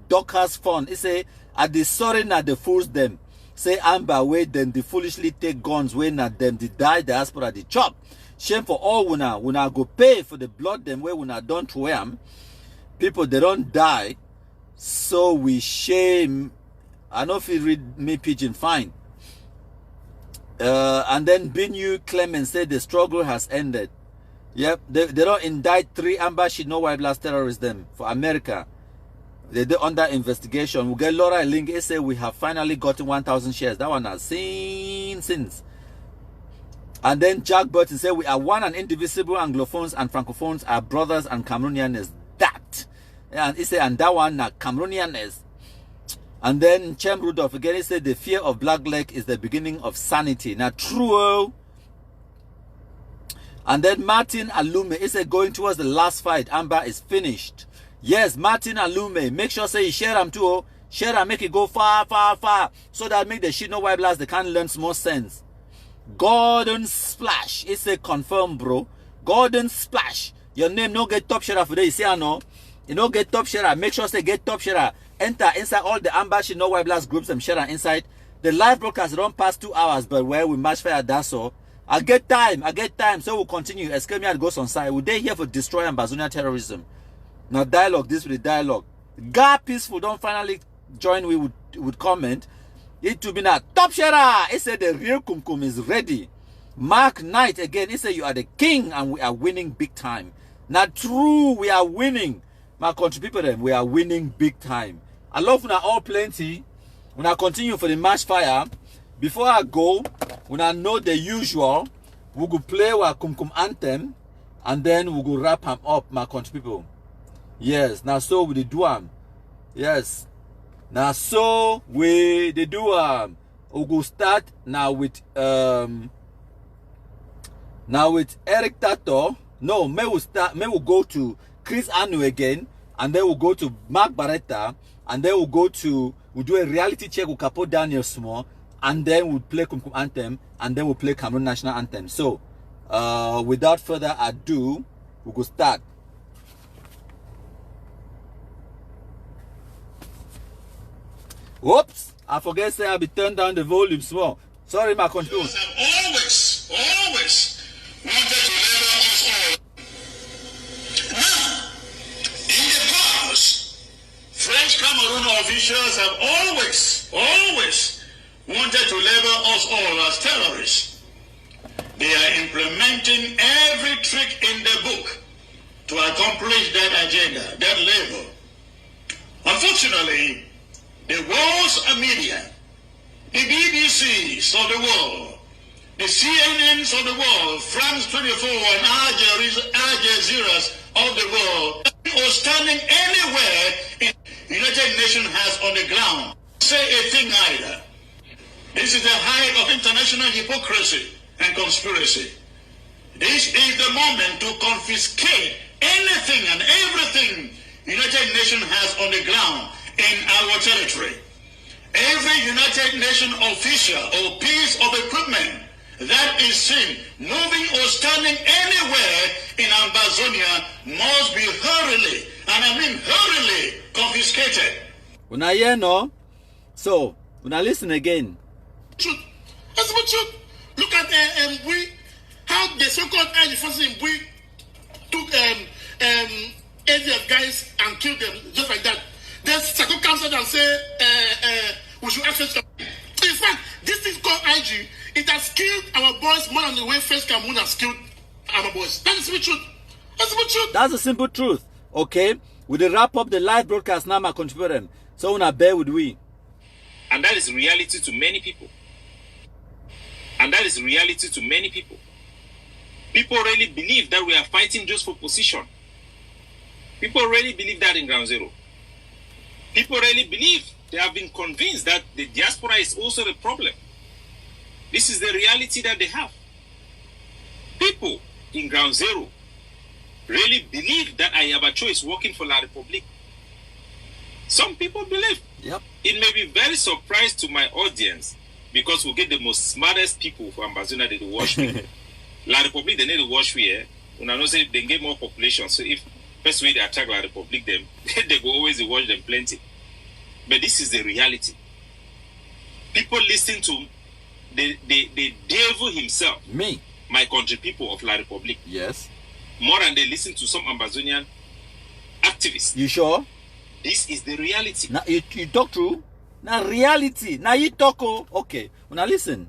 Docker's Fund. It's a at the sorry na the fools them. Say Amber way then the foolishly take guns when at them the die diaspora the chop. Shame for all una go pay for the blood them where una don't wear them. People they don't die. So we shame. I know if you read me pigeon fine. And then Binu Clement said the struggle has ended. Yep, they don't indict 3 Amber Sheet No White Blast terrorists them for America. They're under investigation. We get Laura Link. They say we have finally gotten 1,000 shares. That one has seen since. And then Jack Burton said we are one and indivisible. Anglophones and Francophones are brothers and Cameroonians. That. And he said, and that one na Cameroonians. And then Chem Rudolph again, he said the fear of black leg is the beginning of sanity. Now true. And then Martin Alume, he said going towards the last fight. Amber is finished. Yes, Martin Alume, make sure say you share them too. Share them, make it go far, far, far. So that make the shit no white blast, they can't learn more sense. Gordon Splash, it's a confirm, bro. Gordon Splash. Your name no get top sharer for the you see I know. You know get top sharer. Make sure say get top sharer. Enter inside all the Amber Shit No White Blast groups and share inside. The live broadcast run past 2 hours, but where we match fire that's all. I get time, so we'll continue. Escape me and goes on side. We're here for destroy Ambazonia terrorism. Now dialogue, this with the dialogue. God Peaceful don't finally join we would comment. It to be now top sharer. He said the real Kumkum is ready. Mark Knight again, he said you are the king and we are winning big time. Not true, we are winning. My country people them, we are winning big time. I love when I all plenty. When I continue for the match fire. Before I go, when I know the usual, we go play our Kumkum anthem and then we go wrap them up, my country people. Yes, now so we do them. Yes. Now so we do them. We go start now with Eric Tato. No, may we go to Chris Anu again, and then we'll go to Mark Barretta, and then we'll do a reality check with Capo Daniel Small, and then we'll play Kumkum Anthem, and then we'll play Cameroon National Anthem. So, without further ado, we'll go start. Whoops! I forget to say I'll be turned down the volume small. Sorry, my control. Always wanted to level us all. Now, in the past, French Cameroon officials have always wanted to label us all as terrorists. They are implementing every trick in the book to accomplish that agenda, that label. Unfortunately, the world's media, the BBCs of the world, the CNNs of the world, France 24 and Al Jazeera's of the world, or standing anywhere in the United Nations has on the ground, say a thing either. This is the height of international hypocrisy and conspiracy. This is the moment to confiscate anything and everything United Nations has on the ground in our territory. Every United Nations official or piece of equipment that is seen moving or standing anywhere in Amazonia must be hurriedly, and I mean hurriedly, confiscated. Una hear no? So, una listen again. Truth. That's what truth. Look at how the so-called IG forces in Bui took ADF guys and killed them just like that. Then Sako comes out and say we should access. In fact, this thing called IG, it has killed our boys more than the way First Cameroon has killed our boys. That is the truth. That's the truth. That's the simple truth. Okay? We will wrap up the live broadcast now, my contributor. So una bear with we. And that is reality to many people. And that is reality to many people. People really believe that we are fighting just for position. People really believe that in Ground Zero. People really believe, they have been convinced that the diaspora is also the problem. This is the reality that they have. People in Ground Zero really believe that Ayabacho is working for La Republique. Some people believe. Yep. It may be very surprised to my audience because we get the most smartest people from Amazonia that they watch me. La Republique, they need to watch me here. When I know say they get more population. So if first way they attack La Republique, them they go always watch them plenty. But this is the reality. People listen to the devil himself. Me. My country people of La Republique. Yes. More than they listen to some Amazonian activists. You sure? This is the reality. Now you talk true. Now reality. Now you talk. Oh, okay. Now listen.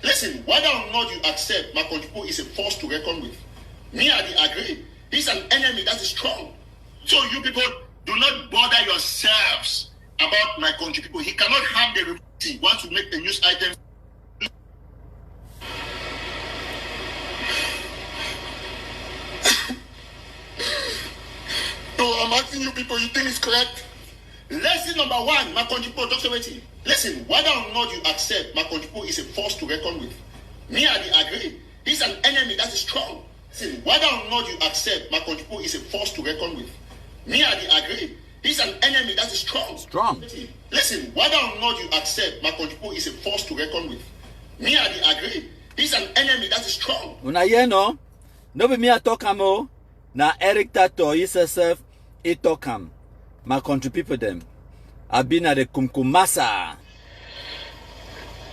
Listen, whether or not you accept my country people is a force to reckon with. Me, I agree. He's an enemy that is strong. So you people do not bother yourselves about my country people. He cannot have the remote. Want to make a news item. So I'm asking you people, you think it's correct? Lesson number one, my country people, Dr. Weti. Listen, whether or not you accept my country people is a force to reckon with. Me, I agree. He's an enemy that is strong. Listen, whether or not you accept my country people is a force to reckon with. Me, I agree. He's an enemy that is strong. Strong. Listen, whether or not you accept my country people is a force to reckon with. Me, I agree. He's an enemy that is strong. Una hear no? No be me a talk am. Na Eric Tato himself he talk am. My country people them. I've been at the Kumkumasa.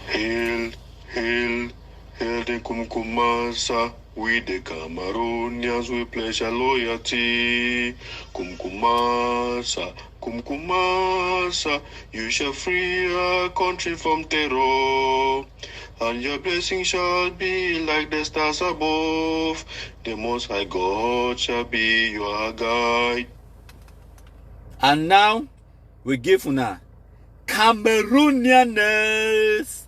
Hail, hail, hail the Kumkumasa. We the Cameroonians, we pledge our loyalty. Kumkumasa, Kumkumasa, you shall free our country from terror. And your blessing shall be like the stars above. The Most High God shall be your guide. And now we give una Cameroonianness.